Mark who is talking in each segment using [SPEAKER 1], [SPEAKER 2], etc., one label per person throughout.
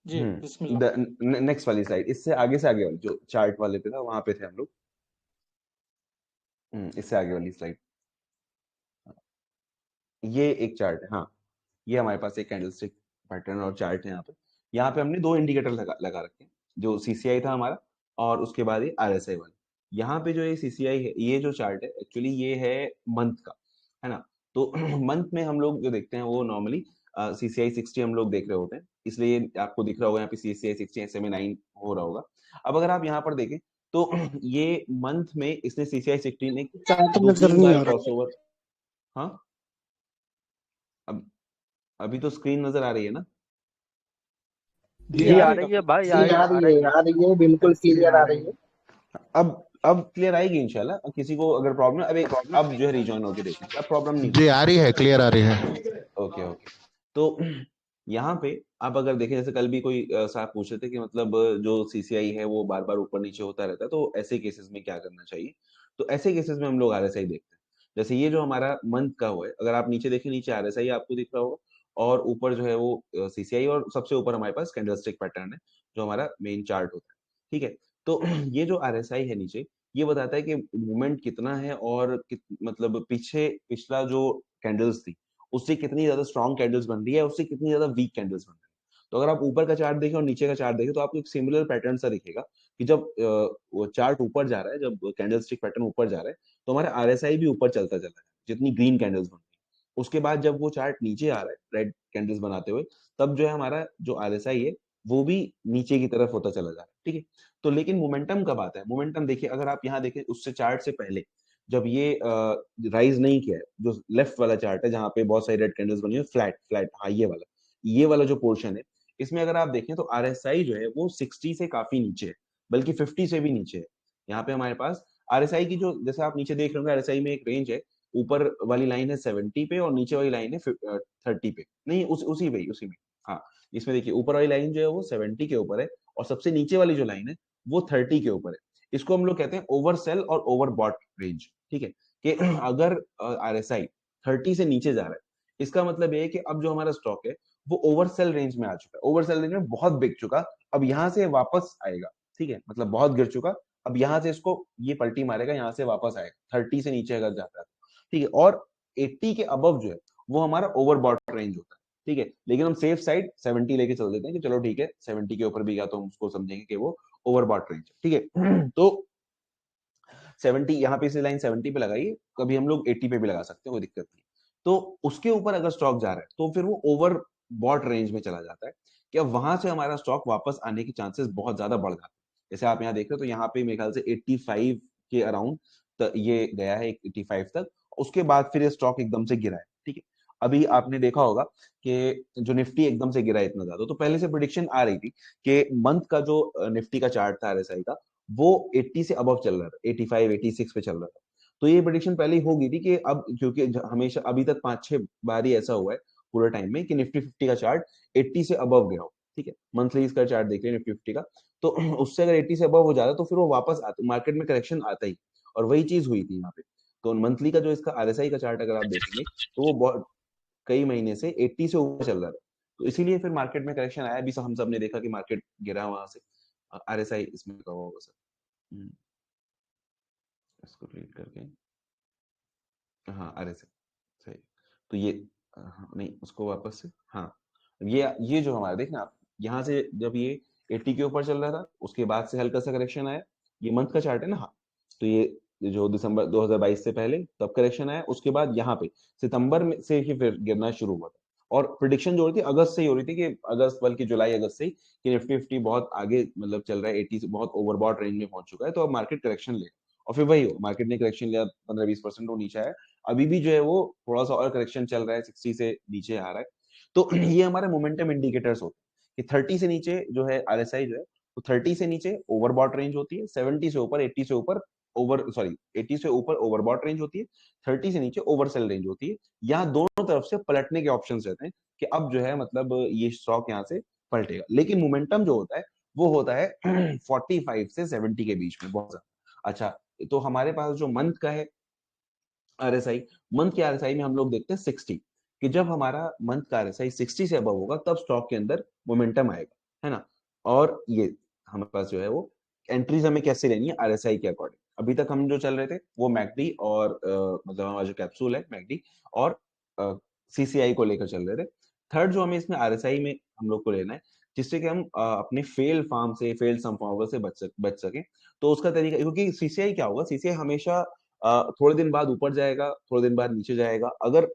[SPEAKER 1] जी, बिस्मिल्लाह।
[SPEAKER 2] Next वाली slide, इससे आगे वाली जो चार्ट वाले पे था वहां पे थे हम लोग। इससे आगे वाली स्लाइड। ये एक चार्ट है, हाँ। ये हमारे पास एक कैंडलस्टिक पैटर्न और चार्ट है यहाँ पे। यहाँ पे हमने दो इंडिकेटर लगा रखे हैं, जो सीसीआई था हमारा, और उसके बाद ये आरएसआई वाला। यहाँ पे जो ये सीसीआई है, ये जो चार्ट है एक्चुअली ये है मंथ का, है ना। तो मंथ में हम लोग जो देखते हैं वो नॉर्मली सीसीआई 60 हम लोग देख रहे होते हैं, इसलिए आपको दिख रहा होगा यहाँ पे सीसीआई 60 SMA9 हो रहा होगा। अब अगर आप यहाँ पर देखें तो ये मंथ में इसने सीसीआई 60 ने
[SPEAKER 1] चार्ट
[SPEAKER 2] दो
[SPEAKER 1] नजर
[SPEAKER 2] तीन
[SPEAKER 1] नहीं
[SPEAKER 2] बार
[SPEAKER 1] आ रहा।
[SPEAKER 2] क्रॉसओवर। हाँ, अब अभी तो स्क्रीन नजर आ रही है ना।
[SPEAKER 1] जी,
[SPEAKER 3] जी
[SPEAKER 1] आ
[SPEAKER 3] आ
[SPEAKER 1] रही है
[SPEAKER 3] रही है
[SPEAKER 1] डॉक्टर।
[SPEAKER 3] भाई,
[SPEAKER 4] जी आ
[SPEAKER 3] आ
[SPEAKER 4] रही है,
[SPEAKER 3] रही है।
[SPEAKER 4] आ रही है, बिल्कुल क्लियर आ रही है।
[SPEAKER 2] अब क्लियर आएगी इंशाल्लाह। अब किसी को अगर प्रॉब्लम, अब जो है रिजॉइन होके देखेंगे, अब प्रॉब्लम नहीं
[SPEAKER 5] जी
[SPEAKER 2] होगी।
[SPEAKER 5] आ रही है, क्लियर आ रही है।
[SPEAKER 2] Okay okay. तो यहाँ पे आप अगर देखें, जैसे कल भी कोई साहब पूछ रहे थे कि मतलब जो सीसीआई है वो बार बार ऊपर नीचे होता रहता है, तो ऐसे केसेस में क्या करना चाहिए। तो ऐसे केसेस में हम लोग आरएसआई देखते हैं। जैसे ये जो हमारा मंथ का हुआ है, अगर आप नीचे देखें, नीचे आरएसआई आपको दिख रहा होगा, और ऊपर जो है वो सीसीआई, और सबसे ऊपर हमारे पास कैंडलस्टिक पैटर्न है जो हमारा मेन चार्ट होता है। ठीक है। तो ये जो आरएसआई है नीचे, ये बताता है कि मूवमेंट कितना है, और मतलब पीछे पिछला जो कैंडल्स थी उससे कितनी ज्यादा स्ट्रॉन्ग कैंडल्स बन रही है, उससे कितनी ज्यादा वीक कैंडल्स बन रही है। तो अगर आप ऊपर का चार्ट देखें और नीचे का चार्ट देखें तो आपको एक सिमिलर पैटर्न सा दिखेगा कि जब वो चार्ट ऊपर जा रहा है, जब कैंडलस्टिक पैटर्न ऊपर जा रहा है, तो हमारा आरएसआई भी ऊपर चलता चल रहा है, जितनी ग्रीन कैंडल्स बन रही है। उसके बाद जब वो चार्ट नीचे आ रहा है रेड कैंडल्स बनाते हुए, तब जो है हमारा जो आरएसआई है वो भी नीचे की तरफ होता चला जा रहा है। ठीक है। तो लेकिन मोमेंटम कब आता है, मोमेंटम देखिए, अगर आप यहाँ देखें उससे चार्ट से पहले, जब ये राइज नहीं किया है, जो लेफ्ट वाला चार्ट है जहां पे बहुत सारी रेड कैंडल्स बनी है, फ्लैट फ्लैट, हाँ, ये वाला जो पोर्शन है, इसमें अगर आप देखें तो आरएसआई जो है वो 60 से काफी नीचे है, बल्कि 50 से भी नीचे है। यहाँ पे हमारे पास आरएसआई की जो, जैसे आप नीचे देख रहे होंगे, आरएसआई में एक रेंज है। ऊपर वाली लाइन है 70 पे और नीचे वाली लाइन है 30 पे, नहीं, उसी में। हाँ, इसमें देखिए ऊपर वाली लाइन जो है वो 70 के ऊपर है, और सबसे नीचे वाली जो लाइन है वो 30 के ऊपर है। इसको हम लोग कहते हैं ओवर सेल और ओवर बॉट रेंज। ठीक है। कि अगर आरएसआई 30 से नीचे जा रहा है, इसका मतलब ये है कि अब जो हमारा स्टॉक है वो ओवर सेल रेंज में आ चुका है, ओवर सेल रेंज में बहुत बिक चुका, अब यहां से वापस आएगा। ठीक है, मतलब बहुत गिर चुका, अब यहां से इसको ये पलटी मारेगा, यहां से वापस आएगा 30 से नीचे अगर जाता है तो। ठीक है। और 80 के अबव जो है वो हमारा ओवरबॉट रेंज होता है। ठीक है, लेकिन हम सेफ साइड 70 लेके चल देते हैं कि चलो ठीक है, 70 के ऊपर भी गया तो हम उसको समझेंगे कि वो ओवरबॉट रेंज है। ठीक है। तो 70, यहाँ पे इसे लाइन 70 पे लगाइए, कभी हम लोग 80 पे भी लगा सकते हैं, कोई दिक्कत नहीं। तो उसके ऊपर अगर स्टॉक जा रहा है तो फिर वो ओवर बॉट रेंज में चला जाता है, कि अब वहां से हमारा स्टॉक वापस आने के चांसेस बहुत ज्यादा बढ़ जाते हैं। जैसे आप यहाँ देख रहे हो तो यहाँ पे मेरे ख्याल से 85 के अराउंड ये गया है, 85 तक। उसके बाद फिर ये स्टॉक एकदम से गिरा है। ठीक है। अभी आपने देखा होगा कि जो निफ्टी एकदम से गिरा है इतना ज्यादा, तो पहले से प्रिडिक्शन आ रही थी कि मंथ का जो निफ्टी का चार्ट था आरएसआई का, वो 80 से अबव चल रहा था, 85 86 पे चल रहा था। तो ये प्रेडिक्शन पहले ही हो गई थी कि अब, क्योंकि हमेशा अभी तक 5-6 बार ही ऐसा हुआ है पूरे टाइम में कि निफ्टी 50 का चार्ट 80 से अबव गया हो। ठीक है, मंथली इसका चार्ट देख रहे हैं निफ्टी 50 का, तो उससे अगर 80 से अबव हो जाता तो फिर वो वापस आता, मार्केट में करेक्शन आता ही। और वही चीज हुई थी यहाँ पे। तो मंथली का जो इसका आरएसआई का चार्ट अगर आप देखेंगे तो वो बहुत कई महीने से 80 से ऊपर चल रहा था। तो इसीलिए फिर मार्केट में करेक्शन आया भी, हम सब ने देखा कि मार्केट गिरा वहां से। आरएसआई इसमें कहा होगा सर। हम्म, इसको डिलीट करके, हाँ, अरे सर, सही। तो ये हाँ, नहीं, उसको वापस से, हाँ, ये जो हमारा देखना आप, यहाँ से जब ये 80 के ऊपर चल रहा था, उसके बाद से हल्का सा करेक्शन आया। ये मंथ का चार्ट है ना, हाँ। तो ये जो दिसंबर 2022 से पहले तब करेक्शन आया, उसके बाद यहाँ पे सितंबर में से ही फिर गिरना शुरू हुआ था। और प्रिडिक्शन जो हो रही थी अगस्त से ही हो रही थी, कि अगस्त, बल्कि जुलाई अगस्त से ही, कि निफ्टी 50 बहुत आगे मतलब चल रहा है, 80 से बहुत ओवरबॉट रेंज में पहुंच चुका है, तो अब मार्केट करेक्शन लेगा। और फिर वही हो, मार्केट ने करेक्शन लिया, 15-20% वो नीचे आया। अभी भी जो है वो थोड़ा सा और करेक्शन चल रहा है, 60 से नीचे आ रहा है। तो ये हमारे मोमेंटम इंडिकेटर्स होते हैं कि 30 से नीचे जो है आरएसआई जो है, तो 30 से नीचे ओवरबॉट रेंज होती है, 70 से ऊपर, 80 से ऊपर ओवर, सॉरी, 80 से ऊपर ओवरबॉट रेंज होती है, 30 से नीचे ओवरसेल रेंज होती है। यहाँ दोनों तरफ से पलटने के ऑप्शन रहते हैं कि अब जो है मतलब ये स्टॉक यहाँ से पलटेगा। लेकिन मोमेंटम जो होता है वो होता है 45 से 70 के बीच में, बहुत ज्यादा। अच्छा, तो हमारे पास जो मंथ का है आरएसआई, मंथ के आरएसआई में हम लोग देखते हैं 60, कि जब हमारा मंथ का आरएसआई 60 से अबव होगा तब स्टॉक के अंदर मोमेंटम आएगा। है ना? और ये हमारे पास जो है वो एंट्रीज हमें कैसे लेनी है आरएसआई के अकॉर्डिंग। अभी तक हम जो चल रहे थे वो मैकडी और मतलब हमारा जो कैप्सूल है मैकडी और सीसीआई को लेकर चल रहे थे। थर्ड जो हमें इसमें आरएसआई में हम लोग को लेना है जिससे कि हम अपने फेल फार्म से फेल सनफ्लावर से बच सकें। तो उसका तरीका, क्योंकि सीसीआई क्या होगा, सीसीआई हमेशा थोड़े दिन बाद ऊपर जाएगा, थोड़े दिन बाद नीचे जाएगा। अगर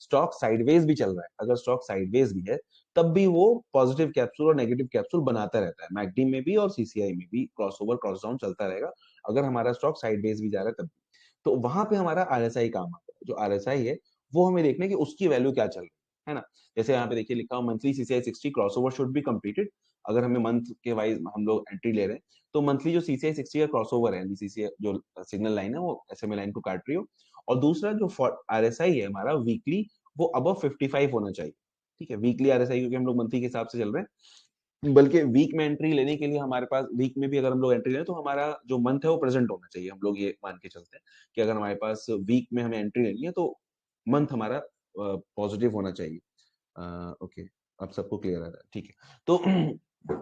[SPEAKER 2] स्टॉक साइडवेज भी चल रहा है, अगर स्टॉक साइडवेज भी है तब भी वो पॉजिटिव कैप्सूल और नेगेटिव कैप्सूल बनाता रहता है। मैकडी में भी और सीसीआई में भी क्रॉसओवर क्रॉस डाउन चलता रहेगा अगर हमारा स्टॉक साइडवेज भी जा रहा है तब भी। तो वहां पे हमारा आरएसआई काम आता है। जो आरएसआई है वो हमें देखना है कि उसकी वैल्यू क्या चल रही है ना? जैसे यहाँ पे देखिए लिखा हुआ monthly CCI 60 crossover should be completed. अगर हमें मंथ के वाइज हम लोग एंट्री ले रहे हैं तो मंथली जो सीसीआई 60 का क्रॉसओवर है, सीसीआई जो सिग्नल लाइन है वो एसएमए लाइन को काट रही हो। और दूसरा जो आरएसआई है हमारा वीकली, वो अबव 55 होना चाहिए। ठीक है, वीकली आरएसआई, क्योंकि हम लोग मंथली के हिसाब से चल रहे हैं, बल्कि वीक में एंट्री लेने के लिए हमारे पास वीक में भी अगर हम लोग एंट्री लें तो हमारा जो मंथ है वो प्रेजेंट होना चाहिए। हम लोग ये मान के चलते हैं कि अगर हमारे पास वीक में हमें एंट्री लेनी है तो मंथ हमारा पॉजिटिव होना चाहिए। ओके, अब सबको क्लियर आ रहा है, ठीक है। तो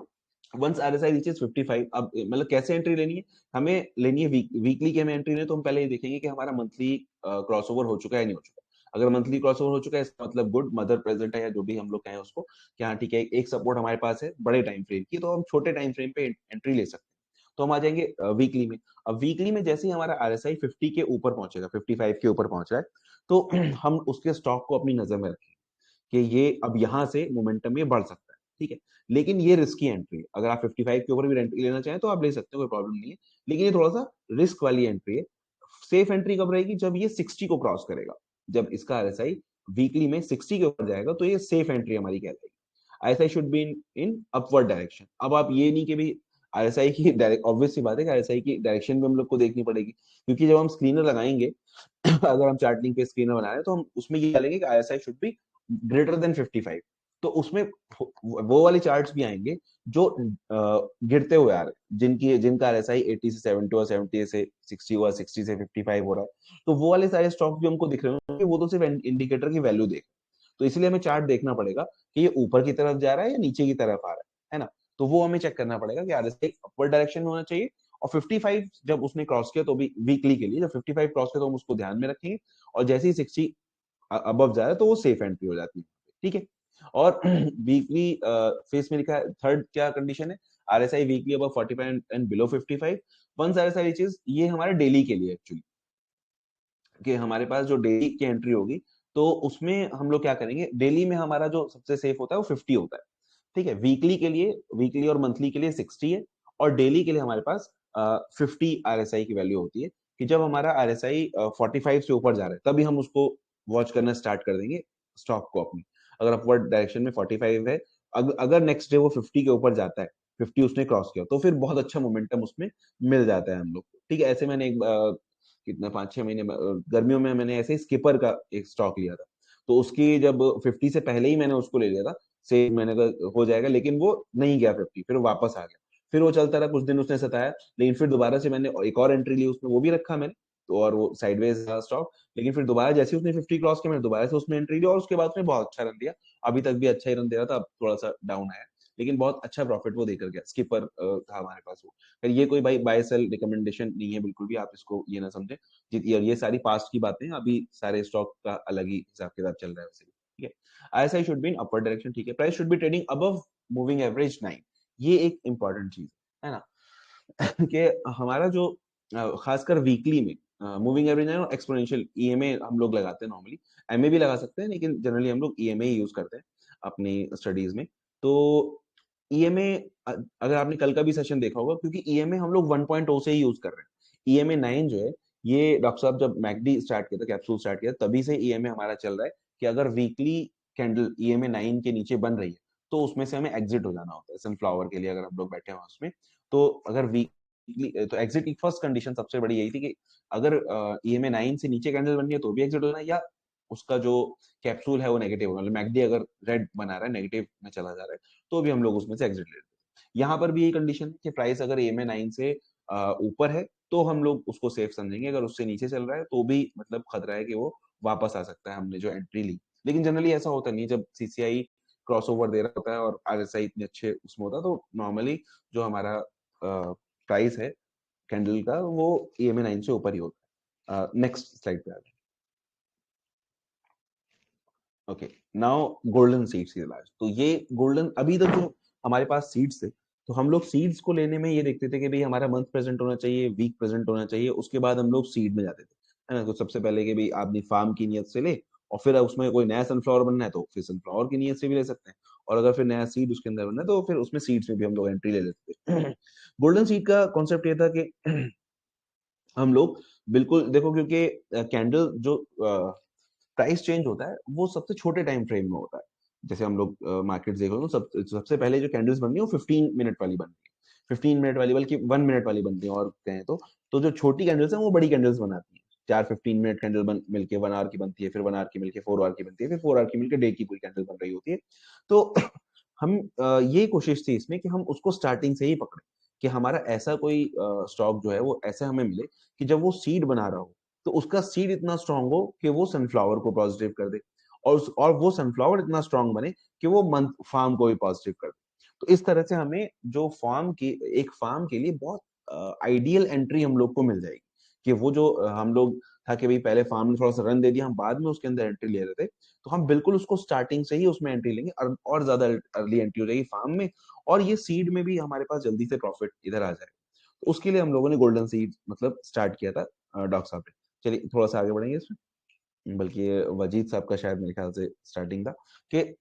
[SPEAKER 2] वंस आरएसआई रीचेस 55, अब मतलब कैसे एंट्री लेनी है? हमें लेनी है वीकली की हमें एंट्री लेनी, तो हम पहले ये देखेंगे कि हमारा मंथली क्रॉसओवर हो चुका है या नहीं हो चुका। अगर मंथली क्रॉसओवर हो चुका है इसका मतलब गुड, मदर प्रेजेंट है या जो भी हम लोग कहें उसको, कि हाँ ठीक है एक सपोर्ट हमारे पास है बड़े टाइम फ्रेम की, तो हम छोटे टाइम फ्रेम पे एंट्री ले सकते हैं। तो हम आ जाएंगे वीकली में। अब वीकली में जैसे ही हमारा आरएसआई 50 के ऊपर पहुंचेगा, 55 के ऊपर पहुंच रहा है, तो हम उसके स्टॉक को अपनी नजर में रखेंगे कि ये अब यहाँ से मोमेंटम ये बढ़ सकता है। ठीक है, लेकिन ये रिस्की एंट्री है। अगर आप 55 के ऊपर भी एंट्री लेना चाहें तो आप ले सकते हो, कोई प्रॉब्लम नहीं है, लेकिन ये थोड़ा सा रिस्क वाली एंट्री है। सेफ एंट्री कब रहेगी? जब ये 60 को क्रॉस करेगा। जब इसका आरएसआई वीकली में 60 के ऊपर जाएगा तो ये सेफ एंट्री हमारी कहलाएगी। RSI should be in upward direction. अब आप ये नहीं कि भी आरएसआई की डायरेक्ट, ऑब्वियस सी बात है कि आरएसआई की डायरेक्शन भी हम लोग को देखनी पड़ेगी, क्योंकि जब हम स्क्रीनर लगाएंगे अगर हम चार्टिंग पे स्क्रीनर बना रहे हैं तो हम उसमें ये डालेंगे कि RSI should be greater than 55। तो उसमें वो वाले चार्ट्स भी आएंगे जो गिरते हुए आ रहे हैं, जिनका आरएसआई 80 से 70 और 70 से 60 हुआ, 60 से 55 हो रहा है, तो वो वाले सारे स्टॉक भी हमको दिख रहे होंगे। वो तो सिर्फ इंडिकेटर की वैल्यू देख, तो इसलिए हमें चार्ट देखना पड़ेगा कि ये ऊपर की तरफ जा रहा है या नीचे की तरफ आ रहा है ना? तो वो हमें चेक करना पड़ेगा कि आरएसआई अपर डायरेक्शन में होना चाहिए। और 55 जब उसने क्रॉस किया तो भी वीकली के लिए जब 55 क्रॉस किया तो हम उसको ध्यान में रखेंगे, और जैसे ही 60 अबव जा रहा है तो वो सेफ एंट्री हो जाती है। ठीक है, और वीकली फेस में लिखा है थर्ड क्या कंडीशन है, RSI weekly above 45 and below 55। Once RSI reaches, ये हमारे डेली के लिए एक्चुअली, कि हमारे पास जो डेली की एंट्री होगी तो उसमें हम लोग क्या करेंगे, डेली में हमारा जो सबसे सेफ होता है वो 50 होता है। ठीक है, वीकली के लिए, वीकली और मंथली के लिए 60 है, और डेली के लिए हमारे पास 50 आरएसआई की वैल्यू होती है। कि जब हमारा आरएसआई 45 से ऊपर जा रहा है तभी हम उसको वॉच करना स्टार्ट कर देंगे स्टॉक को अपनी। अगर अपवर्ड डायरेक्शन में 45 है, अगर नेक्स्ट डे वो 50 के ऊपर जाता है, 50 उसने क्रॉस किया, तो फिर बहुत अच्छा मोमेंटम उसमें मिल जाता है हम लोग को। ठीक है, ऐसे मैंने एक कितना 5-6 महीने गर्मियों में मैंने ऐसे ही स्किपर का एक स्टॉक लिया था, तो उसकी जब 50 से पहले ही मैंने उसको ले लिया था, से मैंने कहा हो जाएगा, लेकिन वो नहीं गया 50, फिर वो वापस आ गया। फिर वो चलता रहा, कुछ दिन उसने सताया, लेकिन फिर दोबारा से मैंने एक और एंट्री ली उसमें, वो भी रखा मैंने, तो और वो साइडवेज था स्टॉक। लेकिन फिर दोबारा जैसे ही उसने 50 क्रॉस किया मैंने दोबारा से उसमें एंट्री ली, और उसके बाद उसने बहुत अच्छा रन दिया। अभी तक भी अच्छा ही रन दे रहा था, अब थोड़ा सा डाउन आया, लेकिन बहुत अच्छा प्रॉफिट वो देकर गया। स्किपर था हमारे पास वो। फिर ये कोई भाई बाय सेल रिकमेंडेशन नहीं है बिल्कुल भी, आप इसको ये ना समझें। ये सारी पास्ट की बातें हैं, अभी सारे स्टॉक का अलग ही हिसाब किताब चल रहा है वैसे भी। ठीक है, RSI should be in upper direction. ठीक है, price should be trading above moving average 9। ये एक इंपॉर्टेंट चीज है ना, कि हमारा जो खासकर वीकली में मूविंग एवरेज है, एक्सपोनेंशियल ईएमए हम लोग लगाते हैं नॉर्मली, एमए भी लगा सकते हैं, लेकिन जनरली हम लोग ईएमए ही यूज करते हैं अपनी स्टडीज में। तो ईएमए, अगर आपने कल का भी सेशन देखा होगा, क्योंकि ईएमए हम लोग 1.0 से ही यूज कर रहे हैं। ईएमए 9 जो है, ये डॉक्टर साहब जब मैकडी स्टार्ट किया था, कैप्सूल स्टार्ट किया तभी से ईएमए हमारा चल रहा है कि अगर वीकली कैंडल ईएमए 9 के नीचे बन रही है तो उसमें से हमें एग्जिट हो जाना होता है। सनफ्लावर के लिए अगर हम लोग बैठे हुए उसमें, तो अगर वीकली, तो एग्जिट की फर्स्ट कंडीशन सबसे बड़ी यही थी कि अगर ईएमए 9 से नीचे कैंडल बन रही है तो भी एग्जिट हो जाना, या उसका जो कैप्सूल है वो नेगेटिव होगा, मतलब मैकडी अगर रेड बना रहा है, नेगेटिव में चला जा रहा है, तो भी हम लोग उसमें से एग्जिट ले लेते हैं। यहाँ पर भी यही कंडीशन है कि प्राइस अगर ईएमए 9 से ऊपर है तो हम लोग उसको सेफ समझेंगे, अगर उससे नीचे चल रहा है तो भी मतलब खतरा है कि वो वापस आ सकता है हमने जो एंट्री ली। लेकिन जनरली ऐसा होता नहीं है, जब सीसीआई क्रॉसओवर दे रहा होता है और आरएसआई इतने अच्छे उसमें होता है, तो नॉर्मली जो हमारा प्राइस है कैंडल का वो EMA 9 से ऊपर ही होता है। नेक्स्ट स्लाइड पे आ जाए। ओके, नाउ गोल्डन सीड्स की तलाश। तो ये गोल्डन, अभी तक जो हमारे पास सीड्स थे, तो हम लोग सीड्स को लेने में ये देखते थे कि भाई हमारा मंथ प्रेजेंट होना चाहिए, वीक प्रेजेंट होना चाहिए, उसके बाद हम लोग सीड में जाते थे, है ना। तो सबसे पहले कि भाई आपने फार्म की नियत से ले, और फिर उसमें कोई नया सनफ्लावर बनना है तो फिर सनफ्लावर की नियत से भी ले सकते हैं, और अगर फिर नया सीड उसके अंदर बनना है तो फिर उसमें सीड्स में भी हम लोग एंट्री ले लेते थे। गोल्डन सीड का कॉन्सेप्ट ये था कि हम लोग बिल्कुल देखो, क्योंकि कैंडल जो प्राइस चेंज होता है वो सबसे छोटे टाइम फ्रेम में होता है। जैसे हम लोग मार्केट देख रहे हो, सबसे पहले जो कैंडल्स बन रही है वो 15 मिनट वाली बन रही है, 15 मिनट वाली, बल्कि 1 मिनट वाली बनती है, और कहें तो जो छोटी कैंडल्स हैं वो बड़ी कैंडल्स बनाती हैं। 4 15 मिनट कैंडल मिलके 1 आवर की बनती है, फिर 1 आवर की मिलके 4 आवर की बनती है, फिर 4 आवर की मिलके डे की पूरी कैंडल बन रही होती है। तो हम ये कोशिश थी इसमें कि हम उसको स्टार्टिंग से ही पकड़े, कि हमारा ऐसा कोई स्टॉक जो है वो ऐसे हमें मिले कि जब वो सीड बना रहा हो तो उसका सीड इतना स्ट्रांग हो कि वो सनफ्लावर को पॉजिटिव कर दे, और वो सनफ्लावर इतना स्ट्रांग बने कि वो मंथ फार्म को भी पॉजिटिव कर दे। तो इस तरह से हमें जो फार्म की, एक फार्म के लिए बहुत आइडियल एंट्री हम लोग को मिल जाएगी, कि वो जो हम लोग था कि भाई पहले फार्म में थोड़ा सा रन दे दिया, हम बाद में उसके अंदर एंट्री ले रहे थे, तो हम बिल्कुल उसको स्टार्टिंग से ही उसमें एंट्री लेंगे, और ज्यादा अर्ली एंट्री हो जाएगी फार्म में, और ये सीड में भी हमारे पास जल्दी से प्रॉफिट इधर आ जाएगा। तो उसके लिए हम लोगों ने गोल्डन सीड मतलब स्टार्ट किया था डॉक्टर साहब ने। चलिए थोड़ा सा आगे बढ़ेंगे इसमें, बल्कि ये वजीद साहब का शायद मेरे ख्याल से स्टार्टिंग था, कि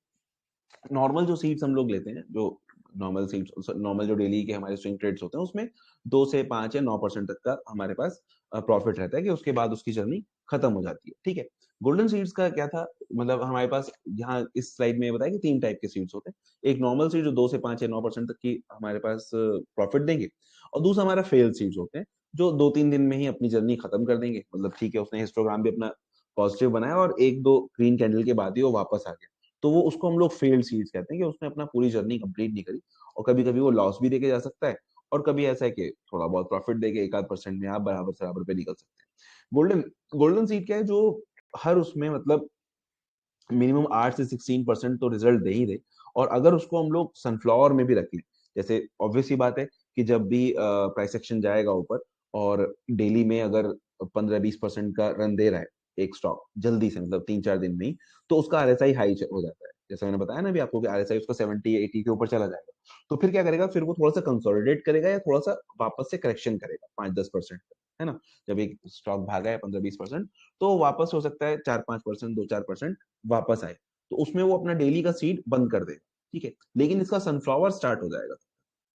[SPEAKER 2] नॉर्मल जो सीड्स हम लोग लेते हैं, जो नॉर्मल सीड्स, नॉर्मल जो डेली के हमारे स्विंग ट्रेड्स होते हैं, उसमें 2 से 5 या 9% तक का हमारे पास प्रॉफिट रहता है, कि उसके बाद उसकी जर्नी खत्म हो जाती है, ठीक है। गोल्डन सीड्स का क्या था, मतलब हमारे पास यहाँ इस स्लाइड में बताया कि 3 टाइप के सीड्स होते हैं। एक नॉर्मल सीड जो 2 से 5 या 9% तक की हमारे पास प्रॉफिट देंगे, और दूसरा हमारा फेल सीड्स होते हैं, जो 2-3 दिन में ही अपनी जर्नी खत्म कर देंगे। मतलब ठीक है, उसने हिस्टोग्राम भी अपना पॉजिटिव बनाया और 1-2 ग्रीन कैंडल के बाद ही वो वापस आ गया, तो वो उसको हम लोग फेल्ड सीड्स कहते हैं, कि उसने अपना पूरी जर्नी कंप्लीट नहीं करी, और कभी कभी वो लॉस भी देके जा सकता है, और कभी ऐसा है कि थोड़ा बहुत प्रॉफिट देके 1-8% में आप बराबर से बराबर पे निकल सकते हैं। गोल्डन गोल्डन सीड क्या है, जो हर उसमें मतलब मिनिमम 8 से 16% तो रिजल्ट दे ही दे, और अगर उसको हम लोग सनफ्लावर में भी रख लें, जैसे ऑब्वियस ही बात है कि जब भी प्राइस एक्शन जाएगा ऊपर, और डेली में अगर 15-20% का रन दे रहा है एक स्टॉक जल्दी से, मतलब 3-4 दिन में ही, तो उसका आरएसआई हाई हो जाता है। जैसे मैंने बताया ना अभी आपको कि आरएसआई उसका 70-80 के ऊपर चला जाएगा, तो फिर क्या करेगा, फिर वो थोड़ा सा कंसोलिडेट करेगा या थोड़ा सा वापस से करेक्शन करेगा 5-10%, है ना। जब एक स्टॉक भागा है 15-20%, तो वापस हो सकता है 4-5%, 2-4% वापस आए, तो उसमें वो अपना डेली का सीड बंद कर देगा, ठीक है। लेकिन इसका सनफ्लावर स्टार्ट हो जाएगा,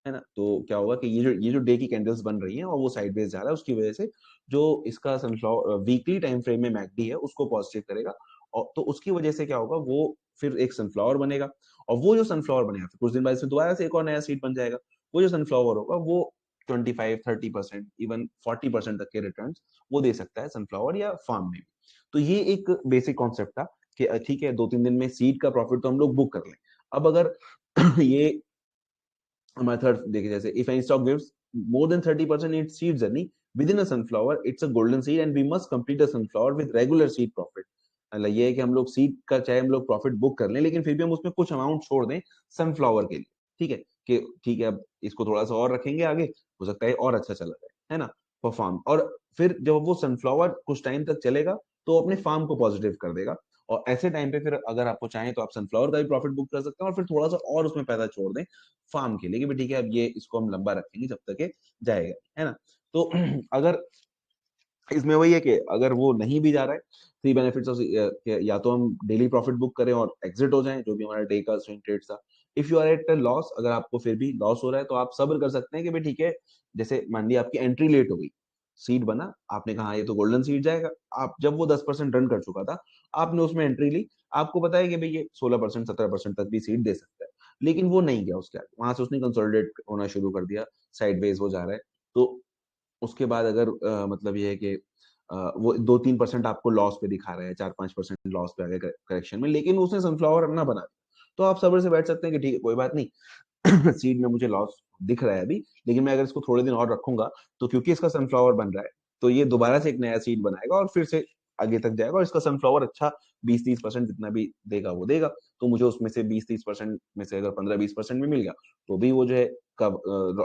[SPEAKER 2] है ना। तो क्या होगा कि ये जो डे की कैंडल्स बन रही हैं और वो साइडवेज जा रहा है, उसकी वजह से जो इसका सनफ्लावर वीकली टाइम फ्रेम में मैकडी है उसको पॉजिटिव करेगा, और तो उसकी वजह से क्या होगा, वो फिर एक सनफ्लावर बनेगा, और वो जो सनफ्लावर बनेगा फिर कुछ दिन बाद इसमें दोबारा से एक और नया सीड बन जाएगा। वो जो सनफ्लावर होगा वो 25-30%, इवन 40% तक के रिटर्न वो दे सकता है सनफ्लावर या फार्म में भी। तो ये एक बेसिक कॉन्सेप्ट था कि ठीक है, 2-3 दिन में सीड का प्रॉफिट तो हम लोग बुक कर लें। अब अगर ये हमारा थर्ड देखिए, जैसे if any stock gives more than 30% in seed journey within a sunflower, it's a golden seed and we must complete a sunflower with regular seed profit। मतलब ये है कि हम लोग सीड का चाहे हम लोग प्रॉफिट बुक कर लें, लेकिन फिर भी हम उसमें कुछ अमाउंट छोड़ दें सनफ्लावर के लिए, ठीक है। कि ठीक है, अब इसको थोड़ा सा और रखेंगे आगे, हो सकता है और अच्छा चला जाए, है ना, परफॉर्म। और फिर जब वो सनफ्लावर कुछ टाइम तक चलेगा तो अपने फार्म को पॉजिटिव कर देगा, और ऐसे टाइम पे फिर अगर आपको चाहें तो आप सनफ्लावर का भी प्रॉफिट बुक कर सकते हैं, और फिर थोड़ा सा और उसमें पैसा छोड़ दें फार्म के लिए, कि भी ठीक है अब ये इसको हम लंबा रखेंगे जब तक ये जाएगा, है ना। तो अगर इसमें वही है कि अगर वो नहीं भी जा रहा है, थ्री बेनिफिट्स ऑफ, या तो हम डेली प्रॉफिट बुक करें और एग्जिट हो जाएं, जो भी हमारा डे का स्विंग ट्रेड था। If you are at loss, अगर आपको फिर भी लॉस हो रहा है तो आप सब्र कर सकते हैं कि भाई ठीक है, जैसे मान लिया आपकी एंट्री लेट हो गई, सीड बना, आपने कहा ये तो गोल्डन सीड जाएगा, आप जब वो 10% रन कर चुका था, आपने उसमें एंट्री ली, आपको पता है कि भाई ये 16% 17% तक भी सीड दे सकता है, लेकिन वो नहीं गया उसके आगे, वहां से उसने कंसोलिडेट होना शुरू कर दिया, साइडवेज वो जा रहा है। तो उसके बाद अगर मतलब ये है कि वो 2-3% आपको लॉस पे दिखा रहा है, 4-5% लॉस पे आ गया करेक्शन में, लेकिन उसने सनफ्लावर अपना बना दिया, तो आप सब्र से बैठ सकते हैं कि ठीक है कोई बात नहीं, सीड में मुझे लॉस दिख रहा है अभी, लेकिन मैं अगर इसको थोड़े दिन और रखूंगा तो क्योंकि इसका सनफ्लावर बन रहा है, तो ये दोबारा से एक नया सीड बनाएगा और फिर से आगे तक जाएगा, और इसका सनफ्लावर अच्छा 20-30% जितना भी देगा वो देगा, तो मुझे उसमें से 20-30% में से अगर 15-20% में मिल गया तो भी वो जो है कब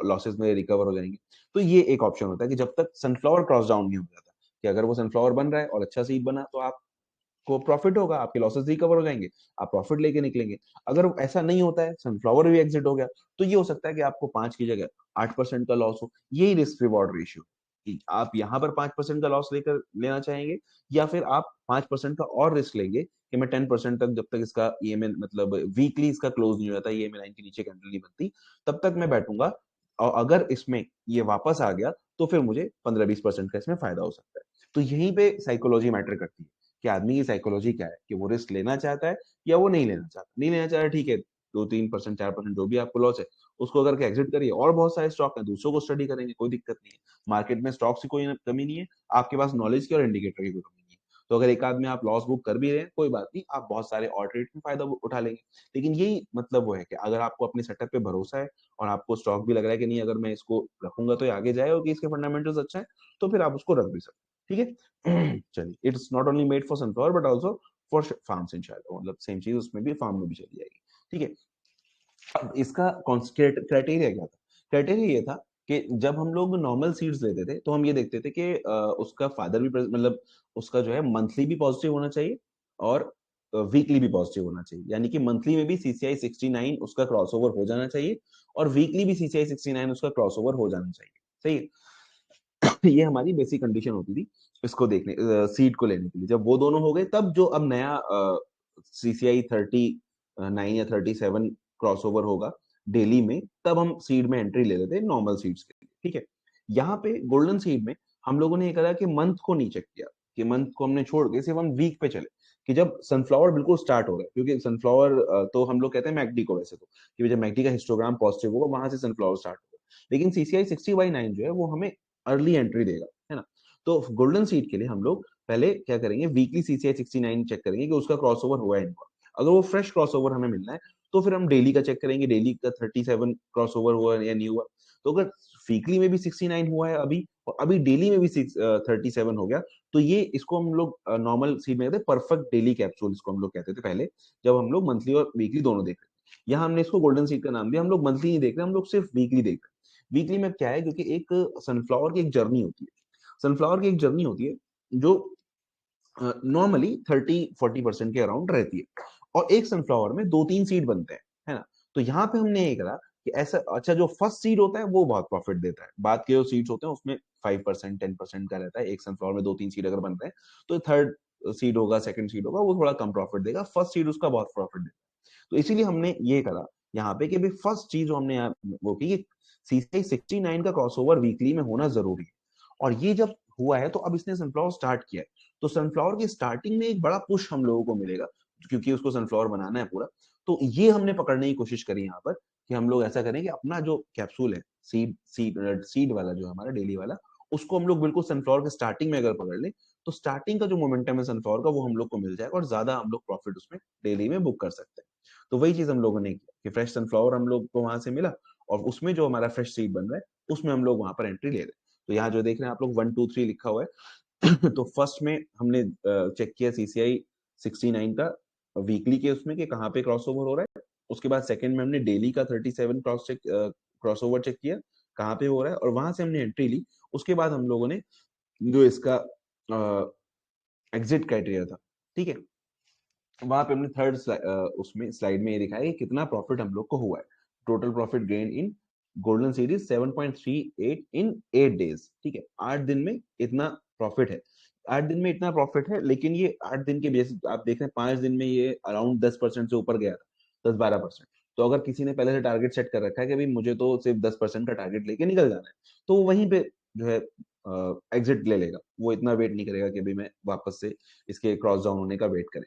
[SPEAKER 2] लॉसेस में रिकवर हो जाएंगे। तो ये एक ऑप्शन होता है कि जब तक सनफ्लावर क्रॉस डाउन नहीं हो जाता, कि अगर वो सनफ्लावर बन रहा है और अच्छा सीड बना तो आपको प्रॉफिट होगा, आपके लॉसेस रिकवर हो जाएंगे, आप प्रॉफिट लेके निकलेंगे। अगर ऐसा नहीं होता है, सनफ्लावर भी एग्जिट हो गया, तो ये हो सकता है कि आपको 5 की जगह 8% का लॉस हो। यही रिस्क रिवॉर्ड रेशियो, कि आप यहाँ पर 5% का लॉस लेकर लेना चाहेंगे, या फिर आप 5% का और रिस्क लेंगे कि मैं 10% तक, जब तक इसका ईएमए मतलब वीकली इसका क्लोज नहीं हो जाता, ईएमए लाइन के नीचे कैंडल नहीं बनती, तब तक मैं बैठूंगा, और अगर इसमें ये वापस आ गया तो फिर मुझे 15-20% का इसमें फायदा हो सकता है। तो यहीं पे साइकोलॉजी मैटर करती है कि आदमी की साइकोलॉजी क्या है, कि वो रिस्क लेना चाहता है या वो नहीं लेना चाहता। नहीं लेना चाह रहा, ठीक है, 2-3%, 4% जो भी आपको लॉस है उसको अगर के एग्जिट करिए, और बहुत सारे स्टॉक हैं, दूसरों को स्टडी करेंगे, कोई दिक्कत नहीं है। मार्केट में स्टॉक्स की कोई कमी नहीं है, आपके पास नॉलेज की और इंडिकेटर की कोई कमी नहीं है। तो अगर एक आध में आप लॉस बुक कर भी रहे हैं, कोई बात नहीं, आप बहुत सारे और ट्रेड में फायदा उठा लेंगे। लेकिन यही मतलब वो है कि अगर आपको अपने सेटअप पे भरोसा है और आपको स्टॉक भी लग रहा है कि नहीं, अगर मैं इसको रखूंगा तो ये आगे जाए और कि इसके फंडामेंटल्स अच्छा है, तो फिर आप उसको रख भी सकते हैं। ठीक है। चलिए, it's not only made for sunflower but also for farms in शायद, मतलब सेम चीज उसमें भी फार्म में भी चली जाएगी। ठीक है। अब इसका क्राइटेरिया क्या था? क्राइटेरिया ये था कि जब हम लोग नॉर्मल सीड्स लेते थे तो हम ये देखते थे कि उसका फादर भी मतलब उसका जो है मंथली भी पॉजिटिव होना चाहिए और वीकली भी पॉजिटिव होना चाहिए। यानी कि मंथली में भी सीसीआई 69 उसका क्रॉसओवर हो जाना चाहिए और वीकली भी सीसीआई 69 उसका क्रॉसओवर हो जाना चाहिए। सही है। ये हमारी बेसिक कंडीशन होती थी इसको देखने, सीड को लेने के लिए। जब वो दोनों हो गए, तब जो अब नया सीसीआई 39 या 37 क्रॉसओवर होगा डेली में, तब हम सीड में एंट्री ले लेते हैं नॉर्मल सीड्स के लिए। ठीक है। यहाँ पे गोल्डन सीड में हम लोगों ने ये करा कि मंथ को नहीं चेक किया, कि मंथ को हमने छोड़ के सिर्फ हम वीक पे चले, कि जब सनफ्लावर बिल्कुल स्टार्ट हो रहा है, क्योंकि सनफ्लावर तो हम लोग कहते हैं मैकडी को, वैसे तो कि जब मैकडी का हिस्टोग्राम पॉजिटिव होगा वहां से सनफ्लावर स्टार्ट होगा, लेकिन सीसीआई 60/9 जो है वो हमें अर्ली एंट्री देगा, है ना। तो गोल्डन सीड के लिए हम लोग पहले क्या करेंगे, वीकली सीसीआई 69 चेक करेंगे कि उसका क्रॉसओवर हुआ है इनका। अगर वो फ्रेश क्रॉसओवर हमें मिलना है तो फिर हम डेली का चेक करेंगे, डेली का 37 क्रॉसओवर हुआ या नहीं हुआ। तो अगर वीकली में भी 69 हुआ है अभी, और अभी डेली में भी 37 हो गया, तो ये इसको हम लोग नॉर्मल सीड में कहते हैं परफेक्ट डेली कैप्सूल, इसको हम लोग कहते थे पहले, जब हम लोग मंथली और वीकली दोनों देख रहे हैं। यहाँ हमने इसको गोल्डन सीड का नाम दिया। हम लोग मंथली नहीं देख रहे, हम लोग सिर्फ वीकली देख रहे हैं। वीकली में क्या है, क्योंकि एक सनफ्लावर की एक जर्नी होती है, सनफ्लावर की एक जर्नी होती है जो नॉर्मली 30-40% के अराउंड रहती है, और एक सनफ्लावर में 2-3 सीड बनते हैं, है ना। तो यहाँ पे हमने ये करा कि ऐसा, अच्छा, जो फर्स्ट सीड होता है वो बहुत प्रॉफिट देता है, बाद के जो सीड्स होते हैं उसमें 5% 10% का रहता है। एक सनफ्लावर में 2-3 सीड अगर बन रहे हैं तो थर्ड सीड होगा, सेकंड सीड होगा, वो थोड़ा कम प्रॉफिट देगा, फर्स्ट सीड उसका बहुत प्रॉफिट देता है। तो इसीलिए हमने ये करा यहाँ पे कि भाई फर्स्ट चीज जो हमने यहाँ वो की, सीसीआई 69 का क्रॉसओवर वीकली में होना जरूरी है। और ये जब हुआ है तो अब इसने सनफ्लावर स्टार्ट किया है, तो सनफ्लावर की स्टार्टिंग में एक बड़ा पुश हम लोगों को मिलेगा, क्योंकि उसको सनफ्लावर बनाना है पूरा। तो ये हमने पकड़ने की कोशिश करी यहाँ पर, कि हम लोग ऐसा करें कि अपना जो कैप्सूल है, सीड सीड सीड वाला जो हमारा डेली वाला, उसको हम लोग बिल्कुल सनफ्लावर के स्टार्टिंग में अगर पकड़ लें, तो स्टार्टिंग का जो मोमेंटम है सनफ्लावर का, वो हम लोग को मिल जाएगा और ज्यादा हम लोग प्रॉफिट उसमें डेली में बुक कर सकते हैं। तो वही चीज हम लोगों ने किया कि फ्रेश सनफ्लावर हम लोग को वहां से मिला, और उसमें जो हमारा फ्रेश सीड बन रहा है उसमें हम लोग वहां पर एंट्री ले रहे हैं। तो यहाँ जो देख रहे हैं आप लोग 1 2 3 लिखा हुआ है। तो फर्स्ट में हमने चेक किया सीसीआई 69 का वीकली के उसमें कि कहाँ पे क्रॉसओवर हो रहा है। उसके बाद सेकंड में हमने डेली का 37 क्रॉसओवर चेक किया कहाँ पे हो रहा है, और वहां से हमने एंट्री ली। उसके बाद हम लोगों ने जो इसका एग्जिट क्राइटेरिया था, ठीक है, वहां पे हमने थर्ड उसमें स्लाइड में ये दिखाया कि कितना प्रॉफिट हम लोग को हुआ है। Total profit gain in golden series 7.38 in 8 days. ठीक है, 8 दिन में इतना प्रॉफिट है। 8 दिन में इतना प्रॉफिट है, लेकिन ये 8 दिन के बेसिस आप देख रहे हैं, 5 दिन में ये अराउंड 10% से ऊपर गया था, 10-12%। तो अगर किसी ने पहले से टारगेट सेट कर रखा है कि भाई मुझे तो सिर्फ 10% का टारगेट लेके निकल जाना है, तो वो वहीं पे जो है एग्जिट ले लेगा। वो इतना वेट नहीं करेगा कि भाई मैं वापस से इसके क्रॉस डाउन होने का वेट करें।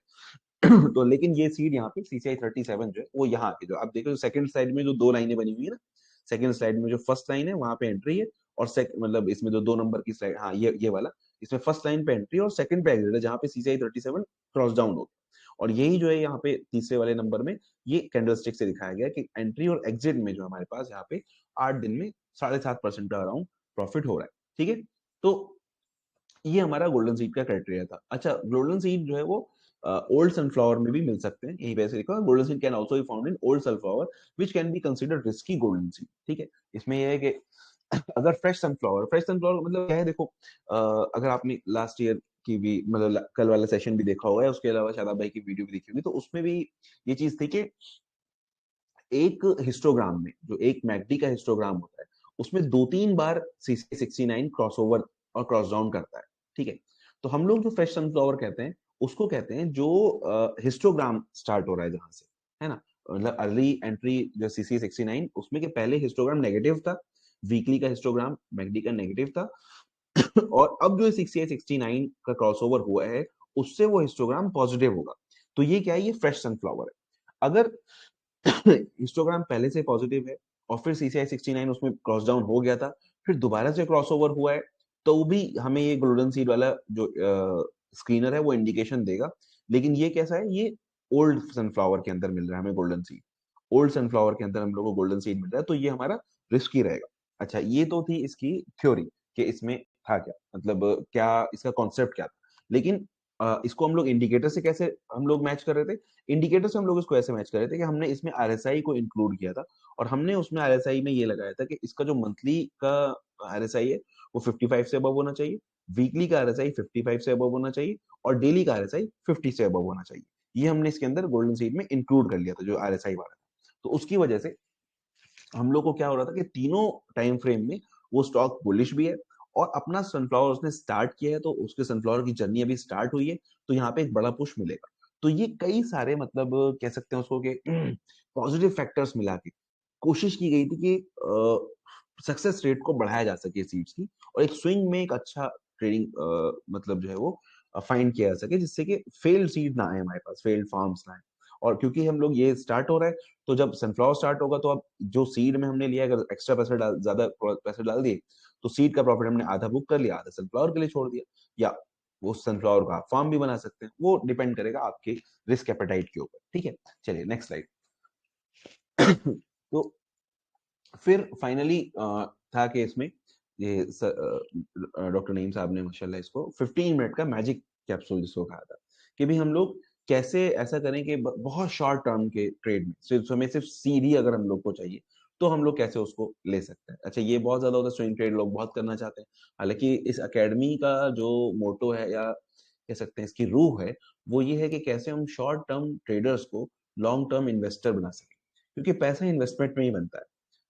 [SPEAKER 2] तो लेकिन ये सीड यहाँ पे सीसीआई 37 जो है वो यहाँ पे, जो आप देखो सेकंड स्लाइड में जो 2 लाइनें बनी हुई है ना, सेकंड स्लाइड में जो फर्स्ट लाइन है वहां पे एंट्री है, और मतलब इसमें जो 2 नंबर की स्लाइड, हाँ ये वाला, इसमें फर्स्ट लाइन पे एंट्री और सेकंड पे एग्जिट है, जहाँ पे सीसीआई 37 क्रॉस डाउन हो गया। और यही जो है यहाँ पे तीसरे वाले नंबर में ये कैंडलस्टिक से दिखाया गया कि एंट्री और एग्जिट में जो हमारे पास यहाँ पे 8 दिन में 7.5% का अराउंड प्रॉफिट हो रहा है। ठीक है, तो ये हमारा गोल्डन सीड का क्राइटेरिया था। अच्छा, गोल्डन सीड जो है वो ओल्ड सनफ्लावर में भी मिल सकते हैं, यहीं पे ऐसे लिखा है golden seed can also be found in old sunflower which can be considered risky golden seed. ठीक है, इसमें यह है कि अगर फ्रेश सनफ्लावर मतलब क्या है, देखो अगर आपने लास्ट ईयर की भी मतलब कल वाला सेशन भी देखा होगा, उसके अलावा शादाब भाई की वीडियो भी देखी होगी, तो उसमें भी ये चीज थी कि एक हिस्टोग्राम में जो एक मैकडी का हिस्टोग्राम होता है उसमें 2-3 बार CCA69 क्रॉसओवर और क्रॉस डाउन करता है। ठीक है, तो हम लोग जो फ्रेश सनफ्लावर कहते हैं उसको कहते हैं जो हिस्टोग्राम स्टार्ट हो रहा है जहां से, है ना, मतलब अर्ली एंट्री जो CCA69 उसमें के पहले हिस्टोग्राम नेगेटिव था, वीकली का हिस्टोग्राम मैकडी का नेगेटिव था और अब जो 68-69 का क्रॉसओवर हुआ है उससे वो हिस्टोग्राम पॉजिटिव होगा। तो ये क्या है, ये फ्रेश सनफ्लावर है। अगर हिस्टोग्राम पहले से पॉजिटिव है और फिर CCI69 उसमें क्रॉस डाउन हो गया था, फिर दोबारा से क्रॉसओवर हुआ है, तो भी हमें ये गोल्डन सीड वाला जो स्क्रीनर है वो इंडिकेशन देगा। लेकिन ये कैसा है, ये ओल्ड सनफ्लावर के अंदर मिल रहा है हमें गोल्डन सीड, ओल्ड सनफ्लावर के अंदर हम लोग को गोल्डन सीड मिल रहा है, तो ये हमारा रिस्की रहेगा। अच्छा, ये तो थी इसकी थ्योरी कि इसमें था क्या, मतलब क्या इसका कॉन्सेप्ट क्या था। लेकिन इसको हम लोग इंडिकेटर से कैसे हम लोग मैच कर रहे थे, इंडिकेटर से हम लोग इसको ऐसे मैच कर रहे थे कि हमने इसमें RSI को इंक्लूड किया था और हमने उसमें RSI में ये लगाया था कि इसका जो मंथली का RSI है वो 55 से अबव होना चाहिए, वीकली का RSI 55 से अबव होना चाहिए और डेली का RSI 50 से अबव होना चाहिए। ये हमने इसके अंदर गोल्डन सीड में इंक्लूड कर लिया था जो RSI वाला था। तो उसकी वजह से हम लोग को क्या हो रहा था कि तीनों टाइम फ्रेम में वो स्टॉक बुलिश भी है और अपना सनफ्लावर उसने स्टार्ट किया है, तो उसके सनफ्लावर की जर्नी अभी स्टार्ट हुई है, तो यहाँ पे एक बड़ा पुश मिलेगा। तो ये कई सारे मतलब कह सकते हैं उसको कि पॉजिटिव फैक्टर्स मिला के कोशिश की गई थी कि सक्सेस रेट को बढ़ाया जा सके सीड्स की और एक स्विंग में एक अच्छा ट्रेडिंग मतलब जो है वो फाइंड किया जा सके, जिससे कि फेल्ड सीड ना आए हमारे पास, फेल्ड फार्म्स ना आए। और क्योंकि हम लोग ये स्टार्ट हो रहा है, तो जब सनफ्लावर स्टार्ट होगा तो अब जो सीड में हमने लिया, अगर एक्स्ट्रा पैसे डाल ज्यादा पैसे डाल दिए तो सीड का प्रॉफिट हमने आधा बुक कर लिया, आधा सनफ्लावर के लिए छोड़ दिया, या वो सनफ्लावर का फार्म भी बना सकते हैं, वो डिपेंड करेगा आपके रिस्क एपेटाइट के ऊपर। ठीक है, चलिए नेक्स्ट स्लाइड। तो फिर फाइनली था कि इसमें ये डॉक्टर नईम साहब ने माशाल्लाह इसको 15 मिनट का मैजिक कैप्सूल जिसको कहा था कि भी हम लोग कैसे ऐसा करें कि बहुत शॉर्ट टर्म के ट्रेड में सिर्फ हमें सिर्फ सीधी अगर हम लोग को चाहिए तो हम लोग कैसे उसको ले सकते हैं। अच्छा, ये बहुत ज्यादा होता है, स्विंग ट्रेड लोग बहुत करना चाहते हैं। हालांकि इस एकेडमी का जो मोटो है या कह सकते हैं इसकी रूह है, वो ये है कि कैसे हम शॉर्ट टर्म ट्रेडर्स को लॉन्ग टर्म इन्वेस्टर बना सकें, क्योंकि पैसा इन्वेस्टमेंट में ही बनता है।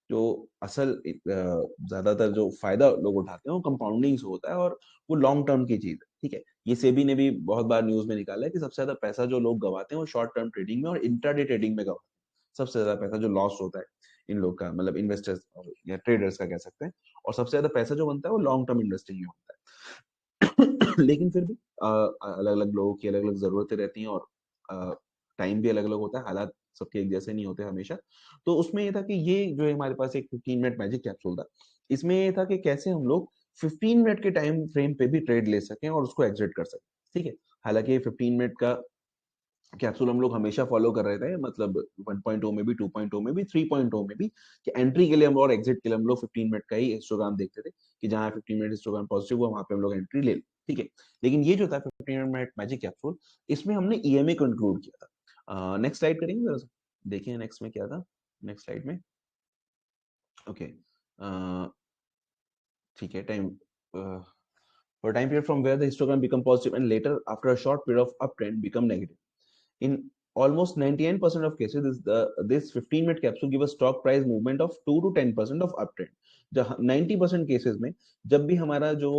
[SPEAKER 2] जो असल ज्यादातर जो फायदा लोग उठाते हैं वो कंपाउंडिंग से होता है और वो लॉन्ग टर्म की चीज है। ठीक है, ये सेबी ने भी बहुत बार न्यूज में निकाला है कि सबसे ज्यादा पैसा जो लोग गवाते हैं वो शॉर्ट टर्म ट्रेडिंग में और इंट्राडे ट्रेडिंग में गवाते हैं। सबसे ज्यादा पैसा जो लॉस होता है इन लोग का, मतलब इन्वेस्टर्स या ट्रेडर्स का कह सकते हैं, और सबसे ज्यादा पैसा जो बनता है वो लॉन्ग टर्म इन्वेस्टिंग में होता है। लेकिन फिर भी अलग अलग लोगों की अलग अलग जरूरतें रहती हैं और टाइम भी अलग अलग होता है, हालात सबके एक जैसे नहीं होते हमेशा। तो उसमें ये था कि ये जो हमारे पास एक 15 मिनट मैजिक कैप्सूल था, इसमें ये था कि कैसे हम लोग 15 मिनट के टाइम फ्रेम पे भी ट्रेड ले सकें और उसको एग्जिट कर सकें। ठीक है, हालांकि ये 15 मिनट का कैप्सूल हम लोग हमेशा फॉलो कर रहे थे, मतलब 1.0 में भी, 2.0 में भी, 3.0 में भी, कि एंट्री के लिए हम और एग्जिट के लिए हम लोग 15 मिनट का ही हिस्टोग्राम देखते थे कि जहां 15 मिनट हिस्टोग्राम पॉजिटिव हुआ वहां पे हम लोग एंट्री ले लें। ठीक है, लेकिन ये जो था 15 मिनट मैजिक कैप्सूल, इसमें हमने EMA को इंक्लूड किया था। नेक्स्ट स्लाइड करेंगे जरा सा? देखिए नेक्स्ट में क्या था, नेक्स्ट स्लाइड में। ओके, ठीक है, time for a time period from where the histogram become positive and later after a short period of uptrend become negative. In almost 99% of cases, this 15-minute capsule give a stock price movement of 2 to 10% of uptrend. 90% cases में जब भी हमारा जो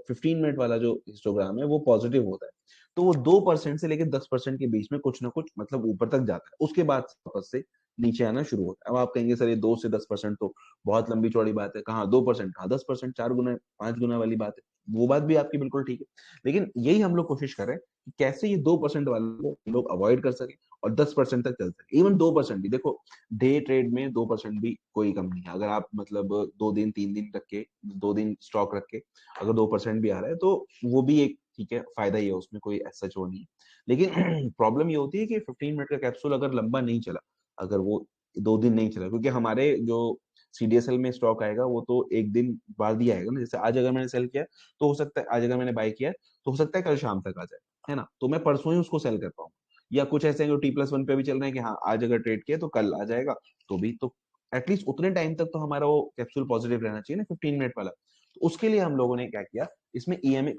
[SPEAKER 2] 15 minute वाला जो histogram है वो positive होता है, तो वो 2% से लेकर 10% के बीच में कुछ ना कुछ मतलब ऊपर तक जाता है, उसके बाद वापस से नीचे आना शुरू होता है। अब आप कहेंगे सर ये 2 से 10% तो बहुत लंबी चौड़ी बात है, कहाँ 2%, कहाँ 10%, 4 गुना 5 गुना वाली बात है। वो बात भी आपकी बिल्कुल ठीक है, लेकिन यही हम लोग कोशिश कर रहे हैं कि कैसे ये 2% वाले को लोग अवॉइड कर सके और 10% तक चल सके। इवन 2% भी देखो, डे ट्रेड में 2% भी कोई कम नहीं है। अगर आप मतलब 2 दिन 3 दिन रख के, 2 दिन स्टॉक रख के अगर 2% भी आ रहा है तो वो भी एक ठीक है फायदा ही है, उसमें कोई ऐसा वो नहीं है। लेकिन प्रॉब्लम ये होती है कि 15 मिनट का कैप्सूल अगर लंबा नहीं चला, अगर वो 2 दिन नहीं चला, क्योंकि हमारे जो CDSL में स्टॉक आएगा वो तो एक दिन बाद ही आएगा ना। जैसे आज अगर मैंने सेल किया तो हो सकता है, आज अगर मैंने बाय किया तो हो सकता है कल शाम तक आ जाए। है ना, तो मैं परसों ही उसको सेल कर पाऊँ। या कुछ ऐसे हैं जो T+1 पे भी चल रहे हैं कि हाँ आज अगर ट्रेड किया तो कल आ जाएगा, तो भी तो एटलीस्ट उतने टाइम तक तो हमारा वो कैप्सूल पॉजिटिव रहना चाहिए ना 15 मिनट वाला। तो उसके लिए हम लोगों ने क्या किया, इसमें ईएमए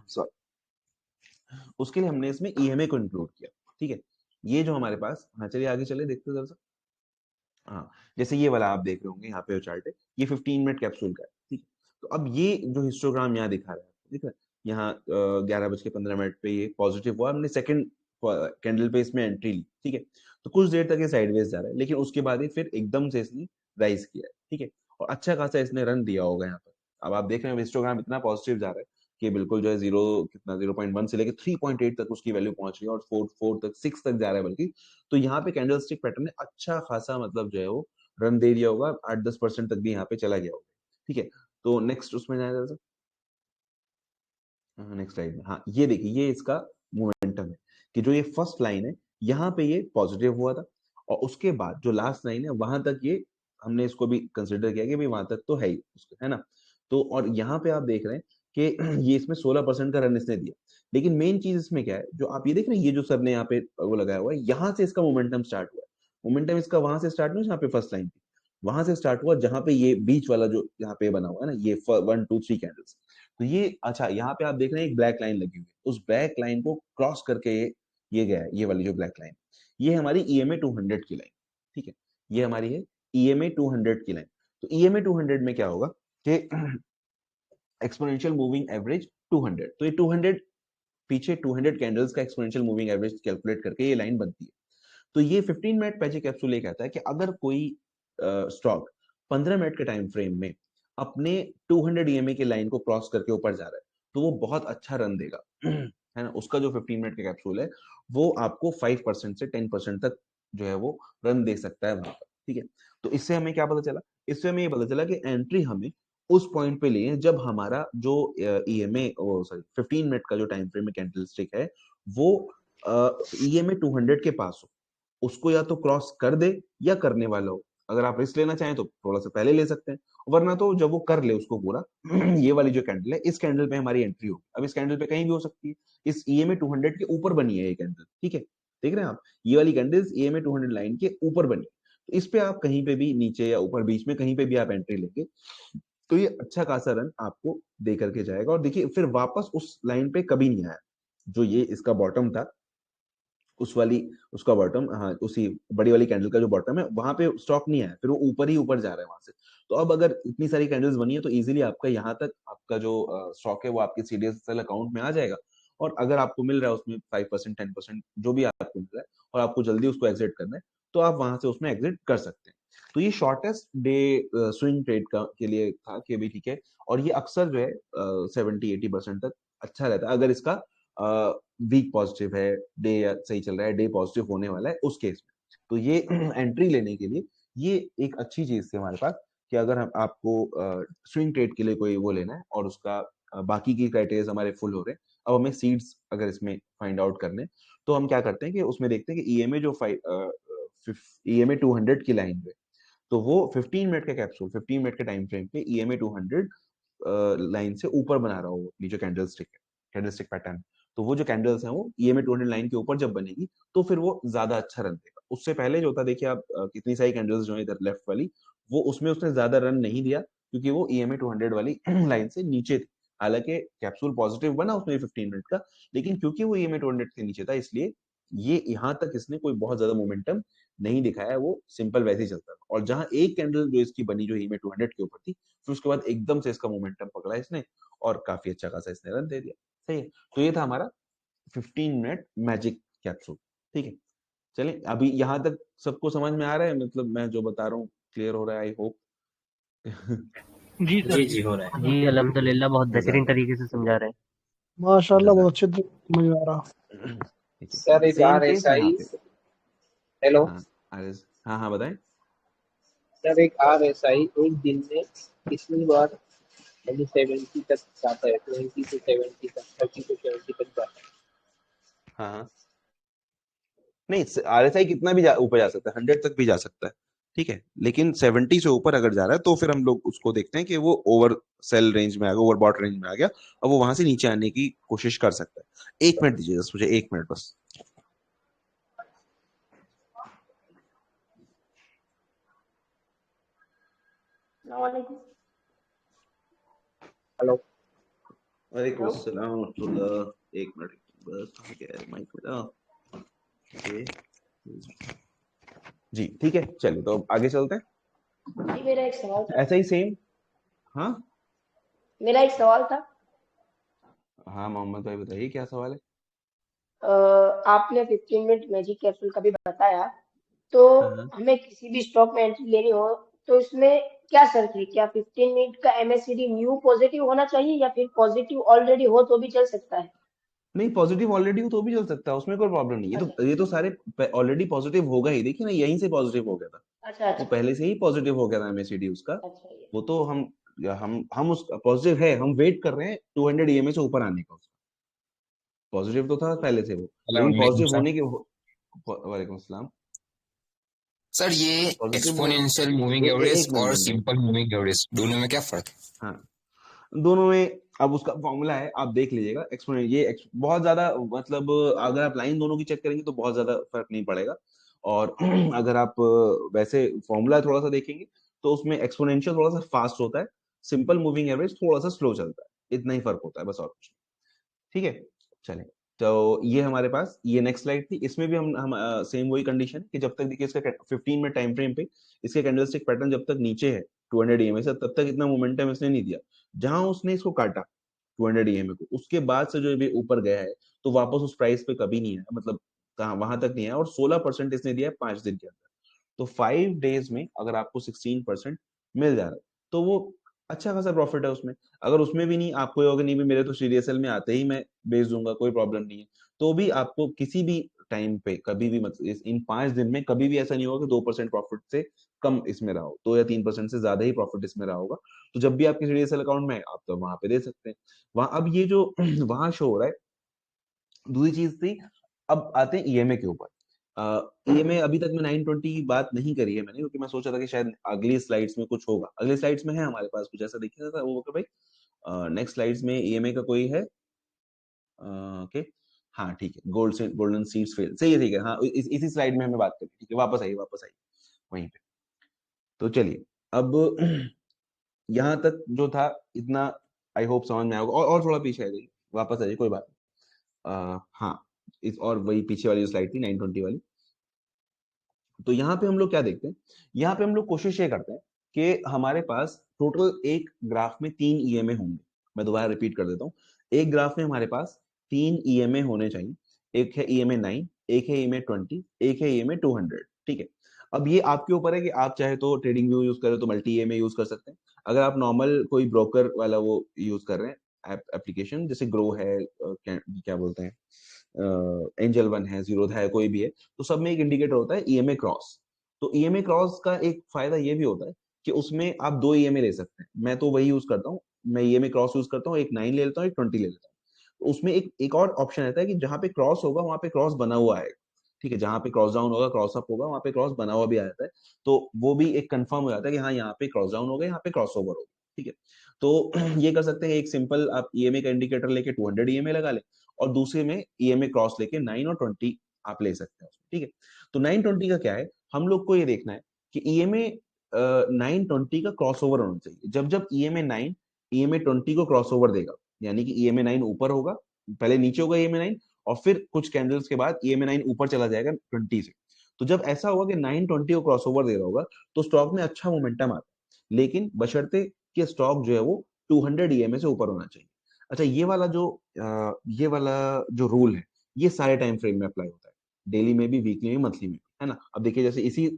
[SPEAKER 2] सॉरी, उसके लिए हमने इसमें ईएमए को इंक्लूड किया। ठीक है, ये जो हमारे पास, हाँ चलिए आगे चले देखते हैं जरा सा। हाँ, जैसे ये वाला आप देख रहे होंगे यहाँ पे चार्ट है, ये 15 मिनट कैप्सूल का है। ठीक है, तो अब ये जो हिस्टोग्राम यहाँ दिखा रहा है, ठीक है, यहाँ 11:15 पे ये पॉजिटिव हुआ, हमने सेकंड कैंडल पे इसमें एंट्री ली। ठीक है, तो कुछ देर तक ये साइडवेज जा रहा है, लेकिन उसके बाद ही फिर एकदम से इसने राइज किया है। ठीक है, और अच्छा खासा इसने रन दिया होगा यहाँ पर। अब आप देख रहे हैं हिस्टोग्राम इतना पॉजिटिव जा रहा है कि बिल्कुल जो है 0.1 से लेकर 3.8 तक उसकी वैल्यू पहुंच रही है, और 4 तक 6 तक जा रहा है बल्कि। तो यहाँ पे कैंडलस्टिक पैटर्न ने अच्छा खासा मतलब जो है वो रन दे दिया होगा, 8-10% तक भी यहाँ पे चला गया होगा। ठीक है, तो नेक्स्ट उसमें जाएगा सर, नेक्स्ट स्लाइड में। हाँ, ये देखिए, ये इसका मोमेंटम है कि जो ये फर्स्ट लाइन है यहाँ पे ये पॉजिटिव हुआ था, और उसके बाद जो लास्ट लाइन है वहां तक ये हमने इसको भी कंसिडर किया कि भाई वहां तक तो है ही उसका, है ना। तो और यहाँ पे आप देख रहे हैं कि ये इसमें 16% का रन इसने दिया। लेकिन मेन चीज इसमें क्या है, जो आप ये देख रहे हैं, ये जो सर ने यहाँ पे वो लगाया हुआ है, यहाँ से इसका मोमेंटम स्टार्ट हुआ है। मोमेंटम इसका वहां से स्टार्ट नहीं, यहाँ पे फर्स्ट लाइन थी, वहां से स्टार्ट हुआ जहां पे ये बीच वाला जो यहाँ पे बना हुआ है ना, ये 1 2 3 कैंडल्स। तो ये अच्छा, यहाँ पे आप देख रहे हैं एक ब्लैक लाइन लगी हुई है, उस ब्लैक लाइन को क्रॉस करके ये गया है, ये वाली जो ब्लैक लाइन, ये हमारी ईएमए 200 की लाइन। ठीक है, ये हमारी है ईएमए 200 की लाइन। तो ईएमए 200 में क्या होगा कि एक्सपोनेंशियल मूविंग एवरेज 200, तो ये 200 पीछे 200 कैंडल्स का एक्सपोनेंशियल मूविंग एवरेज कैलकुलेट करके ये लाइन बनती है। तो ये 15 मिनट पैचे कैप्सूल ये कहता है कि अगर कोई स्टॉक 15 मिनट के टाइम फ्रेम में अपने 200 ईएमए की लाइन को क्रॉस करके ऊपर जा रहा है, तो वो बहुत अच्छा रन देगा, है ना। उसका जो 15 मिनट का कैप्सूल है वो आपको 5% से 10% तक जो है वो रन दे सकता है वहां पर। ठीक है, तो इससे हमें क्या पता चला, इससे हमें ये पता चला कि एंट्री हमें उस पॉइंट पे लिए जब हमारा जो ईएमए सॉरी 15 मिनट का जो टाइम फ्रेम में कैंडलस्टिक है वो ईएमए 200 के पास हो, उसको या तो क्रॉस कर दे या करने वाला हो। अगर आप रिस्क लेना चाहें तो थोड़ा सा पहले ले सकते हैं, वरना तो जब वो कर ले उसको पूरा ये वाली जो कैंडल है, इस कैंडल पे हमारी एंट्री होगी। अब इस कैंडल पे कहीं भी हो सकती है, इस ईएमए 200 के ऊपर बनी है ये कैंडल। ठीक है, देख रहे हैं आप, ये वाली कैंडल ईएमए 200 लाइन के ऊपर बनी है। तो इस पे आप कहीं पे भी नीचे या ऊपर बीच में कहीं पे भी आप एंट्री लेंगे, तो ये अच्छा खासा रन आपको दे करके जाएगा। और देखिए फिर वापस उस लाइन पे कभी नहीं आया, जो ये इसका बॉटम था, उस वाली उसका बॉटम, हाँ उसी बड़ी वाली कैंडल का जो बॉटम है वहां पे स्टॉक नहीं आया, फिर वो ऊपर ही ऊपर जा रहा है वहां से। तो अब अगर इतनी सारी कैंडल्स बनी है तो इजीली आपका यहाँ तक आपका जो स्टॉक है वो आपके सीडीएसएल अकाउंट में आ जाएगा। और अगर आपको मिल रहा है उसमें 5% 10% जो भी आपको मिल रहा है, और आपको जल्दी उसको एग्जिट करना है, तो आप वहां से उसमें एग्जिट कर सकते हैं। तो ये शॉर्टेस्ट डे स्विंग ट्रेड का के लिए था कि भी ठीक है, और ये अक्सर जो है 70-80% तक अच्छा रहता है अगर इसका वीक पॉजिटिव है, डे सही चल रहा है, डे पॉजिटिव होने वाला है उस केस में। तो ये एंट्री लेने के लिए ये एक अच्छी चीज थी हमारे पास, कि अगर हम आपको स्विंग ट्रेड के लिए कोई वो लेना है और उसका बाकी की क्राइटेरिया हमारे फुल हो रहे हैं, अब हमें सीड्स अगर इसमें फाइंड आउट करने, तो हम क्या करते हैं कि उसमें देखते हैं कि ईएमए जो ईएमए 200 की लाइन पे, तो वो 15 मिनट का कैप्सूल 15 मिनट के टाइम फ्रेम पे ईएमए 200 लाइन से ऊपर बना रहा हो, ये जो कैंडलस्टिक है, कैंडलस्टिक पैटर्न, तो वो जो कैंडल्स हैं वो ईएमए 200 लाइन के ऊपर जब बनेगी तो फिर वो ज्यादा अच्छा रन देगा। उससे पहले जो था देखिए आप, कितनी सारी कैंडल्स जो है इधर लेफ्ट वाली, वो उसमें उसने ज्यादा रन नहीं दिया क्योंकि वो ईएमए 200 वाली लाइन से नीचे थी। हालांकि कैप्सूल पॉजिटिव बना उसमें 15 मिनट का, लेकिन क्योंकि वो ईएमए 200 के नीचे था, इसलिए ये यहाँ तक इसने कोई बहुत ज्यादा मोमेंटम नहीं दिखाया, वो सिंपल वैसे ही चलता था। और जहां एक कैंडल जो इसकी बनी जो ईएमए 200 के ऊपर थी, फिर उसके बाद एकदम से इसका मोमेंटम पकड़ा इसने और काफी अच्छा खासा इसने रन दे दिया। सही है, तो ये था हमारा 15 मिनट मैजिक कैप्सूल। ठीक है, चलिए अभी यहाँ तक सबको समझ में आ रहा है, मतलब मैं जो बता रहा हूँ क्लियर हो रहा है, आई होप।
[SPEAKER 1] Ji sir.
[SPEAKER 3] जी जी हो रहा है।
[SPEAKER 5] जी अल्हम्दुलिल्लाह, बहुत बेहतरीन तरीके से समझा रहे हैं।
[SPEAKER 4] माशाल्लाह बहुत अच्छे से समझ में आ रहा।
[SPEAKER 2] ठीक है,
[SPEAKER 4] सर एक
[SPEAKER 2] सेम केस यहाँ
[SPEAKER 4] आरएसआई,
[SPEAKER 2] पे।
[SPEAKER 4] हेलो
[SPEAKER 2] हाँ हाँ हाँ बताएं।
[SPEAKER 4] सर, एक आरएसआई एक दिन में कितनी बार यानी 70 तक जाता है, 20 से 70 तक, 30 से 70 तक जाता है?
[SPEAKER 2] हाँ हाँ, नहीं आरएसआई कितना भी ऊपर जा सकता है, 100 तक भी जा सकता है। ठीक है, लेकिन 70 से ऊपर अगर जा रहा है तो फिर हम लोग उसको देखते हैं कि वो ओवर सेल रेंज में आ गया, ओवर बॉट रेंज में आ गया, और वो वहां से नीचे आने की कोशिश कर सकता है। 1 मिनट दीजिए बस मुझे, 1 मिनट बस।
[SPEAKER 4] हेलो।
[SPEAKER 2] वालेकुम अस्सलाम व रहमतुल्लाह। 1 मिनट बस, कहाँ गया है माइक मेरा? ओके जी, ठीक है, चलिए तो अब आगे चलते हैं।
[SPEAKER 3] जी मेरा एक सवाल था।
[SPEAKER 2] ऐसा ही सेम। हाँ
[SPEAKER 3] मेरा एक सवाल था।
[SPEAKER 2] हाँ, मोहम्मद भाई बताइए क्या सवाल है।
[SPEAKER 3] आपने 15 मिनट मैजिक कैप्सूल का भी बताया, तो
[SPEAKER 2] हाँ
[SPEAKER 3] हमें किसी भी स्टॉक में एंट्री लेनी हो तो इसमें क्या शर्त है? क्या 15 मिनट का एमएससीडी न्यू पॉजिटिव होना चाहिए या फिर पॉजिटिव ऑलरेडी हो तो भी चल सकता है?
[SPEAKER 2] नहीं, पॉजिटिव ऑलरेडी हो तो भी चल सकता है, उसमें कोई प्रॉब्लम नहीं।
[SPEAKER 3] अच्छा
[SPEAKER 2] ये तो सारे ऑलरेडी पॉजिटिव होगा ही, देखिए ना यहीं से पॉजिटिव हो गया था।
[SPEAKER 3] अच्छा
[SPEAKER 2] वो
[SPEAKER 3] अच्छा
[SPEAKER 2] पहले से ही पॉजिटिव हो गया था एमएसीडी उसका।
[SPEAKER 3] अच्छा ये
[SPEAKER 2] वो तो हम उस पॉजिटिव है, हम वेट कर रहे हैं 200 ईएमए से ऊपर आने का। पॉजिटिव तो था पहले से वो, लेकिन
[SPEAKER 6] वालेकुम
[SPEAKER 2] पॉजिटिव
[SPEAKER 6] सर।
[SPEAKER 2] होने के वालेकुम सलाम।
[SPEAKER 6] सर ये
[SPEAKER 2] पॉजिटिव हो
[SPEAKER 6] एक्सपोनेंशियल मूविंग एवरेज
[SPEAKER 2] एक मिनट
[SPEAKER 6] और
[SPEAKER 2] minute minute.
[SPEAKER 6] Simple moving average दोनों में क्या फर्क है?
[SPEAKER 2] हाँ, दोनों में अब उसका फॉर्मूला है, आप देख लीजिएगा। एक्सपोनेंट बहुत ज्यादा, मतलब अगर आप लाइन दोनों की चेक करेंगे तो बहुत ज्यादा फर्क नहीं पड़ेगा। और अगर आप वैसे फॉर्मूला थोड़ा सा देखेंगे तो उसमें एक्सपोनेंशियल थोड़ा सा फास्ट होता है, सिंपल मूविंग एवरेज थोड़ा सा स्लो चलता है, इतना ही फर्क होता है बस, और कुछ नहीं। ठीक है, चले। तो ये हमारे पास ये नेक्स्ट स्लाइड थी, इसमें भी हम सेम वही कंडीशन कि जब तक देखिए इसका 15 में टाइम फ्रेम पे इसके कैंडलस्टिक पैटर्न जब तक नीचे है 200 ईएमए से, तब तक इतना मोमेंटम इसने नहीं दिया। जहां उसने इसको काटा 200 ईएमए को, उसके बाद से जो भी ऊपर गया है तो वापस उस प्राइस पे कभी नहीं आया, मतलब कहाँ वहां तक नहीं आया, और 16% इसने दिया है 5 दिन के अंदर। तो 5 डेज में अगर आपको 16% मिल जा रहा है तो वो अच्छा खासा प्रॉफिट है उसमें। अगर उसमें भी नहीं, आपको ये होगा नहीं भी मेरे तो सीडीएसएल में आते ही मैं बेच दूंगा, कोई प्रॉब्लम नहीं है, तो भी आपको किसी भी टाइम पे कभी भी, मतलब इन 5 दिन में कभी भी ऐसा नहीं होगा कि 2% प्रॉफिट से कम इसमें रहा हो, 2 या 3% से ज्यादा ही प्रॉफिट इसमें रहा होगा। तो जब भी आपके सीडीएसएल अकाउंट में है, आप तो वहां पे दे सकते हैं। वहां अब ये जो वहां शो हो रहा है, दूसरी चीज थी। अब आते हैं ईएमए के ऊपर। ईएमए अभी तक मैं 920 की बात नहीं करी है मैंने, क्योंकि मैं सोचा था कि शायद अगली स्लाइड्स में कुछ होगा। अगली स्लाइड्स में है हमारे पास कुछ ऐसा, देखिए था वो भाई। नेक्स्ट स्लाइड्स में ईएमए का कोई है? ओके, हाँ ठीक है, गोल्डन सीड्स फेल, सही है, ठीक है। हाँ, इसी स्लाइड में हमें बात करी, ठीक है, वापस आई वहीं पे। तो चलिए, अब यहाँ तक जो था इतना आई होप समझ में आएगा, और थोड़ा पीछे आ जाइए, वापस आ जाइए, कोई बात नहीं। हाँ, इस और वही पीछे वाली जो स्लाइड थी 920 वाली। तो यहाँ पे हम लोग क्या देखते हैं, यहाँ पे हम लोग कोशिश ये करते हैं कि हमारे पास टोटल एक ग्राफ में 3 ईएमए होंगे। मैं दोबारा रिपीट कर देता हूँ, एक ग्राफ में हमारे पास 3 ईएमए होने चाहिए। एक है ईएमए 9, एक है ईएमए 20, एक है ईएमए 200। ठीक है, अब ये आपके ऊपर है कि आप चाहे तो ट्रेडिंग व्यू यूज करें तो मल्टी ईएमए यूज कर सकते हैं। अगर आप नॉर्मल कोई ब्रोकर वाला वो यूज कर रहे हैं एप्लीकेशन, जैसे ग्रो है, क्या बोलते हैं, एंजल वन है, जीरो है, कोई भी है, तो सब में एक इंडिकेटर होता है ईएमए क्रॉस। तो ईएमए क्रॉस का एक फायदा ये भी होता है कि उसमें आप 2 ईएमए ले सकते हैं। मैं तो वही यूज करता हूँ, मैं ईएमए क्रॉस यूज करता हूँ, एक 9 ले लेता हूँ, एक 20 ले लेता हूँ। तो उसमें एक और ऑप्शन रहता है कि जहां पे क्रॉस होगा वहां पे क्रॉस बना हुआ आएगा। ठीक है, जहां पे क्रॉस डाउन होगा, क्रॉस अप होगा, वहां पे क्रॉस बना हुआ भी आ जाता है। तो वो भी एक कंफर्म हो जाता है कि हाँ यहाँ पे क्रॉस डाउन होगा, यहाँ पे क्रॉस ओवर होगा। ठीक है, तो ये कर सकते हैं, एक सिंपल आप ईएमए का इंडिकेटर लेके 200 ईएमए लगा ले, और दूसरे में ईएमए क्रॉस लेके 9 और 20 आप ले सकते हैं। ठीक है, तो 920 का क्या है, हम लोग को ये देखना है कि ईएमए 920 का क्रॉस ओवर होना चाहिए। जब जब ईएमए 9 ईएमए 20 को क्रॉस ओवर देगा, यानी कि ईएमए 9 ऊपर होगा, पहले नीचे होगा ईएमए 9, और फिर कुछ कैंडल्स के बाद ईएमए 9 ऊपर चला जाएगा 20 से। तो जब ऐसा होगा कि 920 को क्रॉस ओवर दे रहा होगा तो स्टॉक में अच्छा मोमेंटम आता है, लेकिन बशर्ते कि स्टॉक जो है वो 200 ईएमए से ऊपर होना चाहिए। अच्छा, ये वाला जो रूल है, ये सारे टाइम फ्रेम में अप्लाई होता है, डेली में भी, वीकली में, मंथली में, है ना। अब देखिए, जैसे इसी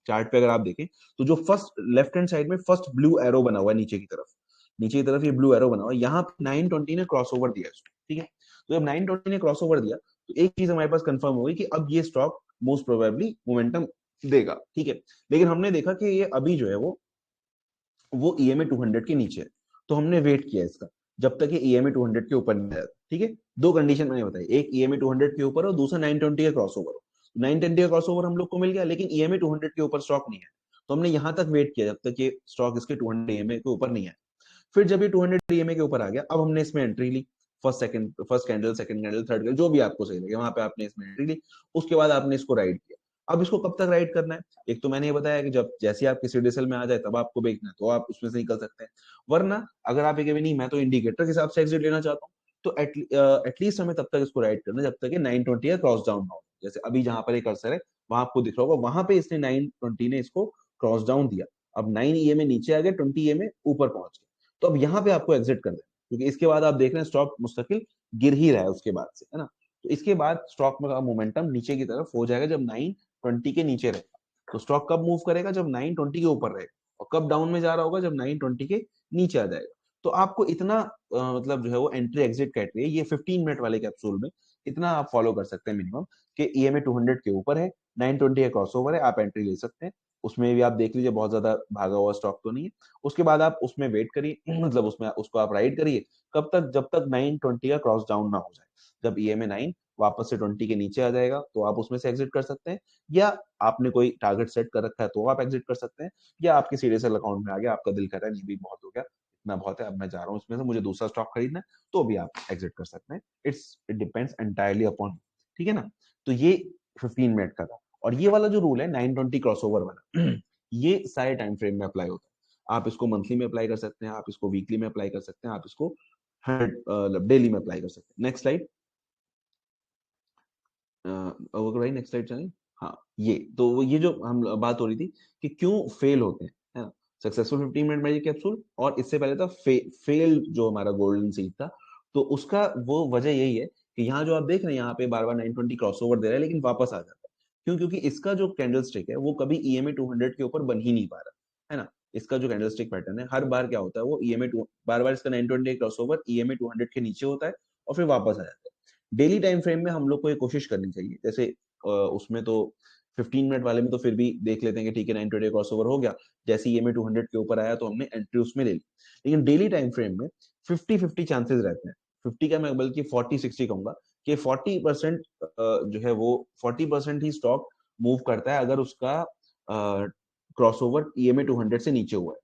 [SPEAKER 2] चार्ट पे अगर आप देखें तो जो फर्स्ट लेफ्ट हैंड साइड में फर्स्ट ब्लू एरो बना हुआ है नीचे की तरफ, ये ब्लू एरो बना हुआ है, यहाँ पे 920 ने क्रॉस ओवर दिया इसको। ठीक है, तो जब 920 ने क्रॉस ओवर दिया तो एक चीज हमारे पास कंफर्म हो गई कि अब ये स्टॉक मोस्ट प्रोबेबली मोमेंटम देगा। ठीक है, लेकिन हमने देखा कि ये अभी जो है वो ईएमए 200 के नीचे है, तो हमने वेट किया इसका जब तक ये ईएमए 200 के ऊपर नहीं आया। ठीक है, दो कंडीशन मैंने बताई, एक ईएमए 200 के ऊपर और दूसरा 920 का क्रॉस ओवर हो। 920 का क्रॉसओवर हम लोग को मिल गया, लेकिन EMA 200 के ऊपर स्टॉक नहीं है, तो हमने यहाँ तक वेट किया जब तक ये स्टॉक इसके 200 EMA के ऊपर नहीं है। फिर जब ये 200 EMA के ऊपर आ गया, अब हमने इसमें एंट्री ली, first candle, second candle, third candle, जो भी आपको सही लगे वहां पे आपने इसमें एंट्री ली। उसके बाद आपने इसको राइड किया। अब इसको कब तक राइड करना है? एक तो मैंने ये बताया कि जब जैसे आप किसी डिसल में आ जाए तब आपको बेचना है, तो आप उसमें से निकल सकते हैं। वरना अगर आप ये कहें नहीं मैं तो इंडिकेटर के हिसाब से एग्जिट लेना चाहता हूँ, तो एटलीस्ट हमें तब तक इसको राइड करना है जब तक 920 का क्रॉस डाउन ना हो। जैसे अभी जहां पर एक कर्सर है वहां आपको दिख रहा होगा, वहां पे इसने 920 ने इसको क्रॉस डाउन दिया। अब 9 EMA नीचे आ गया, 20 EMA ऊपर पहुंच गया, तो अब यहाँ पे आपको एग्जिट कर देना, क्योंकि इसके बाद आप देख रहे हैं स्टॉक मुस्तकिल गिर ही रहा है उसके बाद से, है ना। तो इसके बाद स्टॉक में मोमेंटम नीचे की तरफ हो जाएगा जब 920 के नीचे रहेगा। तो स्टॉक कब मूव करेगा? जब 920 के ऊपर रहेगा। और कब डाउन में जा रहा होगा? जब 920 के नीचे आ जाएगा। तो आपको इतना मतलब जो है वो एंट्री एग्जिट क्राइटेरिया ये 15 मिनट वाले कैप्सूल में इतना आप फॉलो कर सकते हैं मिनिमम, कि EMA 200 के ऊपर है, 920 का क्रॉसओवर है, आप एंट्री ले सकते हैं। उसमें भी आप देख लीजिए बहुत ज्यादा भागा हुआ स्टॉक तो नहीं है। उसके बाद आप उसमें वेट करिए, मतलब उसमें उसको आप राइड करिए कब तक? जब तक 920 का क्रॉस डाउन ना हो जाए। जब EMA 9 वापस से 20 के नीचे आ जाएगा तो आप उसमें से एग्जिट कर सकते हैं, या आपने कोई टारगेट सेट कर रखा है तो आप एग्जिट कर सकते हैं, या आपके सीडीएसएल अकाउंट में आ गया, आपका दिल कर रहा है नहीं भी बहुत हो गया, इतना बहुत है, अब मैं जा रहा हूँ इसमें से, मुझे दूसरा स्टॉक खरीदना है, तो भी आप एग्जिट कर सकते हैं। इट डिपेंड्स एंटायरली अपॉन, ठीक है ना। तो ये 15 मिनट का था। और ये वाला जो रूल है 920 क्रॉसओवर वाला ये सारे टाइम फ्रेम में अप्लाई होता है। आप इसको मंथली में अप्लाई कर सकते हैं, आप इसको वीकली में अप्लाई कर सकते हैं, आप इसको डेली में अप्लाई कर सकते हैं। नेक्स्ट स्लाइड, भाई नेक्स्ट स्लाइड चलें। हाँ, ये जो हम बात हो रही थी कि क्यों फेल होते हैं, है ना, सक्सेसफुल 15 मिनट मैजिक कैप्सूल, और इससे पहले था फेल जो हमारा गोल्डन सीड था। तो उसका वो वजह यही है कि यहाँ जो आप देख रहे हैं यहाँ पे बार बार 920 क्रॉसओवर दे रहा है लेकिन वापस आ जाता है। क्यों? क्योंकि इसका जो कैंडल स्टिक है वो कभी EMA 200 के ऊपर बन ही नहीं पा रहा है ना। इसका जो कैंडल स्टिक पैटर्न है हर बार क्या होता है, वो बार बार इसका 920 क्रॉसओवर EMA 200 के नीचे होता है और फिर वापस आ जाता है। डेली टाइम फ्रेम में हम लोग को ये कोशिश करनी चाहिए, जैसे उसमें तो 15 मिनट वाले में तो फिर भी देख लेते हैं कि ठीक है 920 क्रॉसओवर हो गया, जैसे EMA 200 के ऊपर आया तो हमने एंट्री उसमें ले ली। लेकिन डेली टाइम फ्रेम में 50-50 चांसेस रहते हैं, 50 का मैं बल्कि 40-60 कहूंगा, कि 40% जो है वो 40% ही स्टॉक मूव करता है अगर उसका क्रॉसओवर EMA 200 से नीचे हुआ है।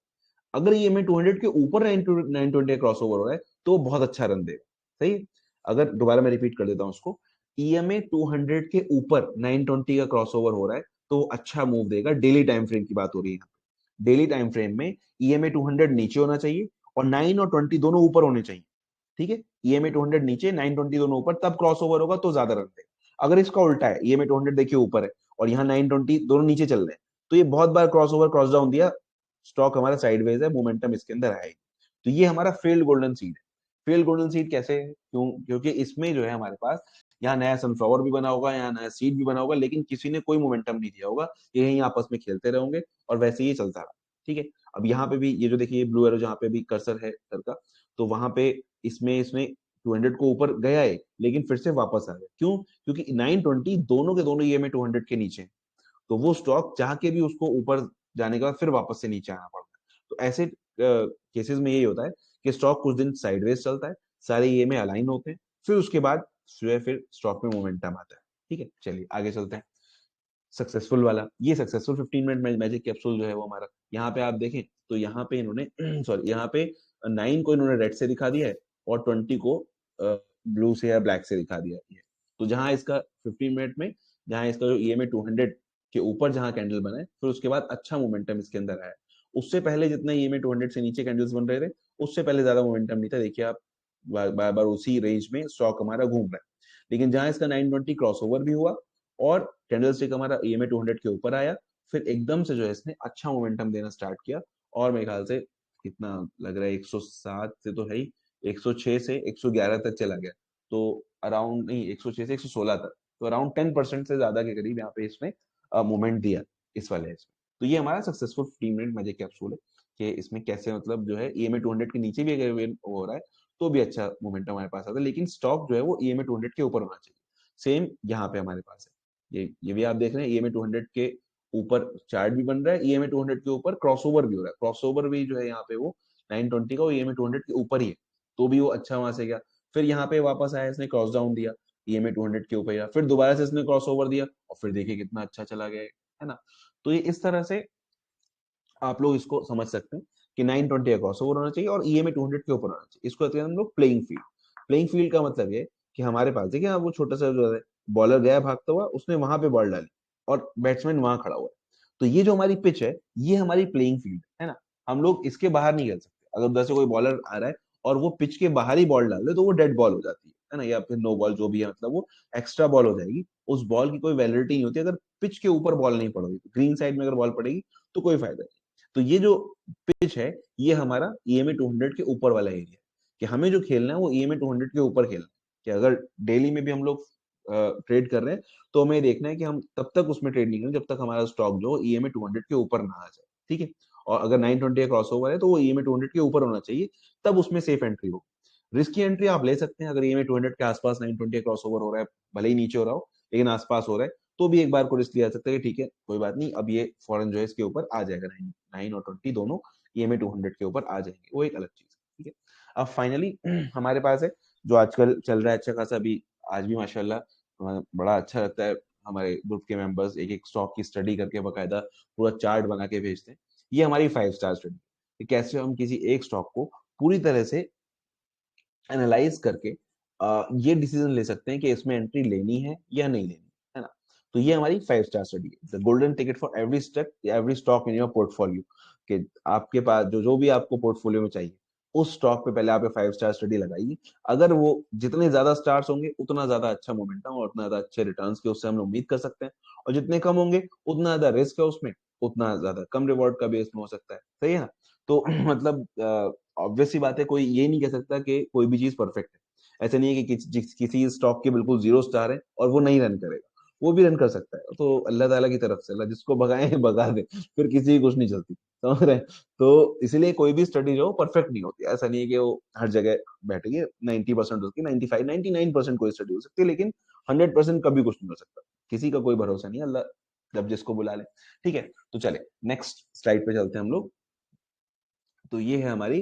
[SPEAKER 2] अगर EMA 200 के ऊपर 920 क्रॉसओवर हो रहा है तो बहुत अच्छा रन देगा, सही। अगर दोबारा मैं रिपीट कर देता हूं उसको, EMA 200 के ऊपर 920 का क्रॉसओवर हो रहा है तो अच्छा मूव देगा। डेली टाइम फ्रेम की बात हो रही है। डेली टाइम फ्रेम में EMA 200 नीचे होना चाहिए और 9 और 20 दोनों ऊपर होने चाहिए, ठीक है। EMA 200 नीचे, 920 दोनों ऊपर, तब क्रॉसओवर होगा तो ज्यादा रन देगा। अगर इसका उल्टा है, EMA 200 देखिए ऊपर है और यहाँ 920 दोनों नीचे चल रहे हैं, तो ये बहुत बार क्रॉसओवर क्रॉस डाउन दिया, स्टॉक हमारा साइडवेज है, मोमेंटम इसके अंदर है। तो ये हमारा फेल्ड गोल्डन सीड है। फेल्ड गोल्डन सीड कैसे है? क्योंकि इसमें जो है हमारे पास यहाँ नया सनफ्लावर भी बना होगा, यहाँ नया सीड भी बना होगा, लेकिन किसी ने कोई मोमेंटम नहीं दिया होगा, ये यहीं आपस में खेलते रहेंगे और वैसे ही चलता रहा, ठीक है। अब यहाँ पे भी ये जो देखिए ब्लू एरो जहाँ पे भी कर्सर है सर का, तो वहां पे इसमें 200 को ऊपर गया है लेकिन फिर से वापस आ गया। क्यों? क्योंकि 920 दोनों के दोनों EMA 200 के नीचे, तो वो स्टॉक चाह के भी उसको ऊपर जाने के बाद फिर वापस से नीचे आना पड़ता है। तो ऐसे केसेस में यही होता है कि स्टॉक कुछ दिन साइडवेज चलता है, सारे EMA अलाइन होते हैं, फिर उसके बाद फिर स्टॉक में मोमेंटम आता है, ठीक है। चलिए आगे चलते हैं। सक्सेसफुल वाला, ये सक्सेसफुल 15 मिनट मैजिक कैप्सूल जो है वो हमारा, यहाँ पे आप देखें तो यहाँ पे इन्होंने सॉरी यहाँ पे 9 को इन्होंने रेड से दिखा दिया है और 20 को ब्लू से या ब्लैक से दिखा दिया है। तो जहां इसका 15 मिनट में जहां इसका जो EMA 200 के ऊपर जहां कैंडल बना है, फिर उसके बाद अच्छा मोमेंटम इसके अंदर आया। उससे पहले जितना EMA 200 से नीचे कैंडल्स बन रहे थे उससे पहले ज्यादा मोमेंटम नहीं था। देखिए आप बार बार उसी रेंज में स्टॉक हमारा घूम रहा है। लेकिन जहां इसका 920 क्रॉसओवर भी हुआ और कैंडल स्टिक हमारा EMA 200 के ऊपर आया, फिर एकदम से जो है इसने अच्छा मोमेंटम देना स्टार्ट किया और मेरे ख्याल से कितना लग रहा है 107 से तो है ही, 106 से 111 तक चला गया। तो अराउंड नहीं 106 से 116 तक, तो अराउंड 10% से ज्यादा के करीब यहाँ पे इसमें मूवमेंट दिया इस वाले इसमें। तो ये हमारा सक्सेसफुल 15 मिनट मैजिक कैप्सूल है कि इसमें कैसे मतलब जो है EMA 200 के नीचे भी अगर हो रहा है तो भी अच्छा मोमेंटम हमारे पास आता है, लेकिन स्टॉक जो है वो EMA 200 के ऊपर होना चाहिए। सेम यहाँ पे हमारे पास है, ये भी आप देख रहे हैं EMA 200 के ऊपर चार्ट भी बन रहा है, EMA 200 के ऊपर क्रॉसओवर भी हो रहा है। क्रॉसओवर भी जो है यहाँ पे वो 920 का EMA 200 के ऊपर ही है, तो भी वो अच्छा वहां से गया। फिर यहाँ पे वापस आया, इसने क्रॉस डाउन दिया, EMA 200 के ऊपर गया, फिर दोबारा से इसने क्रॉसओवर दिया और फिर देखिए कितना अच्छा चला गया है ना। तो ये इस तरह से आप लोग इसको समझ सकते हैं कि 920 का क्रॉसओवर होना चाहिए और EMA 200 के ऊपर होना चाहिए। इसको कहते हैं हम लोग प्लेइंग फील्ड। प्लेइंग फील्ड का मतलब ये कि हमारे पास देखिए वो छोटा सा जो है बॉलर गया भागता हुआ, उसने वहां पे बॉल डाली और बैट्समैन वहां खड़ा हुआ है, तो ये जो हमारी पिच है ये हमारी प्लेइंग फील्ड है ना। हम लोग इसके बाहर नहीं खेल सकते। अगर उधर से कोई बॉलर आ रहा है और वो पिच के बाहर ही बॉल डाल दे तो वो डेड बॉल हो जाती है ना, या फिर नो बॉल जो भी है, मतलब वो एक्स्ट्रा बॉल हो जाएगी। उस बॉल की कोई वैलिडिटी नहीं होती अगर पिच के ऊपर बॉल नहीं पड़ेगी। ग्रीन साइड में अगर बॉल पड़ेगी तो कोई फायदा नहीं। तो ये जो पिच है ये हमारा EMA 200 के ऊपर वाला एरिया, कि हमें जो खेलना है वो EMA 200 के ऊपर खेलना है। कि अगर डेली में भी हम लोग ट्रेड कर रहे हैं तो हमें देखना है कि हम तब तक उसमें ट्रेड नहीं करें जब तक हमारा स्टॉक जो EMA 200 के ऊपर ना आ जाए, ठीक है। और अगर 920 का क्रॉसओवर है तो वो EMA 200 के ऊपर होना चाहिए, तब उसमें सेफ एंट्री हो। रिस्की एंट्री आप ले सकते हैं अगर EMA 200 के आसपास 920 क्रॉसओवर हो रहा है, भले ही नीचे हो रहा हो लेकिन आसपास हो रहा है, तो भी एक बार को रिस्क लिया जा सकता है कि ठीक है कोई बात नहीं, अब ये फॉरेन जो है इसके ऊपर आ जाएगा, 9 और 20 दोनों EMA 200 के ऊपर आ जाएंगे, वो एक अलग चीज है, ठीक है। अब फाइनली हमारे पास है जो आजकल चल रहा है अच्छा खासा, अभी आज भी माशाल्लाह बड़ा अच्छा लगता है। हमारे ग्रुप के मेंबर्स एक एक स्टॉक की स्टडी करके बकायदा पूरा चार्ट बना के भेजते हैं। ये हमारी 5 स्टार स्टडी, कैसे हम किसी एक स्टॉक को पूरी तरह से एनालाइज करके ये डिसीजन ले सकते हैं कि इसमें एंट्री लेनी है या नहीं लेनी है ना। तो ये हमारी 5 स्टार स्टडी है, the golden ticket for every stock in your portfolio. कि आपके पास जो जो भी आपको पोर्टफोलियो में चाहिए उस स्टॉक पे पहले आप 5 स्टार स्टडी लगाइए। अगर वो जितने ज्यादा स्टार्स होंगे उतना ज्यादा अच्छा मोमेंटम और उतना ज्यादा अच्छे रिटर्न्स की उससे हम उम्मीद कर सकते हैं, और जितने कम होंगे उतना ज्यादा रिस्क है उसमें, उतना ज्यादा कम रिवॉर्ड का भी इसमें हो सकता है, सही है ना। तो मतलब ऑब्वियस सी बात है, कोई ये नहीं कह सकता कि कोई भी चीज परफेक्ट है। ऐसा नहीं है कि किसी स्टॉक के बिल्कुल 0 स्टार है और वो नहीं रन करेगा, वो भी रन कर सकता है। तो अल्लाह ताला की तरफ से, अल्लाह जिसको भगाए भगा दे, फिर किसी की कुछ नहीं चलती, समझ रहे हैं। तो इसलिए कोई भी स्टडी जो परफेक्ट नहीं होती। ऐसा नहीं है कि वो हर जगह बैठेगी 90% उसकी, 95 99% कोई स्टडी हो सकती है, लेकिन 100% कभी कुछ नहीं हो सकता। किसी का कोई भरोसा नहीं, अल्लाह जब जिसको बुला ले, ठीक है। तो चले नेक्स्ट स्लाइड पे चलते हैं हम लोग। तो ये है हमारी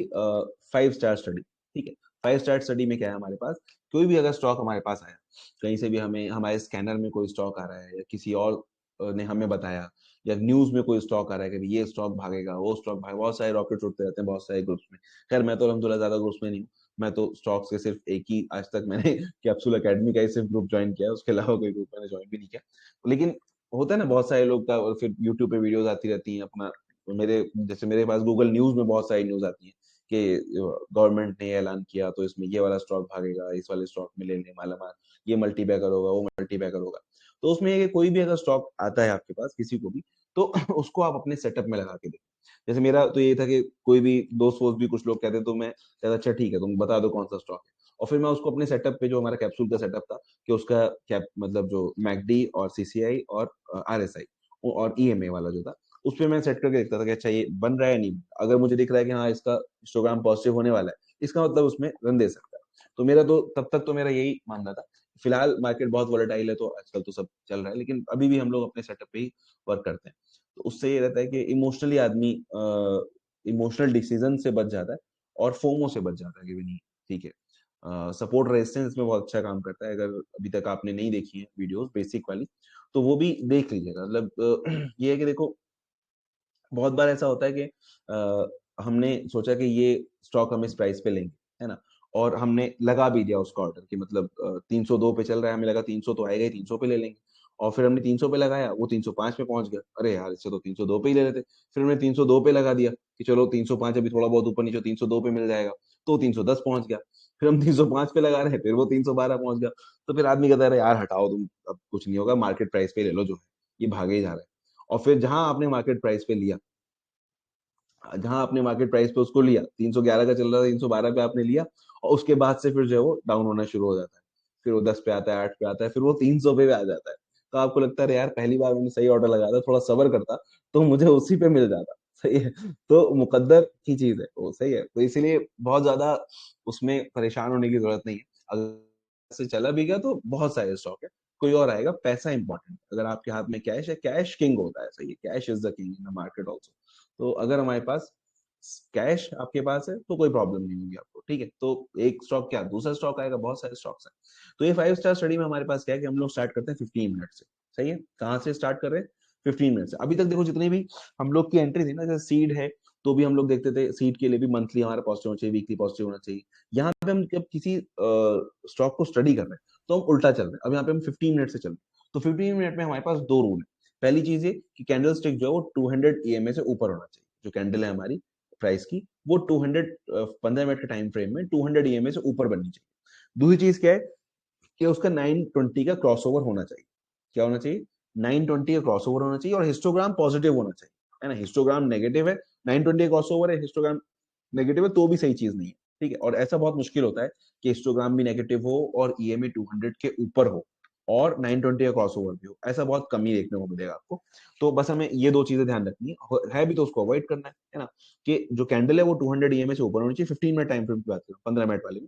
[SPEAKER 2] 5 स्टार स्टडी, ठीक है। 5 स्टार स्टडी में क्या है हमारे पास, कोई भी अगर स्टॉक हमारे पास आया, कहीं से भी हमें हमारे स्कैनर में कोई स्टॉक आ रहा है या किसी और ने हमें बताया, या न्यूज में कोई स्टॉक आ रहा है कि ये स्टॉक भागेगा, वो स्टॉक भागेगा, बहुत सारे रॉकेट्स उड़ते रहते हैं बहुत सारे ग्रुप्स में। खैर मैं तो अल्हम्दुलिल्लाह ज्यादा ग्रुप्स में नहीं हूँ, मैं तो स्टॉक्स के सिर्फ एक ही आज तक मैंने कैप्सूल एकेडमी का ही सिर्फ ग्रुप ज्वाइन किया है, उसके अलावा कोई ग्रुप मैंने ज्वाइन भी नहीं किया। लेकिन होता है ना बहुत सारे लोग का, और फिर यूट्यूब पे वीडियोस आती रहती हैं अपना, मेरे जैसे मेरे पास गूगल न्यूज में बहुत सारी न्यूज आती है कि गवर्नमेंट ने ऐलान किया तो इसमें ये वाला स्टॉक भागेगा, इस वाले स्टॉक में ले लें माला माल, ये मल्टी बैगर होगा, वो मल्टी बैगर होगा। तो उसमें ये कोई भी अगर स्टॉक आता है आपके पास किसी को भी, तो उसको आप अपने सेटअप में लगा के देखें। जैसे मेरा तो ये था कि कोई भी दोस्त वोस्त भी कुछ लोग कहते तो मैं कहता अच्छा ठीक है तुम बता दो कौन सा स्टॉक है, और फिर मैं उसको अपने सेटअप पे, जो हमारा कैप्सूल का सेटअप था, कि उसका कैप मतलब जो मैकडी और CCI और RSI और EMA वाला जो था, उस पे मैं सेट करके देखता था कि अच्छा ये बन रहा है नहीं, अगर मुझे दिख रहा है कि हाँ इसका हिस्टोग्राम पॉजिटिव होने वाला है, इसका मतलब उसमें रन दे सकता है। तो मेरा तो तब तक तो मेरा यही मानना था। फिलहाल मार्केट बहुत वोलेटाइल है तो आजकल तो सब चल रहा है, लेकिन अभी भी हम लोग अपने सेटअप पे ही वर्क करते हैं। तो उससे ये रहता है कि इमोशनली आदमी इमोशनल डिसीजन से बच जाता है और फोमो से बच जाता है कि भी नहीं, ठीक है। सपोर्ट रेजिस्टेंस में बहुत अच्छा काम करता है। अगर अभी तक आपने नहीं देखी है वीडियोस बेसिक वाली, तो वो भी देख लीजिएगा। मतलब ये है कि देखो बहुत बार ऐसा होता है कि हमने सोचा कि ये स्टॉक हम इस प्राइस पे लेंगे, है ना, और हमने लगा भी दिया उसका ऑर्डर कि मतलब 302 पे चल रहा है, हमें लगा 300 तो आएगा ही, 300 पे ले लेंगे। और फिर हमने 300 पे लगाया, वो 305 पे पहुंच गया, अरे यार इससे तो 302 पे ही ले लेते। फिर हमने 302 पे लगा दिया कि चलो 305 अभी थोड़ा बहुत ऊपर नीचे 302 पे मिल जाएगा, तो 310 पहुंच गया। फिर हम 305 पे लगा रहे हैं, फिर वो 312 पहुंच गया। तो फिर आदमी कहता है अरे यार हटाओ तुम, अब कुछ नहीं होगा, मार्केट प्राइस पे ले लो जो है, ये भागे ही जा रहा है। और फिर जहां आपने मार्केट प्राइस पे लिया, जहां आपने मार्केट प्राइस पे उसको लिया, 311 का चल रहा था, 312 पे आपने लिया, और उसके बाद से फिर जो है वो डाउन होना शुरू हो जाता है। फिर वो 10 पे आता है, 8 पे आता है, फिर वो 300 पे भी आ जाता है। तो आपको लगता है अरे यार पहली बार मैंने सही ऑर्डर लगाया था, थोड़ा सब्र करता तो मुझे उसी पे मिल जाता, सही है। तो मुकद्दर की चीज है वो, सही है। तो इसीलिए बहुत ज्यादा उसमें परेशान होने की जरूरत नहीं है। अगर से चला भी गया तो बहुत सारे स्टॉक है, कोई और आएगा। पैसा इंपॉर्टेंट, अगर आपके हाथ में कैश है, कैश किंग होता है, सही है, cash is the king in the market also. तो अगर हमारे पास कैश आपके पास है तो कोई प्रॉब्लम नहीं होगी आपको, ठीक है। तो एक स्टॉक क्या, दूसरा स्टॉक आएगा, बहुत सारे स्टॉक्स हैं। तो ये 5 स्टार स्टडी में हमारे पास क्या है कि हम लोग स्टार्ट करते हैं 15 मिनट से, सही है। कहाँ से स्टार्ट कर रहे हैं? 15 मिनट से। अभी तक देखो जितनी भी हम लोग की एंट्री थी ना, जैसे सीड है तो भी हम लोग देखते थे सीड के लिए भी मंथली हमारा पॉजिटिव होना चाहिए, वीकली पॉजिटिव होना चाहिए। यहाँ पे हम जब किसी स्टॉक को स्टडी कर रहे हैं तो हम उल्टा चल रहे हैं। अब यहाँ पे हम 15 मिनट से चल रहे हैं, तो 15 मिनट में हमारे पास दो रूल है। पहली चीज ये कि कैंडल स्टिक जो है वो 200 EMA से ऊपर होना चाहिए। जो कैंडल है हमारी प्राइस की वो 15 मिनट के टाइम फ्रेम में 200 EMA से ऊपर बननी चाहिए। दूसरी चीज क्या है कि उसका 920 का क्रॉसओवर होना चाहिए। क्या होना चाहिए? 920 का क्रॉसओवर होना चाहिए, और हिस्टोग्राम पॉजिटिव होना चाहिए, है ना। हिस्टोग्राम नेगेटिव है, 920 क्रॉसओवर है, हिस्टोग्राम नेगेटिव है, तो भी सही चीज नहीं है, ठीक है। और ऐसा बहुत मुश्किल होता है कि हिस्टोग्राम भी नेगेटिव हो और EMA 200 के ऊपर हो और 920 का क्रॉसओवर भी हो, ऐसा बहुत कम ही देखने को मिलेगा आपको। तो बस हमें ये दो चीजें ध्यान रखनी है भी तो उसको अवॉइड करना है ना। कि जो कैंडल है वो 200 EMA से ऊपर होनी चाहिए। 15 मिनट टाइम फ्रेम की बात करें, 15 मिनट वाले में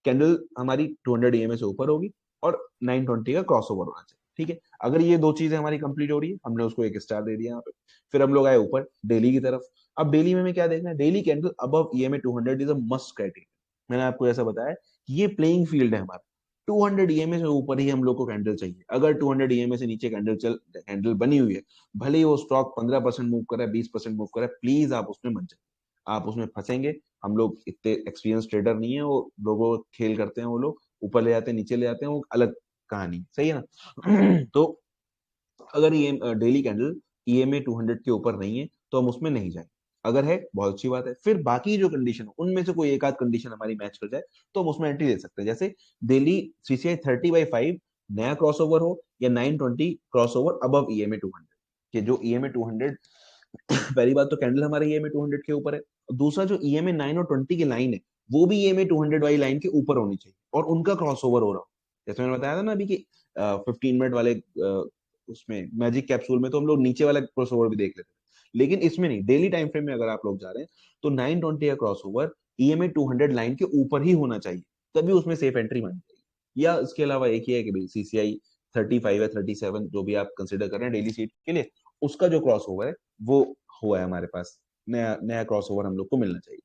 [SPEAKER 2] कैंडल हमारी 200 EMA से ऊपर होगी और 920 का क्रॉसओवर होना चाहिए, ठीक है। अगर ये दो चीजें हमारी कंप्लीट हो रही है, हमने उसको एक स्टार दे दिया यहाँ पे। फिर हम लोग आए ऊपर डेली की तरफ। अब डेली में हमें क्या देखना है? Daily candle above EMA 200 is a must criteria. मैंने आपको ऐसा बताया कि ये प्लेइंग फील्ड है हमारा, 200 EMA से ऊपर ही हम लोग को कैंडल चाहिए। अगर 200 EMA से नीचे कैंडल बनी हुई है, भले ही वो स्टॉक 15% मूव कर रहा है, 20% मूव कर रहा है, प्लीज आप उसमें मत जाइए, आप उसमें फंसेंगे। हम लोग इतने एक्सपीरियंस ट्रेडर नहीं है, वो लोगों खेल करते हैं, वो लोग ऊपर ले जाते हैं नीचे ले जाते हैं, वो अलग कहानी, सही है ना। तो अगर ये डेली कैंडल EMA 200 के ऊपर नहीं है तो हम उसमें नहीं जाए। अगर है बहुत अच्छी बात है। फिर बाकी जो कंडीशन है उनमें से कोई एक आध कंडीशन हमारी मैच कर जाए तो हम उसमें एंट्री ले सकते हैं। जैसे डेली CCI 30/5 नया क्रॉसओवर हो या 920 क्रॉसओवर अबव EMA 200 कि जो EMA 200 पहली बात तो कैंडल हमारे EMA 200 के ऊपर है, और दूसरा जो EMA 9 और 20 की लाइन है वो भी EMA 200 वाली लाइन के ऊपर होनी चाहिए और उनका क्रॉसओवर हो रहा हो। जैसे मैंने बताया था ना अभी कि 15 मिनट वाले उसमें मैजिक कैप्सूल में तो हम लोग नीचे वाला क्रॉसओवर भी देख लेते हैं, लेकिन इसमें नहीं। डेली टाइम फ्रेम में अगर आप लोग जा रहे हैं तो 920 का क्रॉसओवर EMA 200 लाइन के ऊपर ही होना चाहिए, तभी उसमें सेफ एंट्री मानी जाएगी। या इसके अलावा एक ही है कि भाई CCI 35 या 37 जो भी आप कंसिडर कर रहे हैं डेली सीट के लिए, उसका जो क्रॉसओवर है वो हुआ है हमारे पास, नया नया क्रॉसओवर हम लोग को मिलना चाहिए।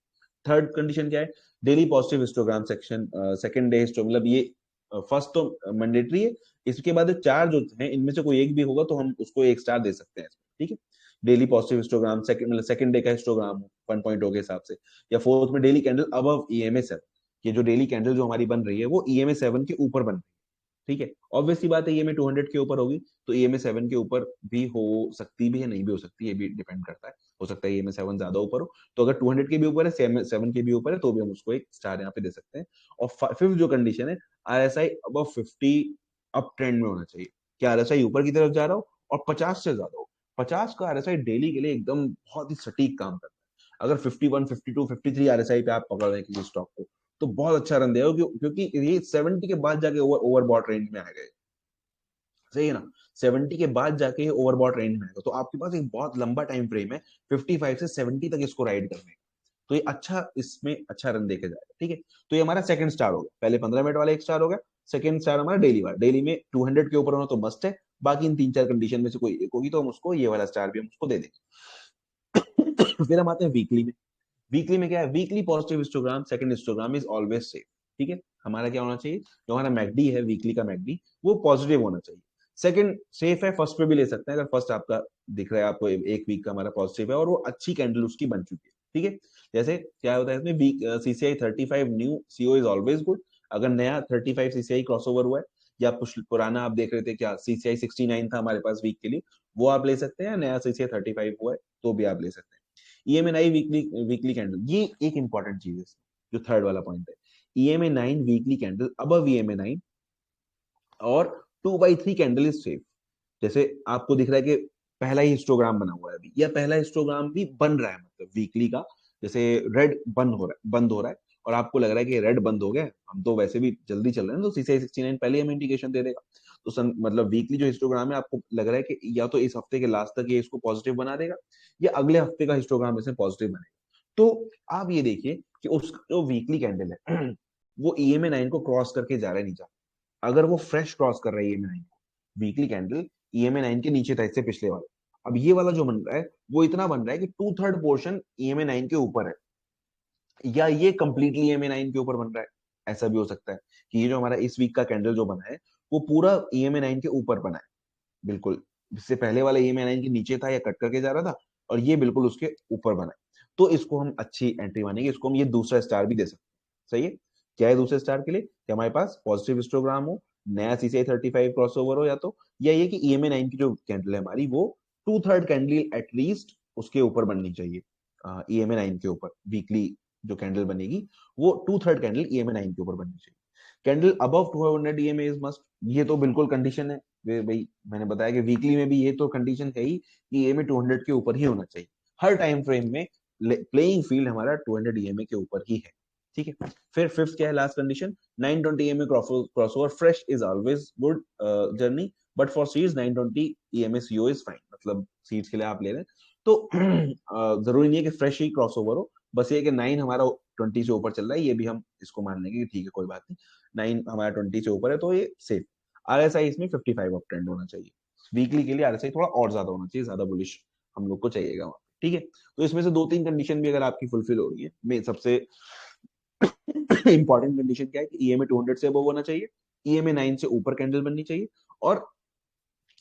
[SPEAKER 2] थर्ड कंडीशन क्या है? Daily positive histogram section, second day histo, मतलब ये फर्स्ट तो मैंडेटरी है। इसके बाद चार जो हैं इनमें से कोई एक भी होगा तो हम उसको एक स्टार दे सकते हैं, ठीक है। डेली पॉजिटिव हिस्टोग्राम, सेकंड मतलब सेकंड डे का हिस्टोग्राम 1.0 के हिसाब से, या फोर्थ में डेली कैंडल अबव EMA 7, ये जो डेली कैंडल जो हमारी बन रही है वो EMA 7 के ऊपर बन रही है, ठीक है। ऑब्वियस सी बात है EMA 200 के ऊपर होगी तो EMA 7 के ऊपर भी हो सकती भी है, नहीं भी हो सकती, ये भी डिपेंड करता है। हो सकता है EMA 7 ज्यादा ऊपर हो, तो अगर 200 के भी ऊपर है, 7 के भी ऊपर है, तो भी हम उसको एक स्टार यहाँ पे दे सकते हैं। और फिफ्थ जो कंडीशन है, RSI अबव 50 अप ट्रेंड में होना चाहिए, कि RSI ऊपर की तरफ जा रहा हो और 50 से ज्यादा हो। 50 का RSI डेली के लिए एकदम बहुत ही सटीक काम करता है। अगर 51, 52, 53 RSI पे आप पकड़ रहे हैं किसी स्टॉक को तो बहुत अच्छा रन देगा, क्योंकि ये 70 के बाद जाके ओवरबॉट रेंज में आएगा, सही है ना। 70 के बाद जाके ओवरबॉट रेंज में आएगा, तो आपके पास एक बहुत लंबा टाइम फ्रेम है 55 से 70 तक इसको राइड करने का, तो ये अच्छा, इसमें अच्छा रन देके जाएगा, ठीक है। तो ये हमारा सेकंड स्टार हो गया। पहले 15 मिनट वाला एक स्टार हो गया, सेकंड स्टार हमारा डेली वाला। डेली में 200 के ऊपर होना तो मस्ट है, बाकी इन 3-4 कंडीशन में से कोई एक होगी तो हम उसको ये वाला स्टार भी हम उसको दे देंगे। फिर हम आते हैं वीकली में। वीकली में क्या है? Weekly positive histogram, second histogram is always safe, ठीक है। हमारा क्या होना चाहिए? जो हमारा मैकडी है, वीकली का मैकडी, वो पॉजिटिव होना चाहिए। सेकंड सेफ है, फर्स्ट पे भी ले सकते हैं अगर फर्स्ट आपका दिख रहा है, आपको एक वीक का हमारा पॉजिटिव है और वो अच्छी कैंडल उसकी बन चुकी है, ठीक है। जैसे क्या होता है इसमें, week CCI 35 new CO is always good. अगर नया 35 CCI क्रॉसओवर हुआ है, या पुराना आप देख रहे थे क्या CCI 69 था हमारे पास वीक के लिए, वो आप ले सकते हैं। नया CCI 35 हुआ है तो भी आप ले सकते हैं। EMA 9 वीकली कैंडल, ये एक इंपॉर्टेंट चीज है, जो थर्ड वाला पॉइंट है। EMA 9 weekly candle above EMA 9 और 2/3 कैंडल इज सेफ। जैसे आपको दिख रहा है कि पहला ही हिस्टोग्राम बना हुआ है अभी, या पहला हिस्टोग्राम भी बन रहा है, मतलब वीकली का, जैसे रेड बंद हो रहा है और आपको लग रहा है कि रेड बंद हो गया, हम तो वैसे भी जल्दी चल रहे हैं, तो CCI 69 पहले हमें इंडिकेशन दे देगा। तो मतलब वीकली जो हिस्टोग्राम है, आपको लग रहा है कि या तो इस हफ्ते के लास्ट तक ये इसको पॉजिटिव बना देगा, या अगले हफ्ते का हिस्टोग्राम इसे पॉजिटिव बनेगा। तो आप ये देखिए कि उसका जो वीकली कैंडल है वो EMA 9 को क्रॉस करके जा रहा है नीचे। अगर वो फ्रेश क्रॉस कर रहा है EMA 9 को, वीकली कैंडल EMA 9 के नीचे था इससे पिछले वाले, अब ये वाला जो बन रहा है वो इतना बन रहा है कि 2/3 पोर्शन EMA 9 के ऊपर है, या ये कंप्लीटली EMA 9 के ऊपर बन रहा है। ऐसा भी हो सकता है कि ये जो हमारा इस वीक का कैंडल जो बना है वो पूरा EMA 9 के ऊपर बना है, बिल्कुल इससे पहले वाला EMA 9 के नीचे था या कट करके जा रहा था, और ये बिल्कुल उसके ऊपर बना है। तो इसको हम अच्छी एंट्री मानेंगे, इसको हम ये दूसरा स्टार भी दे सकते हैं। सही है। क्या है दूसरे स्टार के लिए कि हमारे पास पॉजिटिव हिस्टोग्राम हो, नया CCI 35 क्रॉसओवर हो, या ये कि EMA 9 की जो कैंडल है हमारी वो 2/3 कैंडल एटलीस्ट उसके ऊपर बननी चाहिए, EMA 9 के ऊपर वीकली जो कैंडल बनेगी वो 2/3 कैंडल EMA 9 के ऊपर बननी चाहिए। Candle above 200 EMA is must, ये तो बिल्कुल कंडीशन है भाई, मैंने बताया कि वीकली में भी ये तो कंडीशन है ही कि EMA 200 के ऊपर ही होना चाहिए। हर टाइम फ्रेम में प्लेइंग फील्ड हमारा 200 EMA के ऊपर ही है। ठीक है। फिर फिफ्थ क्या है, last condition, 920 EMA crossover fresh is always good journey, but for seeds 920 EMA CO is fine. मतलब सीड्स के लिए आप ले रहे हैं तो जरूरी नहीं है कि फ्रेश ही क्रॉसओवर हो, बस ये कि 9 हमारा 20 से ऊपर चल रहा है, ये भी हम इसको मान लेंगे कि ठीक है कोई बात नहीं, 9 हमारा 20 से ऊपर है तो ये सेफ। RSI इसमें 55 अप ट्रेंड होना चाहिए। वीकली के लिए RSI थोड़ा और ज्यादा होना चाहिए, ज्यादा बुलिश हम लोग को चाहिएगा वहां। ठीक है। तो इसमें से 2-3 कंडीशन भी अगर आपकी फुलफिल हो रही है, मैं सबसे इंपॉर्टेंट कंडीशन क्या है कि EMA 200 से अबव होना चाहिए, EMA 9 से ऊपर कैंडल बननी चाहिए, और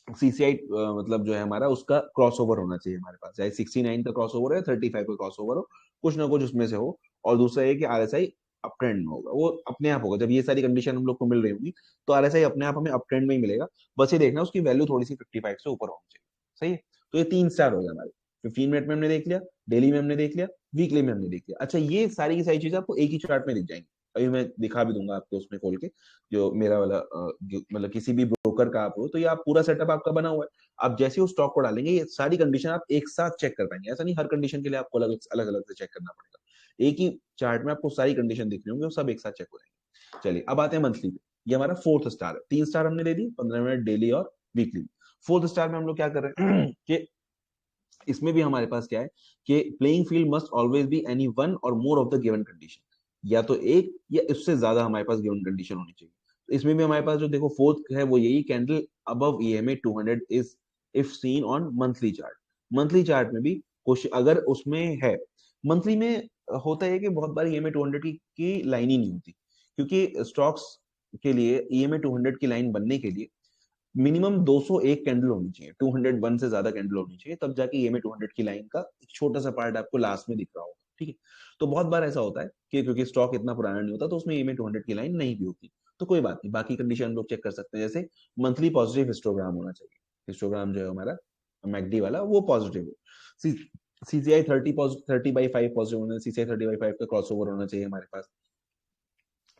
[SPEAKER 2] CCI मतलब जो है हमारा उसका क्रॉसओवर होना चाहिए हमारे पास, चाहे 69 का क्रॉसओवर है, 35 का क्रॉसओवर हो, कुछ ना कुछ उसमें से हो। और दूसरा ये कि RSI अप ट्रेंड में होगा, वो अपने आप होगा। जब ये सारी कंडीशन हम लोग को मिल रही होंगी तो RSI अपने आप हमें अप ट्रेंड में ही मिलेगा। बस ये देखना उसकी वैल्यू थोड़ी सी 55 से ऊपर होनी चाहिए। सही है। तो ये 3 स्टार हो गया हमारे। 15 मिनट में हमने देख लिया, डेली में हमने देख लिया, वीकली में हमने देख लिया। अच्छा, ये सारी की सारी चीजें आपको एक ही चार्ट में दिख जाएंगी। अभी मैं दिखा भी दूंगा आपको उसमें खोल के, जो मेरा वाला मतलब किसी भी ब्रोकर का आप हो तो ये आप पूरा सेटअप आपका बना हुआ है। आप जैसे उस स्टॉक को डालेंगे ये सारी कंडीशन आप एक साथ चेक कर पाएंगे। ऐसा नहीं हर कंडीशन के लिए आपको अलग अलग से चेक करना पड़ेगा, एक ही चार्ट में आपको सारी कंडीशन दिख रही होंगी, वो सब एक साथ चेक हो जाएंगे। चलिए अब आते हैं मंथली पे। ये हमारा 4th स्टार है। 3 स्टार हमने दे दी 15 मिनट डेली और वीकली। 4th स्टार में हम लोग क्या कर रहे हैं कि इसमें भी हमारे पास क्या है कि playing field must always be any one or more of the given condition, या तो एक या इससे ज्यादा हमारे पास गिवन कंडीशन होनी चाहिए। तो इसमें भी हमारे पास जो देखो 4th है वो यही, candle above EMA 200 is if seen on monthly chart. Monthly chart में भी कुछ अगर उसमें है, मंथली में होता है कि बहुत बार EMA 200 की लाइन ही नहीं होती, क्योंकि स्टॉक्स के लिए EMA 200 की लाइन बनने के लिए मिनिमम 201 कैंडल होनी चाहिए, 201 से ज्यादा कैंडल होनी चाहिए, तब जाके EMA 200 की लाइन का एक छोटा सा पार्ट आपको लास्ट में दिख रहा होगा। ठीक है। तो बहुत बार ऐसा होता है कि क्योंकि स्टॉक इतना पुराना नहीं होता तो उसमें EMA 200 की लाइन नहीं भी होती, तो कोई बात नहीं, बाकी कंडीशन हम लोग चेक कर सकते हैं। जैसे मंथली पॉजिटिव हिस्टोग्राम होना चाहिए, हिस्टोग्राम जो है हमारा मैकडी वाला वो पॉजिटिव हो, CCI 30/5 पॉजिटिव होना, CCI 30/5 का क्रॉसओवर होना चाहिए हमारे पास।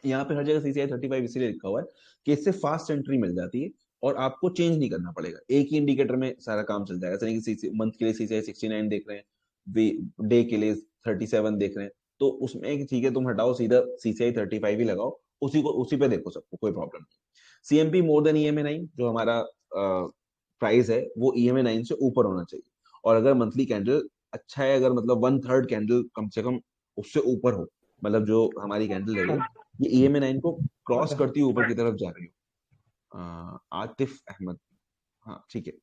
[SPEAKER 2] यहाँ पे हर जगह CCI 35 इसीलिए लिखा हुआ है कि इससे फास्ट एंट्री मिल जाती है और आपको चेंज नहीं करना पड़ेगा, एक ही इंडिकेटर में सारा काम चल जाएगा। ऐसा नहीं कि मंथ के लिए CCI 69 देख रहे हैं, डे के लिए 37 देख रहे हैं, तो उसमें ठीक है तुम हटाओ, सीधा CCI 35 ही लगाओ, उसी पे देखो सबको, कोई प्रॉब्लम नहीं। CMP मोर देन EMA 9, जो हमारा प्राइस है वो EMA 9 से ऊपर होना चाहिए। और अगर मंथली कैंडल अच्छा है, अगर मतलब 1/3 कैंडल कम से कम उससे ऊपर हो, मतलब जो हमारी कैंडल है ये EMA 9 को क्रॉस करती हुई ऊपर की तरफ जा रही हो। आतिफ अहमद, हाँ ठीक है।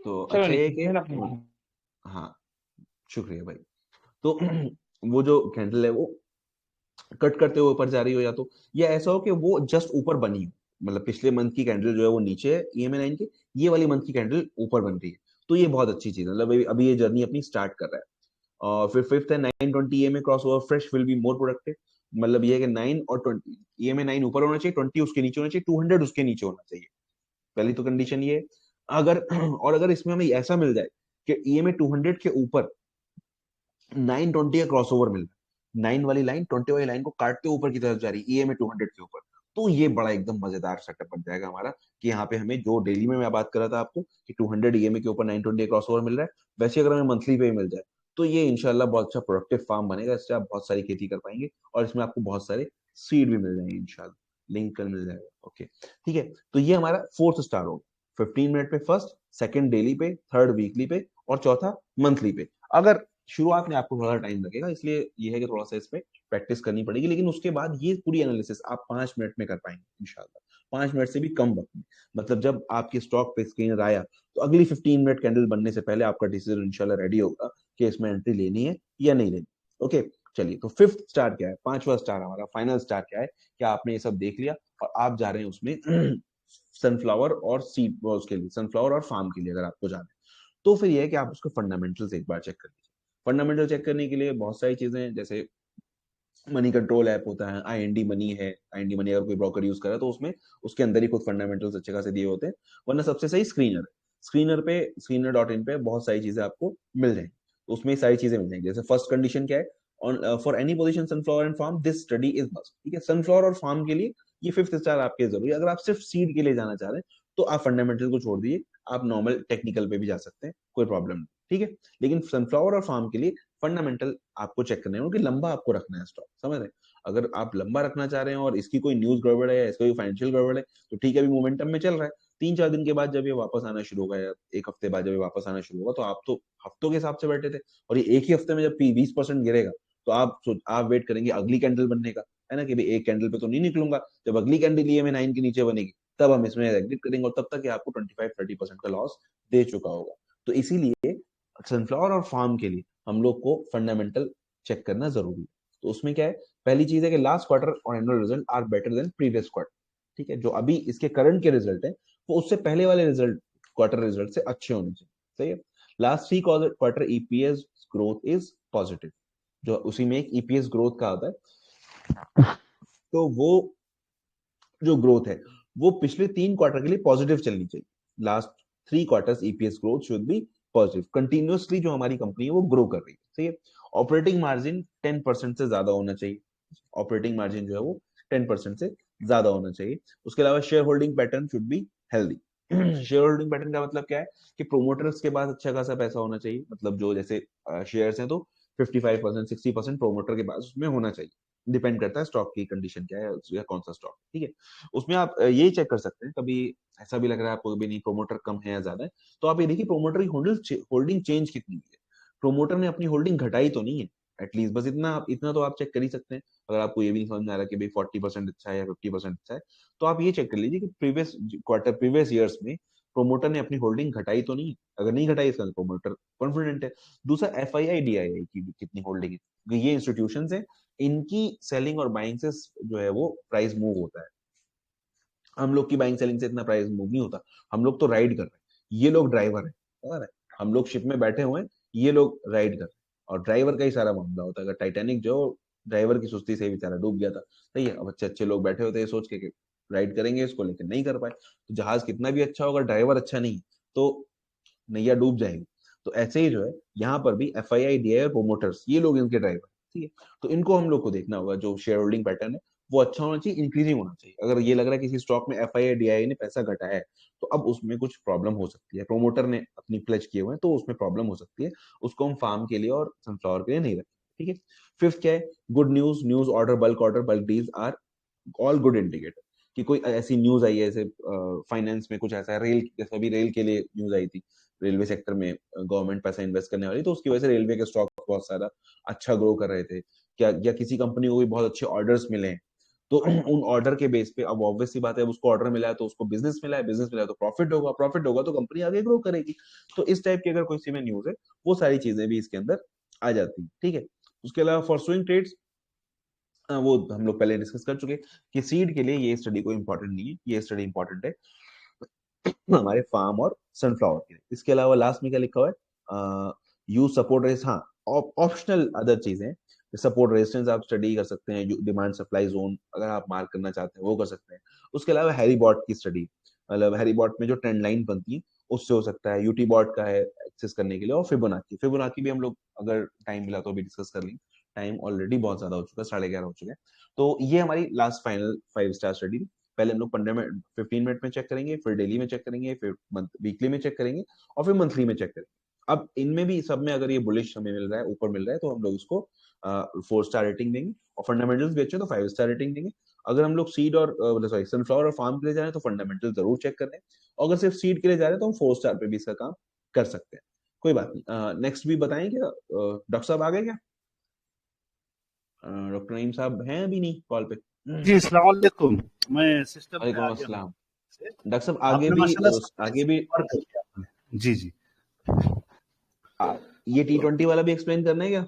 [SPEAKER 2] तो अच्छा ये कि हाँ शुक्रिया भाई। तो वो जो कैंडल है वो कट करते हुए ऊपर जा रही हो, या ऐसा हो कि वो जस्ट ऊपर बनी हो, मतलब पिछले मंथ की कैंडल जो है वो नीचे है EMA 9 के, ये वाली मंथ की कैंडल ऊपर बन रही है, तो ये बहुत अच्छी चीज है। मतलब अभी ये जर्नी अपनी स्टार्ट कर रहा है। और फिर 5th है 920 EMA crossover fresh will be more productive. मतलब ये है कि 9 और 20 EMA 9 ऊपर होना चाहिए, 20 उसके नीचे होना चाहिए, 200 उसके नीचे होना चाहिए। पहली तो कंडीशन ये है। अगर और अगर इसमें हमें ऐसा मिल जाए कि EMA 200 के ऊपर 920 का क्रॉसओवर मिल रहा है, 9 वाली लाइन 20 वाली लाइन को काटते ऊपर की तरफ जा रही है EMA 200 के ऊपर, तो ये बड़ा एकदम मजेदार सेटअप बन जाएगा हमारा कि यहाँ पे हमें जो डेली में मैं बात कर रहा था आपको कि 200 EMA के ऊपर 920 क्रॉसओवर मिल रहा है, वैसे अगर हमें मंथली पे मिल जाए तो ये इंशाल्लाह बहुत अच्छा प्रोडक्टिव फार्म बनेगा, इससे आप बहुत सारी खेती कर पाएंगे और इसमें आपको बहुत सारे सीड भी मिल जाएंगे इंशाल्लाह, लिंक कल मिल जाएगा। ओके ठीक है। तो ये हमारा 4th स्टार होगा। 15 मिनट पे फर्स्ट, सेकंड डेली पे, थर्ड वीकली पे और चौथा मंथली पे। अगर शुरुआत में आपको थोड़ा टाइम लगेगा, इसलिए ये है कि थोड़ा सा इसमें प्रैक्टिस करनी पड़ेगी, लेकिन उसके बाद ये पूरी एनालिसिस आप 5 मिनट में कर पाएंगे इंशाल्लाह। 5 मिनट से भी कम वक्त में। मतलब जब आपके स्टॉक पे स्क्रीनर आया तो अगली 15 मिनट कैंडल बनने से पहले आपका डिसीजन इंशाल्लाह रेडी होगा कि इसमें एंट्री लेनी है या नहीं लेनी। ओके, चलिए, तो फिफ्थ स्टार क्या है, पांचवा स्टार हमारा फाइनल स्टार क्या है, क्या आपने ये सब देख लिया और आप जा रहे हैं उसमें सनफ्लावर और सीड उसके लिए, सनफ्लावर और फार्म के लिए अगर आपको जाना है, तो फिर ये है कि आप उसके फंडामेंटल्स एक बार चेक कर लीजिए। फंडामेंटल चेक करने के लिए बहुत सारी चीजें हैं, जैसे मनी कंट्रोल ऐप होता है, आईएनडी मनी है, आईएनडी मनी अगर कोई ब्रोकर यूज करे तो उसमें उसके अंदर ही कुछ फंडामेंटल्स अच्छे खासे दिए होते हैं, वरना सबसे सही स्क्रीनर है। स्क्रीनर.in पे बहुत सारी चीजें आपको मिल जाएंगी, तो उसमें सारी चीजें मिल जाएंगी। जैसे फर्स्ट कंडीशन क्या है, on for any position sunflower and farm this study is must, ठीक है, सनफ्लावर और फार्म के लिए ये फिफ्थ स्टार आपके जरूरी है। अगर आप सिर्फ सीड के लिए जाना चाह रहे हैं तो आप फंडामेंटल को छोड़ दीजिए, आप नॉर्मल टेक्निकल पे भी जा सकते हैं, कोई प्रॉब्लम नहीं, ठीक है। लेकिन सनफ्लावर और फार्म के लिए फंडामेंटल आपको चेक करने हैं, क्योंकि लंबा आपको रखना है स्टॉक, समझ रहे हैं। अगर आप लंबा रखना चाह रहे हैं और इसकी कोई न्यूज गड़बड़ है या इसका कोई फाइनेंशियल गड़बड़ है तो ठीक है, अभी मोमेंटम में चल रहा है, 3-4 दिन के बाद जब ये वापस आना शुरू होगा या एक हफ्ते बाद जब ये वापस आना शुरू होगा, तो आप तो हफ्तों के हिसाब से बैठे थे, और ये एक ही हफ्ते में जब 20% गिरेगा तो आप वेट करेंगे अगली कैंडल बनने का, है ना, कि भाई एक कैंडल पे तो नहीं निकलूंगा, जब अगली कैंडल EMA 9 के नीचे बनेगी तब हम इसमें एग्जिट करेंगे, और तब तक ये आपको 25-30% का लॉस दे चुका होगा। तो इसीलिए सनफ्लावर और फार्म के लिए हम लोग को फंडामेंटल चेक करना जरूरी है। तो उसमें क्या है, पहली चीज है कि लास्ट क्वार्टर और annual result are better than previous quarter, ठीक है, जो अभी इसके करंट के रिजल्ट है वो उससे पहले वाले रिजल्ट, क्वार्टर रिजल्ट से अच्छे होने चाहिए, सही है। Last 3 quarter EPS growth is positive, जो उसी में एक ईपीएस ग्रोथ का आता है, तो वो जो ग्रोथ है वो पिछले 3 क्वार्टर के लिए पॉजिटिव चलनी चाहिए। Last 3 quarters EPS growth should be positive, continuously जो हमारी कंपनी है वो ग्रो कर रही है, सही है। ऑपरेटिंग मार्जिन 10% से ज्यादा होना चाहिए, ऑपरेटिंग मार्जिन जो है वो 10% से ज्यादा होना चाहिए। उसके अलावा share holding pattern should be healthy. Share holding pattern का मतलब क्या है कि प्रोमोटर्स के पास अच्छा खासा पैसा होना चाहिए, मतलब जो जैसे शेयर्स हैं तो 55% 60% प्रोमोटर के पास उसमें होना चाहिए, डिपेंड करता है स्टॉक की कंडीशन क्या है या कौन सा स्टॉक, ठीक है। उसमें आप ये चेक कर सकते हैं, कभी ऐसा भी लग रहा है आपको भी नहीं प्रोमोटर कम है या ज्यादा है, तो आप ये देखिए प्रोमोटर की होल्डिंग चेंज कितनी है, प्रोमोटर ने अपनी होल्डिंग घटाई तो नहीं है, एटलीस्ट बस इतना तो आप चेक कर ही सकते हैं। अगर आपको ये भी नहीं समझ में आ रहा कि भाई 40% अच्छा है या 50% अच्छा है, तो आप ये चेक कर लीजिए कि प्रीवियस ईयर्स में प्रोमोटर ने अपनी होल्डिंग घटाई तो नहीं, अगर नहीं घटाई इसका प्रोमोटर कॉन्फिडेंट है। दूसरा FII DII की कितनी होल्डिंग है, ये इंस्टीट्यूशन है, इनकी सेलिंग और बाइंग से जो है वो प्राइस मूव होता है, हम लोग की बाइंग सेलिंग से इतना प्राइस मूव नहीं होता, हम लोग तो राइड कर रहे हैं, ये लोग ड्राइवर है, हम लोग शिप में बैठे हुए हैं, ये लोग राइड कर रहे हैं, और ड्राइवर का ही सारा मामला होता है। अगर टाइटैनिक जो ड्राइवर की सुस्ती से बेचारा डूब गया था, सही है, अब अच्छे अच्छे लोग बैठे होते हैं सोच के राइड करेंगे इसको, लेकिन नहीं कर पाए, तो जहाज कितना भी अच्छा होगा ड्राइवर अच्छा नहीं तो नैया डूब जाएगी। तो ऐसे ही जो है यहाँ पर भी FII DII और प्रोमोटर्स, ये लोग इनके ड्राइवर, ठीक है, तो इनको हम लोग को देखना होगा, जो शेयर होल्डिंग पैटर्न है वो अच्छा होना चाहिए, इंक्रीजिंग होना चाहिए। अगर ये लग रहा है किसी स्टॉक में FII DII ने पैसा घटाया है तो अब उसमें कुछ प्रॉब्लम हो सकती है, प्रोमोटर ने अपनी प्लेज किए हुए हैं तो उसमें प्रॉब्लम हो सकती है, उसको हम फार्म के लिए और सनफ्लावर के लिए नहीं रखें, ठीक है। फिफ्थ क्या है, good news order bulk deals are all good indicator, कि कोई ऐसी न्यूज आई है, जैसे फाइनेंस में कुछ ऐसा है, रेल जैसे अभी रेल के लिए न्यूज आई थी, रेलवे सेक्टर में गवर्नमेंट पैसा इन्वेस्ट करने वाली, तो उसकी वजह से रेलवे के स्टॉक बहुत सारा अच्छा ग्रो कर रहे थे, क्या या किसी कंपनी को भी बहुत अच्छे ऑर्डर्स मिले हैं, तो उन ऑर्डर के बेस पे अब ऑब्वियस सी बात है, उसको ऑर्डर मिला है तो उसको बिजनेस मिला है, बिजनेस मिला है तो प्रॉफिट होगा तो कंपनी आगे ग्रो करेगी। तो इस टाइप की अगर कोई सी में न्यूज है, वो सारी चीजें भी इसके अंदर आ जाती है, ठीक है। उसके अलावा फॉर स्विंग ट्रेड्स, वो हम लोग पहले डिस्कस कर चुके कि सीड के लिए ये स्टडी कोई इंपॉर्टेंट नहीं है, ये स्टडी इंपॉर्टेंट है हमारे फार्म और सनफ्लावर के लिए। इसके अलावा लास्ट में क्या लिखा हुआ है, यूज सपोर्ट रेस, हाँ ऑप्शनल अदर चीजें, सपोर्ट रेजिस्टेंस आप स्टडी कर सकते हैं, डिमांड सप्लाई जोन अगर आप मार्क करना चाहते हैं वो कर सकते हैं। उसके अलावा हैरी बॉट की स्टडी, मतलब हैरी बॉट में जो ट्रेंड लाइन बनती है उससे हो सकता है, यूटी बॉट का है एक्सेस करने के लिए, और फिबोनाची भी हम लोग अगर टाइम मिला तो अभी डिस्कस कर लेंगे, टाइम ऑलरेडी बहुत ज्यादा हो चुका है, 11:30 हो चुके हैं। तो ये हमारी लास्ट फाइनल 5 स्टार स्टडी। पहले हम लोग 15 मिनट में चेक करेंगे, फिर डेली में चेक करेंगे, फिर वीकली में चेक करेंगे, और फिर मंथली में चेक करेंगे। अब इनमें भी सब में अगर ये बुलिश हमें मिल रहा है, ऊपर मिल रहा है, तो हम लोग इसको 4 स्टार रेटिंग देंगे, और फंडामेंटल्स भी अच्छे तो 5 स्टार रेटिंग देंगे। अगर हम लोग सीड और सॉरी सनफ्लावर और फार्म के लिए जा रहे हैं तो फंडामेंटल जरूर चेक कर लें, और अगर सिर्फ सीड के लिए जा रहे हैं तो हम 4 स्टार पे भी इसका काम कर सकते हैं, कोई बात नहीं। नेक्स्ट भी बताएं क्या, डॉक्टर साहब आ गए क्या, डॉक्टर नईम साहब हैं अभी नहीं कॉल पे?
[SPEAKER 7] जी अस्सलाम वालेकुम। मैं सिस्टम पे
[SPEAKER 2] वालेकुम
[SPEAKER 7] आ गया हूँ
[SPEAKER 2] अस्सलाम।
[SPEAKER 7] से।
[SPEAKER 2] डॉक्टर साहब आगे
[SPEAKER 7] आपने
[SPEAKER 2] भी
[SPEAKER 7] माशाल्लाह
[SPEAKER 2] आगे भी
[SPEAKER 7] कवर कर दिया आपने। जी जी।
[SPEAKER 2] ये T20 वाला भी एक्सप्लेन करना है क्या?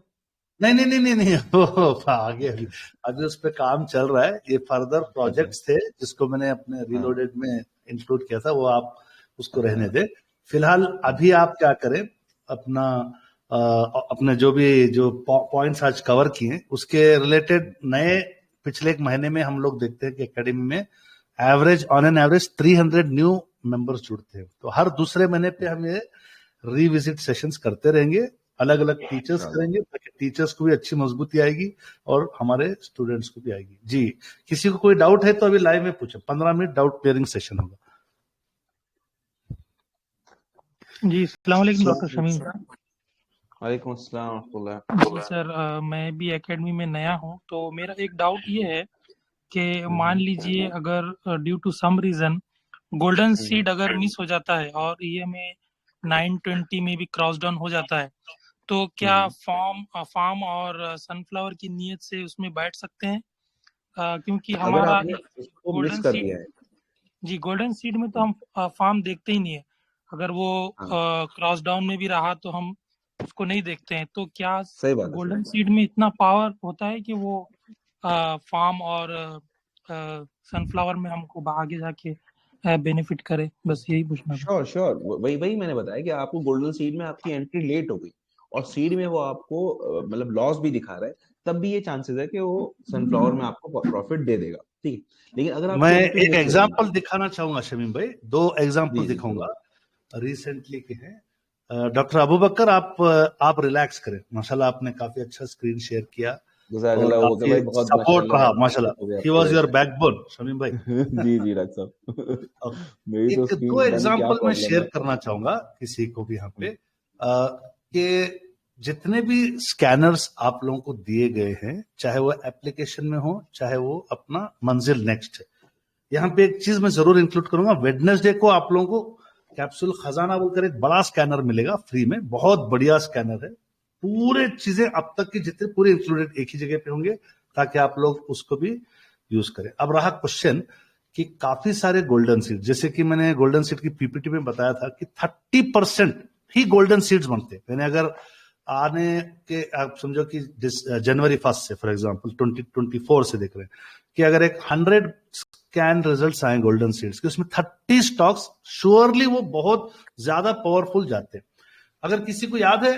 [SPEAKER 7] नहीं नहीं नहीं नहीं नहीं वो आगे अभी अभी उस पे काम चल रहा है। ये फर्दर
[SPEAKER 2] अच्छा
[SPEAKER 7] प्रोजेक्ट्स थे जिसको मैंने अपने
[SPEAKER 2] हाँ
[SPEAKER 7] रीलोडेड में इंक्लूड किया था, वो आप उसको रहने
[SPEAKER 2] हाँ
[SPEAKER 7] दे। फिलहाल अभी आप क्या करें, अपना अपने जो पॉइंट्स आज कवर किए उसके रिलेटेड नए पिछले एक महीने में हम लोग देखते हैं कि एकेडमी में on an average 300 new members जुड़ते हैं। तो हर दूसरे महीने पे हम ये रिविजिट सेशंस करते रहेंगे, अलग अलग टीचर्स
[SPEAKER 2] इंशाल्लाह।
[SPEAKER 7] करेंगे ताकि टीचर्स को भी अच्छी मजबूती आएगी और हमारे स्टूडेंट्स को भी आएगी। जी, किसी को कोई डाउट है तो अभी लाइव में पूछे, 15 मिनट डाउट क्लियरिंग सेशन होगा।
[SPEAKER 1] जी अस्सलाम वालेकुम डॉक्टर शमीम सर।
[SPEAKER 2] वालेकुम अस्सलाम रहमतुल्लाह।
[SPEAKER 1] जी सर, मैं भी एकेडमी में नया हूँ, तो मेरा एक डाउट ये है कि मान लीजिए अगर due to some reason golden seed अगर मिस हो जाता है और ये में 920 में भी क्रॉस डाउन हो जाता है, तो क्या फार्म और सनफ्लावर की नीयत से उसमें बैठ सकते हैं? क्योंकि
[SPEAKER 2] अगर
[SPEAKER 1] हमारा
[SPEAKER 2] आपने उसको मिस
[SPEAKER 1] गोल्डन
[SPEAKER 2] कर
[SPEAKER 1] सीड,
[SPEAKER 2] दिया है
[SPEAKER 1] जी गोल्डन सीड में तो हम फार्म देखते ही नहीं है। अगर वो
[SPEAKER 2] हाँ
[SPEAKER 1] क्रॉस डाउन में भी रहा तो हम उसको नहीं देखते हैं। तो क्या
[SPEAKER 2] सही बात है
[SPEAKER 1] गोल्डन सीड में इतना पावर होता है कि वो फार्म और सनफ्लावर में हमको आगे जाके बेनिफिट करे? बस यही पूछना था।
[SPEAKER 2] श्योर श्योर वही वही मैंने बताया कि आपको गोल्डन सीड में आपकी एंट्री लेट हो गई और सीड में वो आपको मतलब लॉस भी दिखा रहा है, तब भी ये चांसेस है कि वो सनफ्लावर में आपको प्रॉफिट दे देगा, ठीक है। लेकिन अगर
[SPEAKER 7] मैं
[SPEAKER 2] आपकी एंट्री
[SPEAKER 7] एक
[SPEAKER 2] मिस हो गई
[SPEAKER 7] एग्जाम्पल दिखाना चाहूंगा शमीम भाई, 2 एग्जाम्पल
[SPEAKER 2] जी जी
[SPEAKER 7] दिखाऊंगा
[SPEAKER 2] जरूर।
[SPEAKER 7] रिसेंटली के हैं। डॉक्टर अबू बकर, आप रिलैक्स करें, माशाल्लाह आपने काफी अच्छा स्क्रीन शेयर किया और
[SPEAKER 2] जज़ाकल्लाह
[SPEAKER 7] काफी
[SPEAKER 2] भाई, बहुत
[SPEAKER 7] सपोर्ट
[SPEAKER 2] माशाल्लाह
[SPEAKER 7] रहा,
[SPEAKER 2] बहुत
[SPEAKER 7] माशाल्लाह।
[SPEAKER 2] शुक्र है
[SPEAKER 7] ही
[SPEAKER 2] आपका
[SPEAKER 7] वाज योर
[SPEAKER 2] भाई।
[SPEAKER 7] बैकबोन शमीम भाई।
[SPEAKER 2] जी जी डॉक्टर साहब मेरी तो
[SPEAKER 7] एक 2
[SPEAKER 2] स्क्रीन पता नहीं क्या
[SPEAKER 7] एग्जाम्पल मैं
[SPEAKER 2] प्रॉब्लम
[SPEAKER 7] शेयर
[SPEAKER 2] है।
[SPEAKER 7] करना चाहूंगा किसी को भी यहाँ पे, कि जितने भी स्कैनर्स आप लोगों को दिए गए हैं, चाहे वो एप्लीकेशन में हो चाहे वो अपना मंजिल नेक्स्ट है, यहाँ पे एक चीज मैं जरूर इंक्लूड करूंगा। वेडनेसडे को आप लोगों को कैप्सूल खजाना बोलकर एक बड़ा स्कैनर मिलेगा फ्री में, बहुत बढ़िया स्कैनर है। पूरे चीजें अब तक की जितने पूरे इंक्लूडेड एक ही जगह पे होंगे ताकि आप लोग उसको भी यूज करें। अब रहा क्वेश्चन कि काफी सारे गोल्डन सीड, जैसे कि मैंने गोल्डन सीड की पीपीटी में बताया था कि 30% ही गोल्डन सीड्स बनते हैं। यानी अगर आने के आप समझो कि जनवरी 1 से फॉर एग्जांपल 2024 से देख रहे हैं कि अगर एक 100 स्कैन रिजल्ट्स आए गोल्डन सीड्स के, उसमें 30 स्टॉक्स श्योरली वो बहुत ज्यादा पावरफुल जाते हैं। अगर किसी को याद है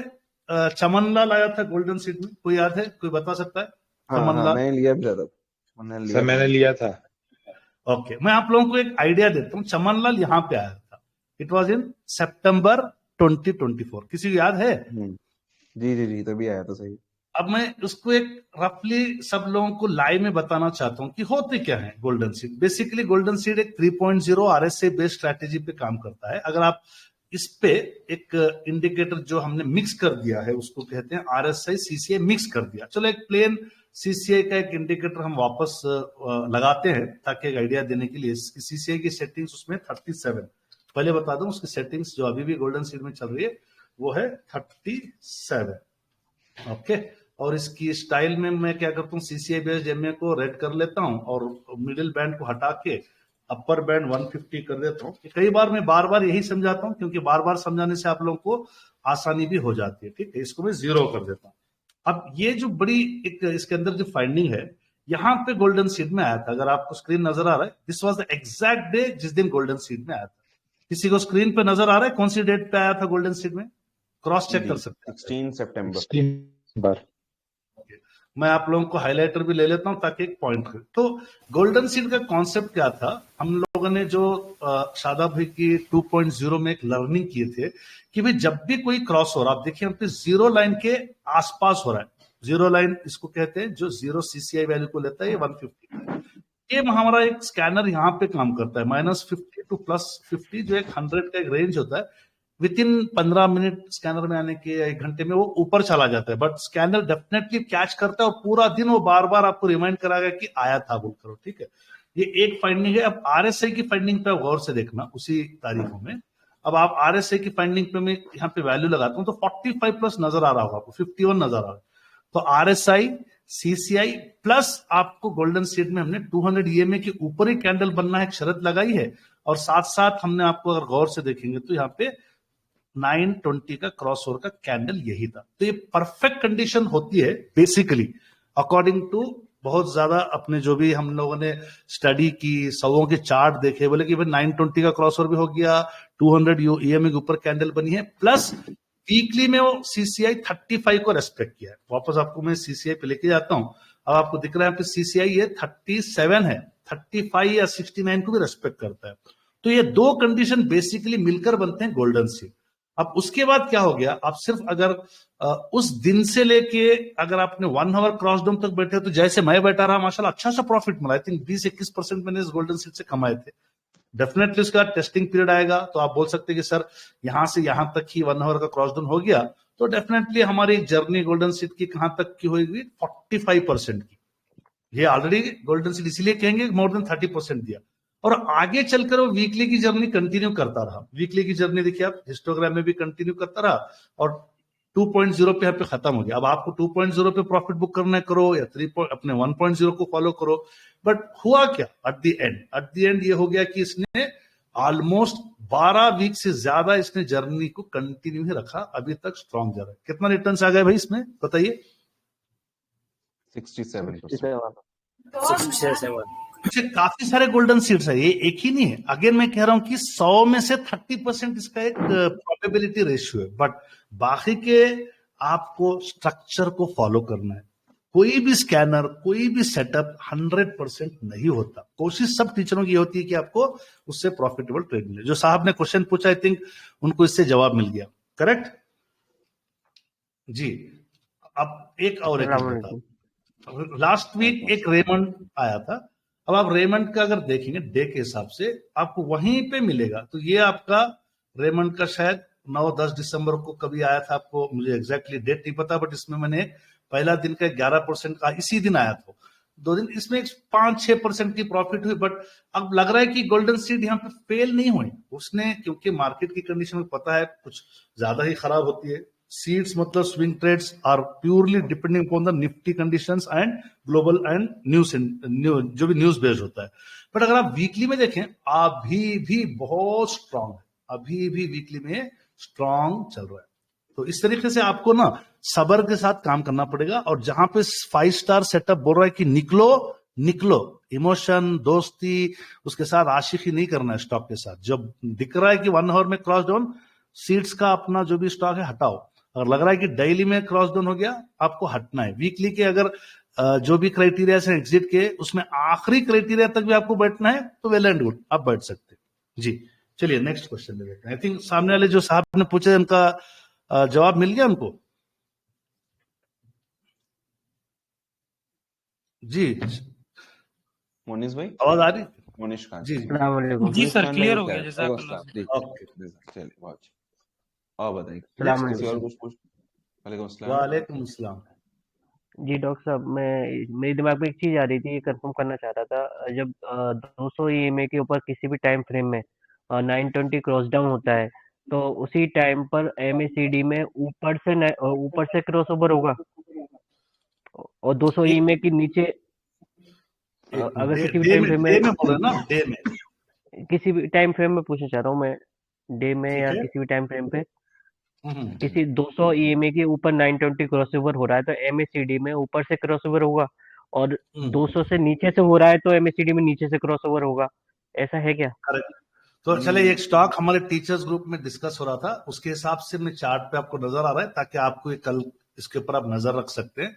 [SPEAKER 7] चमनलाल आया था गोल्डन सीड में, कोई याद है, कोई बता सकता है?
[SPEAKER 2] हाँ
[SPEAKER 7] चमनलाल,
[SPEAKER 2] मैंने लिया भी था तब,
[SPEAKER 8] मैंने लिया था।
[SPEAKER 7] ओके, मैं आप लोगों को एक आइडिया देता हूं। चमनलाल यहाँ पे आया था, इट वॉज इन सितंबर 2024, किसी को याद है?
[SPEAKER 2] जी जी जी तभी आया था, सही।
[SPEAKER 7] अब मैं उसको एक रफली सब लोगों को लाइव में बताना चाहता हूं कि होते क्या है golden seed. Basically golden seed एक 3.0 आरएसए बेस्ड स्ट्रैटेजी पे काम करता है। अगर आप इस पे एक इंडिकेटर जो हमने मिक्स कर दिया है उसको कहते हैं आरएसआई सीसीआई मिक्स कर दिया। चलो एक प्लेन सीसीआई का एक इंडिकेटर हम वापस लगाते हैं ताकि एक आइडिया देने के लिए। सीसीआई की सेटिंग्स उसमें 37, पहले बता दूं उसकी सेटिंग्स जो अभी भी गोल्डन सीड में चल रही है वो है 37, ओके। और इसकी स्टाइल में मैं क्या करता हूँ, सीसीआई बेस्ड एमए को रेड कर लेता हूँ और मिडिल बैंड को हटा के अपर बैंड 150 कर देता हूँ। कई बार मैं बार बार यही समझाता हूँ क्योंकि बार बार समझाने से आप लोगों को आसानी भी हो जाती है, ठीक है। इसको मैं 0 कर देता हूँ। अब ये जो बड़ी एक इसके अंदर जो फाइंडिंग है, यहाँ पे गोल्डन सीड में आया था। अगर आपको स्क्रीन नजर आ रहा है, this was the exact day जिस दिन गोल्डन सीड में आया था। किसी को स्क्रीन पे नजर आ रहा है कौन सी डेट पे आया था गोल्डन सीड में? क्रॉस चेक कर सकते हैं।
[SPEAKER 2] 16 सितंबर।
[SPEAKER 8] 16
[SPEAKER 7] मैं आप लोगों को हाइलाइटर भी ले लेता हूं ताकि एक पॉइंट हो। तो गोल्डन सीड का कॉन्सेप्ट क्या था, हम लोगों ने जो शादाब भाई की 2.0 में एक लर्निंग किए थे कि भाई जब भी कोई क्रॉस हो रहा, आप देखिए हम पे 0 लाइन के आसपास हो रहा है। 0 लाइन इसको कहते हैं जो 0 सीसीआई वैल्यू को लेता है, ये 150। ये हमारा एक स्कैनर यहाँ पे काम करता है -50 टू +50, जो एक 100 का एक रेंज होता है। विद इन 15 मिनट स्कैनर में आने के या 1 घंटे में वो ऊपर चला जाता है, बट स्कैनर डेफिनेटली कैच करता है और पूरा दिन वो बार बार आपको रिमाइंड कराएगा कि आया था बोल करो, ठीक है। ये एक फाइंडिंग है। अब आरएसआई की फाइंडिंग पे गौर से देखना उसी तारीखों में। अब आप आरएसआई की फाइंडिंग पे मैं यहाँ पे वैल्यू लगाता हूँ तो 45 प्लस नजर आ रहा होगा आपको, 51 नजर आ रहा है। तो आरएसआई सीसीआई प्लस आपको गोल्डन सीड में हमने 200 ईएमए के ऊपर ही कैंडल बनना है, एक शर्त लगाई है। और साथ साथ हमने आपको अगर गौर से देखेंगे तो यहाँ पे 920 का क्रॉस ओवर का कैंडल यही था। तो ये परफेक्ट कंडीशन होती है बेसिकली अकॉर्डिंग टू बहुत ज्यादा अपने जो भी हम लोगों ने स्टडी की, सौों के चार्ट देखे, बोले कि भाई 920 का क्रॉस ओवर भी हो गया, 200 ईएमए के ऊपर कैंडल बनी है, प्लस वीकली में वो सीसीआई 35 को रेस्पेक्ट किया है। वापस आपको मैं सीसीआई पे लेके जाता हूं। अब आपको दिख रहा है पे सीसीआई ये 37 है, 35 या 69 को भी रेस्पेक्ट करता है। तो ये दो कंडीशन बेसिकली मिलकर बनते हैं गोल्डन सीड। अब उसके बाद क्या हो गया, आप सिर्फ अगर उस दिन से लेके अगर आपने 1 आवर क्रॉस डाउन तक बैठे तो जैसे मैं बैठा रहा माशाल्लाह अच्छा सा प्रॉफिट मिला। आई थिंक 20-21% मैंने इस गोल्डन सीड से कमाए थे। डेफिनेटली उसका टेस्टिंग पीरियड आएगा तो आप बोल सकते हैं कि सर यहां से यहां तक ही 1 आवर का क्रॉस डाउन हो गया, तो डेफिनेटली हमारी जर्नी गोल्डन सीड की कहां तक की होगी, 45% की। ये ऑलरेडी गोल्डन सीड इसीलिए कहेंगे मोर देन 30% दिया। और आगे चलकर वो वीकली की जर्नी कंटिन्यू करता रहा। वीकली की जर्नी देखिए आप हिस्टोग्राम में भी कंटिन्यू करता रहा और 2.0 पे यहाँ पे खत्म हो गया। अब आपको 2.0 पे प्रॉफिट बुक करना है करो या अपने 1.0 को फॉलो करो। बट हुआ क्या एट द एंड ये हो गया कि इसने ऑलमोस्ट 12 वीक से ज्यादा इसने जर्नी को कंटिन्यू ही रखा, अभी तक स्ट्रॉन्ग जा रहा है। कितना रिटर्न्स आ गए भाई इसमें बताइए?
[SPEAKER 2] 67%।
[SPEAKER 7] काफी सारे गोल्डन सीड्स है, ये एक ही नहीं है। अगेन मैं कह रहा हूं कि 100 में से 30% इसका एक प्रोबेबिलिटी रेशियो है, बट बाकी के आपको स्ट्रक्चर को फॉलो करना है। कोई भी स्कैनर, कोई भी सेटअप 100% नहीं होता। कोशिश सब टीचरों की होती है कि आपको उससे प्रॉफिटेबल ट्रेड मिले। जो साहब ने क्वेश्चन पूछा आई थिंक उनको इससे जवाब मिल गया, करेक्ट जी। अब एक और लास्ट वीक एक रेमंड आया था। अब आप रेमंड का अगर देखेंगे डे के हिसाब से आपको वहीं पे मिलेगा। तो ये आपका रेमंड का शायद 9-10 दिसंबर को कभी आया था, आपको मुझे एग्जैक्टली डेट नहीं पता, बट इसमें मैंने पहला दिन का 11% का इसी दिन आया था। 2 दिन इसमें 5-6% की प्रॉफिट हुई। बट अब लग रहा है कि गोल्डन सीड यहाँ पे फेल नहीं हुई उसने, क्योंकि मार्केट की कंडीशन में पता है कुछ ज्यादा ही खराब होती है। सीड्स मतलब swing trades are purely depending upon the Nifty conditions and global and news जो भी न्यूज बेस्ड होता है। बट अगर आप वीकली में देखें अभी भी बहुत स्ट्रांग है, अभी भी वीकली में स्ट्रांग चल रहा है। तो इस तरीके से आपको ना सबर के साथ काम करना पड़ेगा। और जहां पे 5 स्टार सेटअप बोल रहा है कि निकलो, इमोशन दोस्ती उसके साथ आशिकी नहीं करना है स्टॉक के साथ। जब दिख रहा है कि 1 आवर में क्रॉस डाउन, सीड्स का अपना जो भी स्टॉक है हटाओ। अगर लग रहा है कि डेली में क्रॉस डाउन हो गया, आपको हटना है। वीकली के अगर जो भी क्राइटेरिया है एग्जिट के, उसमें आखिरी क्राइटेरिया तक भी आपको बैठना है तो वेल एंड गुड, आप बैठ सकते हैं जी। चलिए नेक्स्ट क्वेश्चन ले लेते हैं। आई थिंक सामने वाले जो साहब ने पूछे उनका जवाब मिल गया उनको जी।
[SPEAKER 2] मोनिश भाई
[SPEAKER 7] आवाज आ रही?
[SPEAKER 2] मोनिश खान
[SPEAKER 7] जी
[SPEAKER 1] जी सर, क्लियर हो गया। जज़ाकल्लाह।
[SPEAKER 2] चलिए बहुत और बताइए
[SPEAKER 5] किसी
[SPEAKER 2] और कुछ पूछ।
[SPEAKER 7] वालेकुम अस्सलाम।
[SPEAKER 5] जी डॉक्टर साहब, मेरे दिमाग में एक चीज आ रही थी, ये कंफर्म करना चाह रहा था। जब 200 ईएमए के ऊपर किसी भी टाइम फ्रेम में 920 क्रॉस डाउन होता है, तो उसी टाइम पर एमएसीडी में ऊपर से क्रॉस ओवर होगा और 200 ईएमए के नीचे अगर किसी भी टाइम फ्रेम में किसी भी टाइम फ्रेम में पूछना चाह रहा हूँ मैं, डे में या किसी भी टाइम फ्रेम पे किसी 200 ईएमए के ऊपर 920 क्रॉसओवर हो रहा है तो एमएसीडी में ऊपर से क्रॉसओवर होगा, और 200 से नीचे से हो रहा है तो एमएसीडी में नीचे से क्रॉसओवर होगा। ऐसा है क्या?
[SPEAKER 7] तो चले एक स्टॉक हमारे टीचर्स ग्रुप में डिस्कस हो रहा था, उसके हिसाब से मैं चार्ट पे आपको नजर आ रहा है ताकि आपको कल इसके ऊपर आप नजर रख सकते हैं।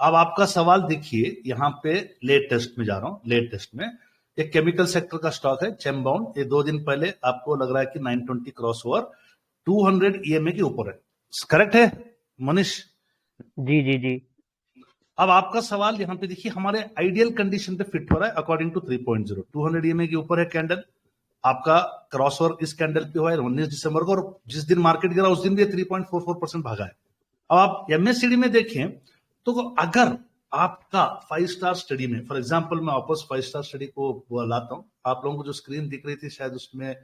[SPEAKER 7] अब आपका सवाल देखिए, यहाँ पे लेटेस्ट में जा रहा हूँ। लेटेस्ट में एक केमिकल सेक्टर का स्टॉक है चेमबाउंड। ये 2 दिन पहले आपको लग रहा है कि 920 क्रॉसओवर 200 ईएमए के ऊपर है, करेक्ट है मनीष?
[SPEAKER 5] जी जी जी।
[SPEAKER 7] अब आपका सवाल यहाँ पे देखिए, हमारे आइडियल कंडीशन पे फिट हो रहा है अकॉर्डिंग टू 3.0। 200 ईएमए के ऊपर है कैंडल, आपका क्रॉसओवर इस कैंडल पे हुआ है 19 दिसंबर को, और जिस दिन मार्केट गिरा उस दिन भी 3.44% भागा है। अब आप एमएससीडी में देखें तो अगर आपका 5 स्टार स्टडी में, फॉर एग्जांपल मैं वापस 5 स्टार स्टडी को लाता हूं, आप लोगों को जो स्क्रीन दिख रही थी शायद उसमें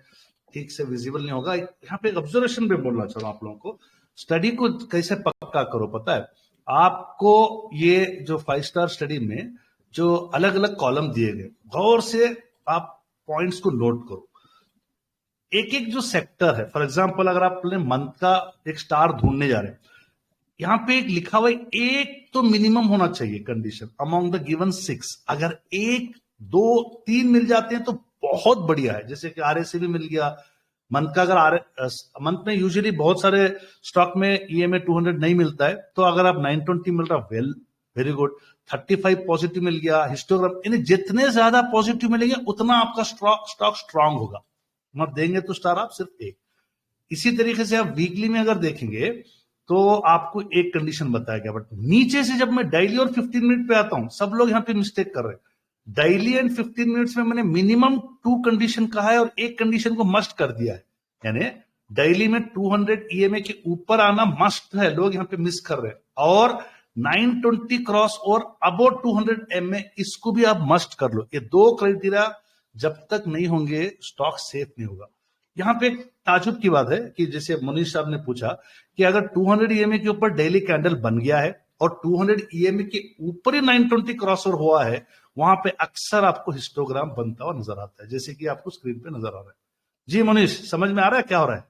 [SPEAKER 7] ठीक से विजिबल नहीं होगा। यहाँ पे ऑब्जर्वेशन पे बोलना चाह रहा हूं आप लोगों को, स्टडी को कैसे पक्का करो। पता है आपको ये जो 5 स्टार स्टडी में जो अलग अलग कॉलम दिए गए, गौर से आप पॉइंट्स को नोट करो। एक एक जो सेक्टर है, फॉर एग्जांपल अगर आप मंथ का एक स्टार ढूंढने जा रहे हैं, यहां पे एक लिखा हुआ है एक तो मिनिमम होना चाहिए कंडीशन अमॉन्ग द गिवन 6। अगर 1, 2, 3 मिल जाते हैं तो बहुत बढ़िया है। जैसे कि RSA भी मिल गया मंथ का। अगर मंथ में यूजुअली बहुत सारे स्टॉक में EMA 200 नहीं मिलता है, तो अगर आप 920 मिल रहा, वेरी गुड। 35 पॉजिटिव मिल गया, हिस्टोग्राम, यानी जितने ज्यादा पॉजिटिव मिलेंगे उतना आपका स्टॉक स्ट्रांग होगा। मत देंगे तो स्टार आप सिर्फ 1। इसी तरीके से आप वीकली में अगर देखेंगे तो आपको एक कंडीशन बताया गया, बट नीचे से जब मैं डेली और 15 मिनट पे आता हूं, सब लोग यहां पे मिस्टेक कर रहे हैं। डेली एंड 15 मिनट्स में मैंने मिनिमम 2 कंडीशन कहा है और एक कंडीशन को मस्ट कर दिया है। यानी डेली में 200 EMA के ऊपर आना मस्ट है, लोग यहां पे मिस कर रहे हैं। और 920 क्रॉस और अबाउट 200 MA, इसको भी आप मस्ट कर लो। ये 2 क्राइटेरिया जब तक नहीं होंगे स्टॉक सेफ नहीं होगा। यहां पे एक ताजुब की बात है कि जैसे मनीष साहब ने पूछा कि अगर 200 EMA के ऊपर डेली कैंडल बन गया है और 200 EMA के ऊपर ही 920 क्रॉसओवर हुआ है, वहां पे अक्सर आपको हिस्टोग्राम बनता हुआ नजर आता है, जैसे कि आपको स्क्रीन पे नजर आ रहा है। जी मनीष, समझ में आ रहा है क्या हो रहा है?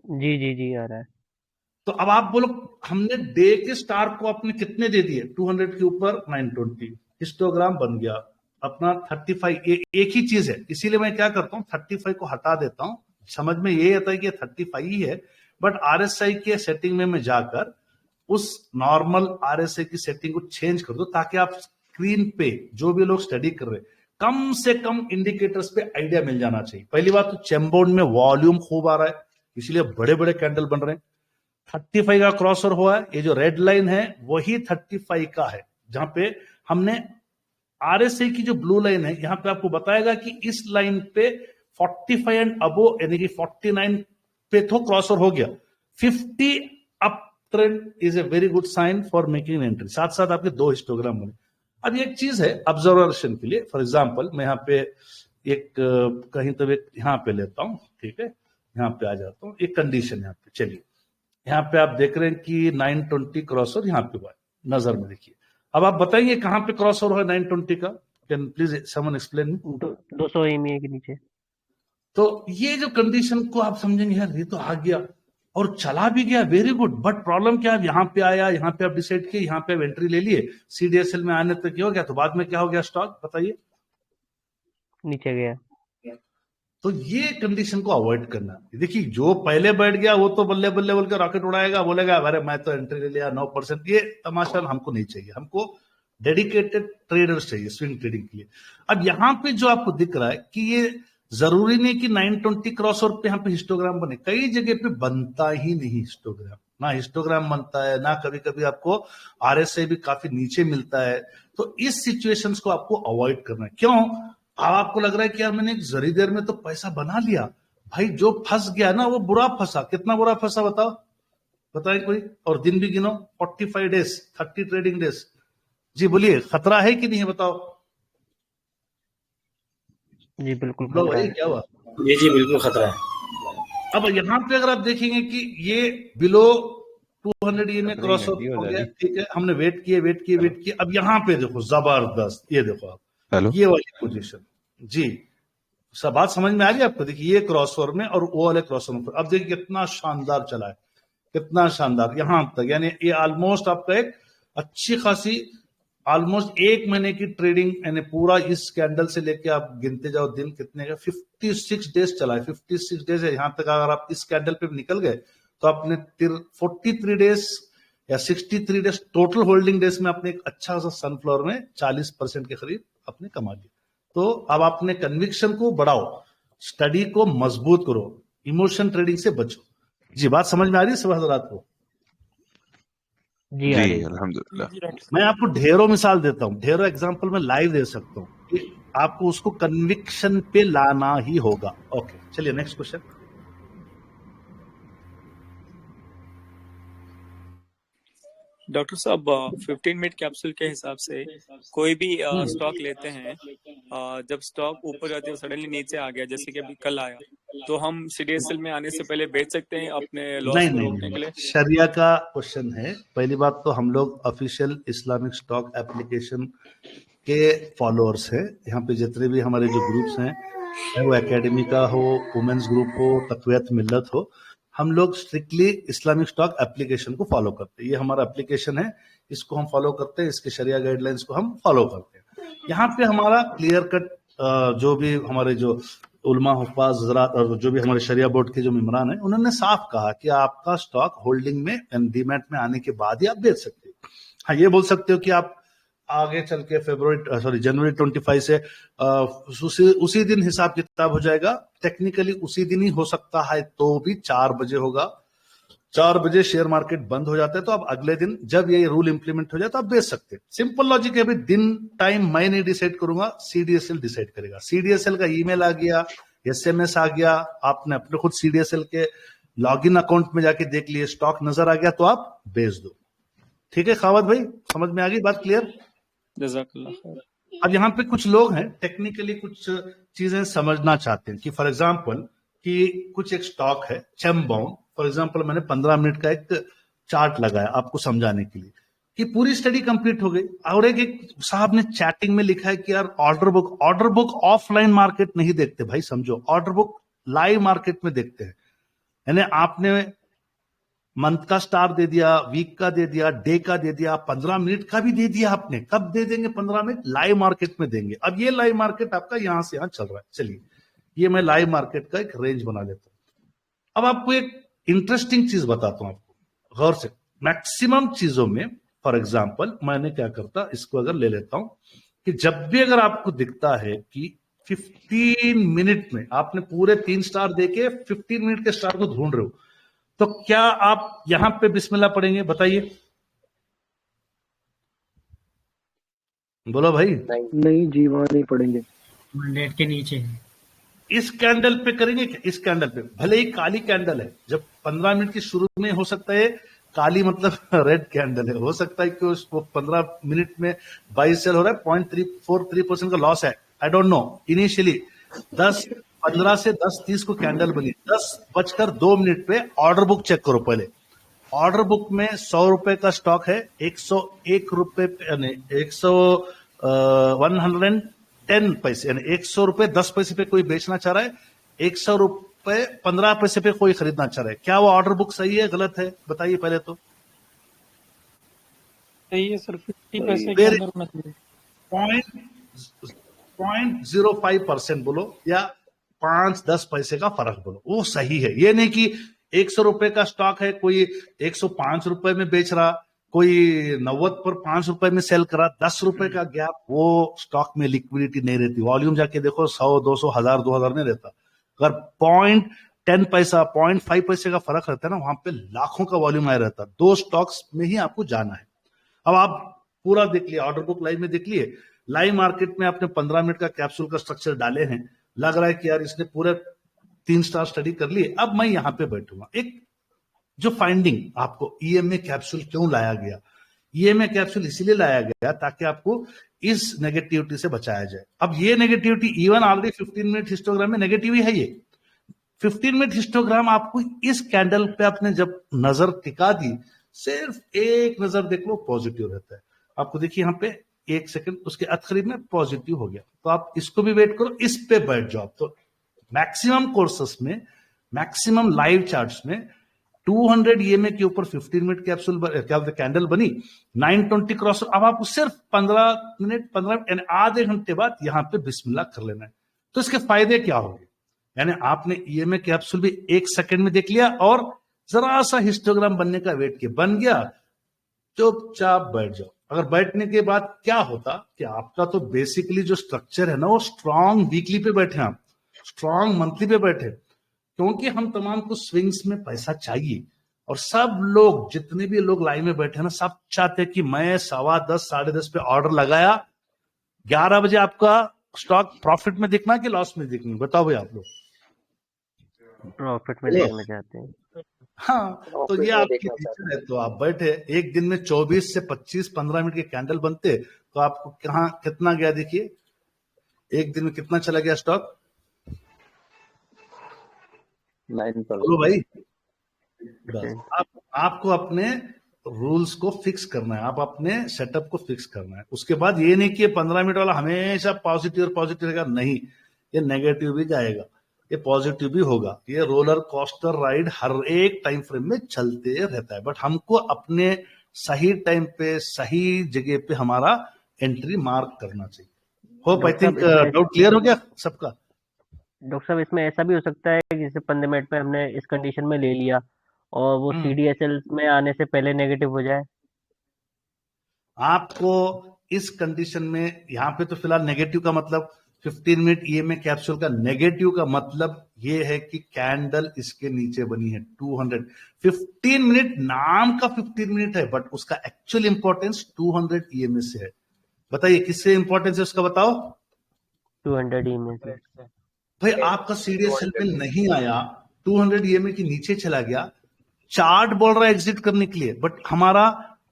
[SPEAKER 5] जी जी जी आ रहा है।
[SPEAKER 7] तो अब आप बोलो, हमने डे के स्टार को अपने कितने दे दिए? 200 के ऊपर 920, हिस्टोग्राम बन गया अपना 35। एक ही चीज है, इसीलिए मैं क्या करता हूं, 35 को हटा देता हूं। समझ में ये आता है कि 35 ही है, बट RSI के सेटिंग में मैं जाकर उस नॉर्मल RSI की सेटिंग को चेंज कर दो, ताकि आप स्क्रीन पे जो भी लोग स्टडी कर रहे हैं, कम से कम इंडिकेटर्स पे आइडिया मिल जाना चाहिए। पहली बात तो चैम्बोर्ड में वॉल्यूम खूब आ रहा है, इसलिए बड़े बड़े कैंडल बन रहे हैं। 35 का क्रॉसओवर हुआ है, ये जो रेड लाइन है वही 35 का है, जहां पे हमने RSI की जो ब्लू लाइन है, यहां पे आपको बताएगा कि इस लाइन पे 45 एंड अबो, यानी कि 49 पे तो क्रॉसओवर हो गया। 50 up trend is a very good sign for making entry. साथ साथ आपके 2 हिस्टोग्राम बने। अब एक चीज है ऑब्जर्वेशन के लिए, फॉर एग्जांपल मैं यहाँ पे एक कहीं तो एक यहाँ पे लेता हूं, ठीक है, यहाँ पे आ जाता हूं, एक कंडीशन यहाँ पे। चलिए, यहाँ पे आप देख रहे हैं कि 920 क्रॉसओवर यहाँ पे हुआ है, नजर में देखिए। अब आप बताइए कहां पे क्रॉसओवर है 920 का? Can please someone explain?
[SPEAKER 5] 200 EMA के नीचे।
[SPEAKER 7] तो ये जो कंडीशन को आप समझेंगे, यार ये तो आ गया और चला भी गया, वेरी गुड, बट प्रॉब्लम क्या है? यहाँ पे आया, यहाँ पे आप डिसाइड किए, यहाँ पे एंट्री ले लिए, CDSL में आने तक हो गया, तो बाद में क्या हो गया स्टॉक बताइए?
[SPEAKER 5] नीचे गया।
[SPEAKER 7] तो ये कंडीशन को अवॉइड करना। देखिए, जो पहले बैठ गया वो तो बल्ले बल्ले बोल के रॉकेट उड़ाएगा, बोलेगा अरे मैं तो एंट्री ले लिया 9%। ये तमाशा हमको नहीं चाहिए, हमको डेडिकेटेड ट्रेडर्स चाहिए स्विंग ट्रेडिंग के लिए। अब यहाँ पे जो आपको दिख रहा है कि ये जरूरी नहीं कि 920 क्रॉसओवर पे यहाँ पे हिस्टोग्राम बने, कई जगह पे बनता ही नहीं हिस्टोग्राम, ना हिस्टोग्राम बनता है, ना कभी कभी आपको RSI भी काफी नीचे मिलता है। तो इस सिचुएशंस को आपको अवॉइड करना है। क्यों? अब आपको लग रहा है कि यार मैंने एक जरी देर में तो पैसा बना लिया, भाई जो फंस गया ना वो बुरा फंसा। कितना बुरा फंसा बताओ, बताए कोई? और दिन भी गिनो, 45 डेज, 30 ट्रेडिंग डेज। जी बोलिए, खतरा है कि नहीं है बताओ?
[SPEAKER 5] जी बिल्कुल
[SPEAKER 7] लो
[SPEAKER 5] खतरा
[SPEAKER 7] भाई,
[SPEAKER 5] है।
[SPEAKER 7] क्या हुआ?
[SPEAKER 9] जी बिल्कुल खतरा है।
[SPEAKER 7] अब यहाँ पे अगर आप देखेंगे कि ये बिलो 200 EMA क्रॉसओवर हो गया, ठीक है, हमने वेट किए। अब यहाँ पे देखो जबरदस्त, ये देखो आप, ये वाली पोजीशन। जी सब बात समझ में आ रही है आपको? देखिए ये क्रॉसओवर में और वो वाले क्रॉसओवर में, अब देखिए कितना शानदार चला है, कितना शानदार यहां तक। यानी ये ऑलमोस्ट आपका एक अच्छी खासी ऑलमोस्ट 1 महीने की ट्रेडिंग, यानी पूरा इस कैंडल से लेके आप गिनते जाओ दिन कितने का, 56 डेज चला है। 56 डेज है, यहां तक अगर आप इस कैंडल पे निकल गए तो आपने 43 डेज या 63 डेज टोटल होल्डिंग डेज में आपने एक अच्छा सा सनफ्लावर में 40% के करीब आपने कमा लिया। तो अब आपने कन्विक्शन को बढ़ाओ, स्टडी को मजबूत करो, इमोशन ट्रेडिंग से बचो। जी बात समझ में आ रही है सब हजरात को?
[SPEAKER 5] जी
[SPEAKER 8] अल्हम्दुलिल्लाह।
[SPEAKER 7] मैं आपको ढेरों मिसाल देता हूं, ढेरों एग्जांपल में लाइव दे सकता हूं, कि आपको उसको कन्विक्शन पे लाना ही होगा। ओके चलिए नेक्स्ट क्वेश्चन।
[SPEAKER 10] डॉक्टर साहब 15 मिनट कैप्सूल के हिसाब से कोई भी स्टॉक लेते हैं, जब स्टॉक ऊपर जाती है सडनली नीचे आ गया, जैसे कि अभी कल आया, तो हम सीडीएसएल में आने से पहले बेच सकते हैं अपने लॉस को रोकने के लिए?
[SPEAKER 7] शरिया का क्वेश्चन है। पहली बात तो हम लोग ऑफिशियल इस्लामिक स्टॉक एप्लीकेशन के फॉलोअर्स हैं। यहाँ पे जितने भी हमारे जो ग्रुप्स हैं, चाहे वो एकेडमी का हो, वुमेन्स ग्रुप हो, तकवीयत मिल्लत हो, हम लोग स्ट्रिक्टली इस्लामिक स्टॉक एप्लीकेशन को फॉलो करते हैं। ये हमारा एप्लीकेशन है, इसको हम फॉलो करते हैं, इसके शरिया गाइडलाइंस को हम फॉलो करते हैं। यहाँ पे हमारा क्लियर कट जो भी हमारे जो उलमा हुफ़ाज़ हज़रात और जो भी हमारे शरिया बोर्ड के जो मेंबरान हैं, उन्होंने साफ कहा कि आपका स्टॉक होल्डिंग में डीमैट में आने के बाद ही आप बेच सकते हो। हाँ, ये बोल सकते हो कि आप आगे चल के जनवरी 25 से उसी दिन हिसाब किताब हो जाएगा। टेक्निकली उसी दिन ही हो सकता है, तो भी 4 बजे होगा। 4 बजे शेयर मार्केट बंद हो जाता है, तो आप अगले दिन जब ये रूल इंप्लीमेंट हो जाए तो आप बेच सकते हैं। सिंपल लॉजिक है। अभी दिन टाइम मैं नहीं डिसाइड करूंगा, सीडीएसएल डिसाइड करेगा। सीडीएसएल का ईमेल आ गया, एसएमएस आ गया, आपने अपने खुद सीडीएसएल के लॉगिन अकाउंट में जाके देख लिए, स्टॉक नजर आ गया तो आप बेच दो। ठीक है खावत भाई, समझ में आ गई बात? क्लियर?
[SPEAKER 10] जज़ाकल्लाह।
[SPEAKER 7] अब यहाँ पे कुछ लोग हैं टेक्निकली कुछ चीजें समझना चाहते हैं कि फॉर एग्जांपल कि कुछ एक स्टॉक है चैमबाउंड, फॉर एग्जांपल मैंने 15 मिनट का एक चार्ट लगाया आपको समझाने के लिए कि पूरी स्टडी कंप्लीट हो गई, और एक साहब ने चैटिंग में लिखा है कि यार ऑर्डर बुक ऑफलाइन मार्केट नहीं देखते भाई, समझो, ऑर्डर बुक लाइव मार्केट में देखते हैं। यानी आपने मंथ का स्टार दे दिया, वीक का दे दिया, डे का दे दिया, 15 मिनट का भी दे दिया आपने। कब दे देंगे? 15 मिनट लाइव मार्केट में देंगे। अब ये लाइव मार्केट आपका यहां से यहां चल रहा है। चलिए, ये मैं लाइव मार्केट का एक रेंज बना लेता हूं। अब आपको एक इंटरेस्टिंग चीज बताता हूं, आपको गौर से। मैक्सिमम चीजों में फॉर एग्जाम्पल मैंने क्या करता, इसको अगर ले लेता हूं कि जब भी अगर आपको दिखता है कि 15 मिनट में आपने पूरे 3 स्टार देके 15 मिनट के स्टार को ढूंढ रहे हो, तो क्या आप यहां पे बिस्मिल्लाह पढ़ेंगे? बताइए, बोलो भाई।
[SPEAKER 11] नहीं जी, वहां नहीं पढ़ेंगे,
[SPEAKER 9] नेट के नीचे
[SPEAKER 7] इस कैंडल पे करेंगे क्या? इस कैंडल पे भले ही काली कैंडल है, जब 15 मिनट की शुरू में हो सकता है काली मतलब रेड कैंडल है, हो सकता है कि उसको 15 मिनट में बाई सेल हो रहा है, 0.343% का लॉस है, आई डोंट नो। इनिशियली 15 से 10:30 को कैंडल बनी, 10:02 पे ऑर्डर बुक चेक करो पहले। ऑर्डर बुक में 100 रुपए का स्टॉक है, 101 रुपए 110 पैसे, यानी 100 रुपए 10 पैसे पे कोई बेचना चाह रहा है, 100 रुपए 15 पैसे पे कोई खरीदना चाह रहा है। क्या वो ऑर्डर बुक सही है गलत है? बताइए पहले तो।
[SPEAKER 1] सही है सर, 50 पैसे के अंदर होना चाहिए।
[SPEAKER 7] 0.05% बोलो या 5-10 पैसे का फर्क बोलो, वो सही है। ये नहीं कि 100 रुपए का स्टॉक है, कोई 105 रुपए में बेच रहा, कोई 90 पर 5 रुपए में सेल करा, 10 रुपए का गैप, वो स्टॉक में लिक्विडिटी नहीं रहती। वॉल्यूम जाके देखो 100, 200, 1000, 2000 नहीं रहता। अगर 0.10 पैसा 0.5 पैसे का फर्क रहता है ना, वहां पे लाखों का वॉल्यूम आया रहता। 2 स्टॉक्स में ही आपको जाना है। अब आप पूरा देख लिया, ऑर्डर बुक लाइव में देख लिए, लाइव मार्केट में आपने 15 मिनट का कैप्सूल का स्ट्रक्चर डाले हैं, लग रहा है कि यार इसने पूरे 3 स्टार स्टडी कर लिए। अब मैं यहां पे बैठूंगा, एक जो फाइंडिंग आपको ईएमए कैप्सूल क्यों लाया गया, ईएमए कैप्सूल इसलिए लाया गया ताकि आपको इस नेगेटिविटी से बचाया जाए। अब ये negativity even already 15 minute histogram में नेगेटिव ही है। ये 15 मिनट हिस्टोग्राम आपको इस कैंडल पे आपने जब नजर टिका दी, सिर्फ एक नजर देख लो, पॉजिटिव रहता है। आपको देखिए यहाँ पे 1 सेकंड उसके अतकरीब में पॉजिटिव हो गया, तो आप इसको भी वेट करो, इस पे बैठ जाओ। तो मैक्सिमम कोर्सेस में, मैक्सिमम लाइव चार्ट्स में 200 ईएमए के ऊपर 15 मिनट कैप्सूल कैंडल बनी, 920 क्रॉस। अब आपको सिर्फ 15 मिनट यानी आधे घंटे बाद यहां पे बिस्मिल्लाह कर लेना है। तो इसके फायदे क्या होंगे? यानी आपने ईएमए कैप्सूल भी 1 सेकंड में देख लिया और जरा सा हिस्टोग्राम बनने का वेट किया, बन गया, चुपचाप बैठ जाओ। अगर बैठने के बाद क्या होता कि आपका तो बेसिकली जो स्ट्रक्चर है ना, वो स्ट्रॉन्ग वीकली पे बैठे, आप स्ट्रॉन्ग मंथली पे बैठे, क्योंकि हम तमाम को स्विंग्स में पैसा चाहिए। और सब लोग, जितने भी लोग लाइन में बैठे हैं ना, सब चाहते हैं कि मैं 10:15, 10:30 पे ऑर्डर लगाया, 11 बजे आपका स्टॉक प्रॉफिट में दिखना कि लॉस में दिखना? बताओ भाई आप लोग।
[SPEAKER 5] प्रॉफिट में देखना चाहते हैं।
[SPEAKER 7] हाँ, तो ये आपकी नेचर है, तो आप बैठे एक दिन में 24 से 25-15 मिनट के कैंडल बनते, तो आपको कहाँ कितना गया देखिए, एक दिन में कितना चला गया स्टॉक
[SPEAKER 8] 9%।
[SPEAKER 7] बोलो भाई। बस आपको अपने रूल्स को फिक्स करना है, आप अपने सेटअप को फिक्स करना है। उसके बाद ये नहीं कि 15 मिनट वाला हमेशा पॉजिटिव रहेगा, नहीं, ये नेगेटिव भी जाएगा, ये पॉजिटिव भी होगा। ये रोलर कोस्टर राइड हर एक टाइम फ्रेम में चलते रहता है, बट हमको अपने सही टाइम पे सही जगह पे हमारा एंट्री मार्क करना चाहिए। Hope I think doubt clear हो गया सबका।
[SPEAKER 5] डॉक्टर साहब इसमें ऐसा भी हो सकता है कि जैसे 15 मिनट में हमने इस कंडीशन में ले लिया और वो CDSL में आने से पहले नेगेटिव हो जाए।
[SPEAKER 7] आपको इस कंडीशन में यहाँ पे तो फिलहाल नेगेटिव का मतलब 15 मिनट EMA कैप्सूल का नेगेटिव का मतलब ये है कि कैंडल इसके नीचे बनी है 200। 15 मिनट नाम का 15 मिनट है, बट उसका एक्चुअल इंपॉर्टेंस 200 EMA से है। बताइए किससे इंपॉर्टेंस है उसका, बताओ।
[SPEAKER 5] 200 EMA से।
[SPEAKER 7] भाई आपका CDSL में नहीं आया, 200 EMA के नीचे चला गया, चार्ट बोल रहा है एग्जिट करने के लिए, बट हमारा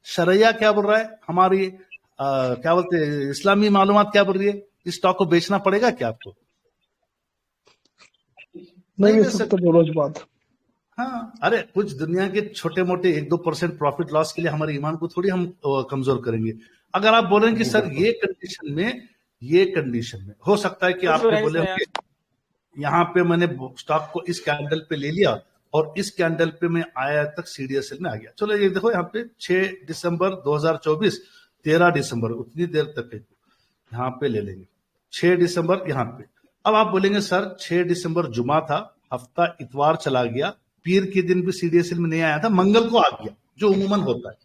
[SPEAKER 7] शरैया क्या बोल रहा है, हमारी क्या बोलते हैं इस्लामी मालूमात क्या बोल रही है, इस स्टॉक को बेचना पड़ेगा क्या आपको?
[SPEAKER 11] नहीं बेच सकते रोज बात।
[SPEAKER 7] हाँ, अरे कुछ दुनिया के छोटे मोटे 1-2% प्रॉफिट लॉस के लिए हमारे ईमान को थोड़ी हम कमजोर करेंगे। अगर आप बोलेंगे कि सर ये कंडीशन में हो सकता है कि आप बोले यहाँ पे मैंने स्टॉक को इस कैंडल पे ले लिया और इस कैंडल पे मैं आया तक CDSL में आ गया। चलो ये देखो यहाँ पे 6 दिसंबर 2024, 13 दिसंबर, उतनी देर तक है, यहाँ पे ले लेंगे 6 दिसंबर यहाँ पे। अब आप बोलेंगे सर 6 दिसंबर जुमा था, हफ्ता इतवार चला गया, पीर के दिन भी CDSL में नहीं आया था, मंगल को आ गया, जो उमूमन होता है।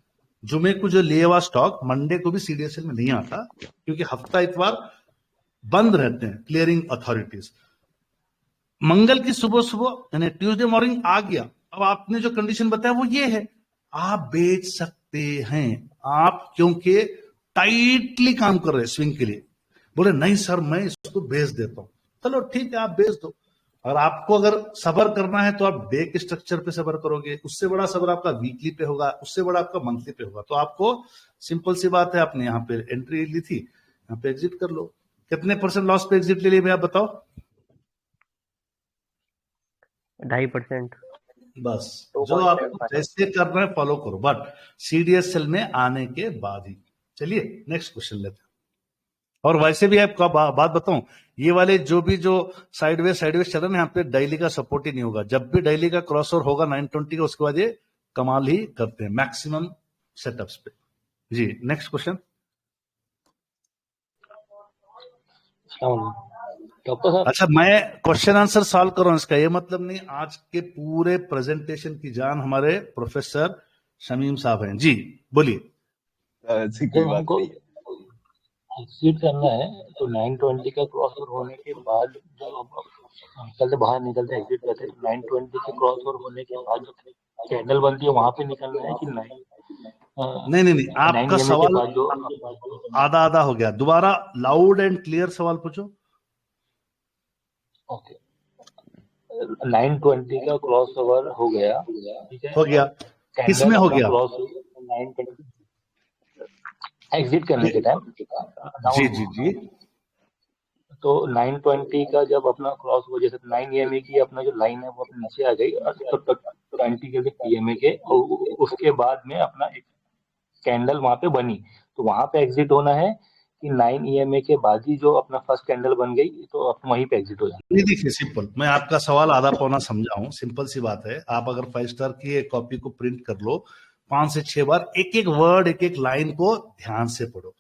[SPEAKER 7] जुमे को जो ले हुआ स्टॉक मंडे को भी CDSL में नहीं आता, क्योंकि हफ्ता इतवार बंद रहते हैं क्लियरिंग अथॉरिटीज। मंगल की सुबह यानी ट्यूसडे मॉर्निंग आ गया। अब आपने जो कंडीशन बताया वो ये है, आप बेच सकते हैं आप, क्योंकि टाइटली काम कर रहे हैं स्विंग के लिए। बोले नहीं सर मैं इसको बेच देता हूं, चलो ठीक है आप बेच दो। और आपको अगर सबर करना है तो आप डे के स्ट्रक्चर पे सबर करोगे, उससे बड़ा सबर आपका वीकली पे होगा, उससे बड़ा आपका मंथली पे होगा। तो आपको सिंपल सी बात है, आपने यहाँ पे एंट्री ली थी, यहाँ पे एग्जिट कर लो। कितने % लॉस पे एग्जिट ले लिए भैया बताओ?
[SPEAKER 5] 2.5%।
[SPEAKER 7] बस जो आपको जैसे करना है फॉलो करो, बट CDSL में आने के बाद ही। चलिए नेक्स्ट क्वेश्चन लेते हैं। और वैसे भी आपको बात बताऊं, ये वाले जो साइडवेज चल रहे हैं, यहाँ पे डेली का सपोर्ट ही नहीं होगा। जब भी डेली का क्रॉसओवर होगा 920 का, उसके बाद ये कमाल ही करते हैं मैक्सिमम सेटअप्स पे। जी नेक्स्ट क्वेश्चन। अच्छा मैं क्वेश्चन आंसर सॉल्व कर रहा हूं, इसका ये मतलब नहीं आज के पूरे प्रेजेंटेशन की जान हमारे प्रोफेसर शमीम साहब हैं। जी बोलिए।
[SPEAKER 12] हमको एक्सिट करना है तो 920 का क्रॉसओवर होने के बाद जो कल बाहर निकलते हैं एग्जिट करते हैं, 920 के क्रॉसओवर होने के बाद जो कैंडल बनती है वहां पे निकलना है कि
[SPEAKER 7] नहीं आपका सवाल आधा हो गया, दोबारा लाउड एंड क्लियर सवाल पूछो।
[SPEAKER 12] ओके 920 का क्रॉसओवर हो गया, ठीक है,
[SPEAKER 7] हो गया, किसमें हो गया?
[SPEAKER 12] एग्जिट करने के टाइम
[SPEAKER 7] जी
[SPEAKER 12] तो 920 का जब अपना क्रॉस हो, जैसे 9 EMA की अपना जो लाइन है वो अपने नीचे आ गई और तब तक 20 के EMA के, और उसके बाद में अपना एक कैंडल वहां पे बनी, तो वहां पे एग्जिट होना है कि 9 EMA के बाद ही जो अपना फर्स्ट कैंडल बन गई तो अपना वहीं पे एग्जिट हो जाए?
[SPEAKER 7] नहीं देखिए सिंपल, मैं आपका सवाल आधा पौना समझा हूँ। सिंपल सी बात है, आप अगर 5 स्टार की एक कॉपी को प्रिंट कर लो, 5 से 6 बार एक एक वर्ड एक एक लाइन को ध्यान से पढ़ो।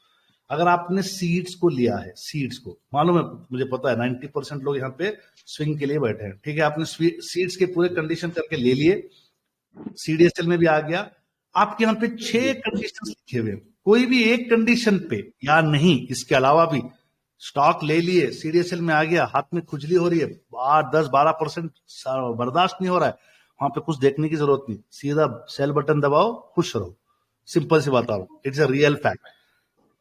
[SPEAKER 7] अगर आपने सीड्स को लिया है, सीड्स को मालूम है, मुझे पता है 90% लोग यहाँ पे स्विंग के लिए बैठे हैं, ठीक है, आपने सीड्स के पूरे कंडीशन करके ले लिए, CDSL में भी आ गया, आपके यहाँ पे 6 कंडीशन लिखे हुए, कोई भी एक कंडीशन पे या नहीं, इसके अलावा भी स्टॉक ले लिए, CDSL में आ गया, हाथ में खुजली हो रही है, 10-12% बर्दाश्त नहीं हो रहा है, वहां पे कुछ देखने की जरूरत नहीं, सीधा सेल बटन दबाओ, खुश रहो। सिंपल सी बात, इट्स अ रियल फैक्ट।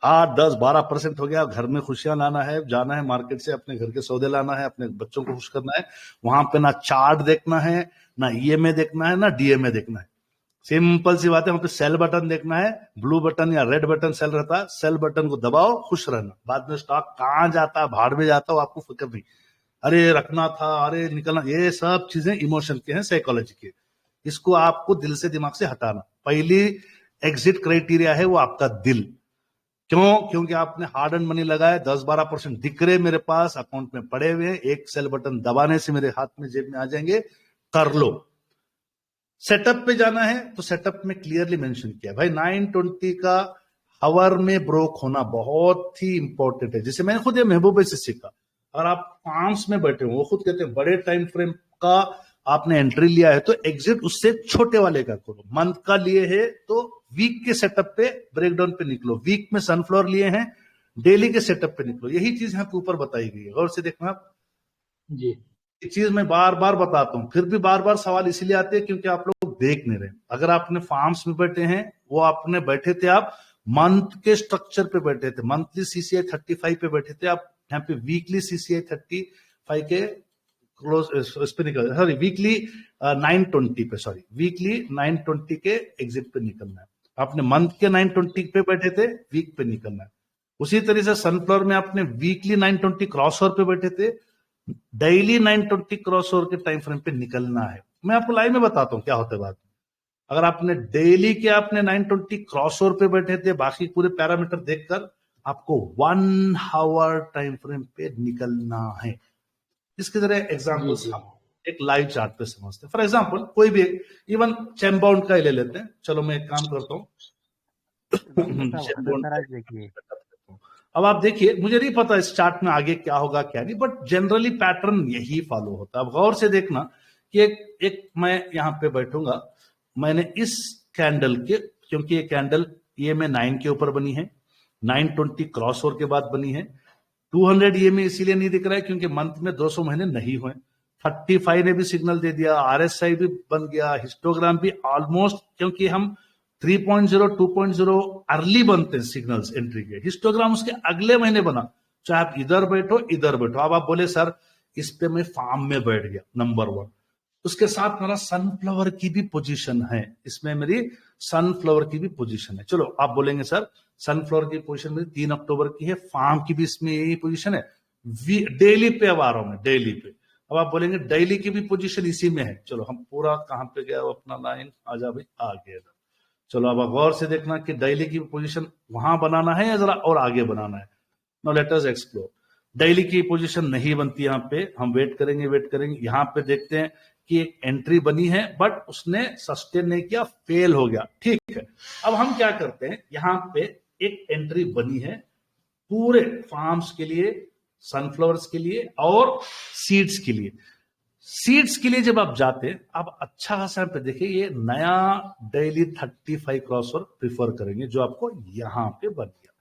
[SPEAKER 7] 8-10-12% हो गया, घर में खुशियां लाना है, जाना है मार्केट से, अपने घर के सौदे लाना है, अपने बच्चों को खुश करना है, वहां पे ना चार्ट देखना है, ना ईएमए देखना है, ना डीएमए देखना है। सिंपल सी बात है, वहां पे सेल बटन देखना है, ब्लू बटन या रेड बटन सेल रहता है, सेल बटन को दबाओ, खुश रहना। बाद में स्टॉक कहां जाता है, भाड़ में जाता हो, आपको फिक्र नहीं। अरे रखना था, अरे निकलना, ये सब चीजें इमोशन के हैं, साइकोलॉजी के। इसको आपको दिल से दिमाग से हटाना। पहली एग्जिट क्राइटेरिया है वो आपका दिल। क्यों? क्योंकि आपने हार्ड एंड मनी लगाया, 10-12% दिख रहे मेरे पास अकाउंट में पड़े हुए, एक सेल बटन दबाने से मेरे हाथ में जेब में आ जाएंगे, कर लो। सेटअप पे जाना है तो सेटअप में क्लियरली मेंशन किया भाई 920 का हावर में ब्रोक होना बहुत ही इंपॉर्टेंट है। जैसे मैंने खुद ये महबूबे से सीखा, अगर आप फार्म्स में बैठे हो, वो खुद कहते हैं बड़े टाइम फ्रेम का आपने एंट्री लिया है तो एग्जिट उससे छोटे वाले का करो। मंथ का लिए है तो वीक के सेटअप पे ब्रेकडाउन पे निकलो, वीक में सनफ्लावर लिए हैं डेली के सेटअप पे निकलो। यही चीज यहाँ पे ऊपर बताई गई है, गौर से देखना आप
[SPEAKER 12] जी।
[SPEAKER 7] ये चीज मैं बार बार बताता हूं, फिर भी बार बार सवाल इसलिए आते हैं क्योंकि आप लोग देख नहीं रहे। अगर आपने फार्म्स में बैठे हैं, वो आपने बैठे थे, आप मंथ के स्ट्रक्चर पे बैठे थे, मंथली सीसीआई 35 पे बैठे थे, आप यहाँ पे वीकली सीसीआई 35 के क्लोज इस पे निकल, सॉरी वीकली 920 पे, सॉरी वीकली 920 के एग्जिट पे निकलना है। आपने मंथ के 920 पे बैठे थे, वीक पे निकलना है। उसी तरह से सनफ्लावर में आपने वीकली 920 क्रॉसओवर पे बैठे थे, डेली 920 क्रॉसओवर के टाइम फ्रेम पे निकलना है। मैं आपको लाइव में बताता हूं क्या होता है बात। अगर आपने डेली के आपने 920 क्रॉसओवर पे बैठे थे, बाकी पूरे पैरामीटर देखकर आपको 1 आवर टाइम फ्रेम पे निकलना है। इसके तरह एग्जाम्पल्स हम एक लाइव चार्ट पे समझते हैं। फॉर एग्जाम्पल कोई भी इवन चैम्बाउंड का ले लेते हैं, चलो मैं एक काम करता हूँ। अब आप देखिए, मुझे नहीं पता इस चार्ट में आगे क्या होगा क्या नहीं, बट जनरली पैटर्न यही फॉलो होता है। अब गौर से देखना कि एक मैं यहां पे बैठूंगा, मैंने इस कैंडल के, क्योंकि ये कैंडल ये में 9 के ऊपर बनी है, 920 क्रॉसओवर के बाद बनी है, 200 ये में इसीलिए नहीं दिख रहा है क्योंकि मंथ में 200 महीने नहीं हुए, 35 ने भी सिग्नल दे दिया, आरएसआई भी बन गया, हिस्टोग्राम भी ऑलमोस्ट, क्योंकि हम 3.0 2.0 अर्ली बनते हैं सिग्नल्स एंट्री के, हिस्टोग्राम उसके अगले महीने बना। चाहे आप इधर बैठो इधर बैठो। अब आप बोले सर इस पे मैं फार्म में बैठ गया, नंबर 1, उसके साथ मेरा सनफ्लावर की भी पोजीशन है, इसमें मेरी सनफ्लावर की भी पोजीशन है। चलो आप बोलेंगे सर सनफ्लावर की पोजीशन मेरी 3 अक्टूबर की है, फार्म की भी इसमें यही पोजीशन है, डेली पे अब आ रहा हूं मैं, डेली पे। अब आप बोलेंगे डेली की भी पोजीशन इसी में है। चलो हम पूरा कहां पे गया अपना लाइन, आ जा भाई, आ गया। चलो अब गौर से देखना कि डेली की पोजीशन वहां बनाना है या जरा और आगे बनाना है। No let us explore. Daily की पोजीशन नहीं बनती, यहाँ पे हम वेट करेंगे। यहाँ पे देखते हैं कि एक एंट्री बनी है बट उसने सस्टेन नहीं किया, फेल हो गया, ठीक है। अब हम क्या करते हैं, यहाँ पे एक एंट्री बनी है पूरे फार्म्स के लिए, सनफ्लावर्स के लिए और सीड्स के लिए। सीड्स के लिए जब आप जाते हैं, आप अच्छा खासा पे देखिए, ये नया डेली 35 क्रॉसओवर प्रिफर करेंगे जो आपको यहां पे बन गया।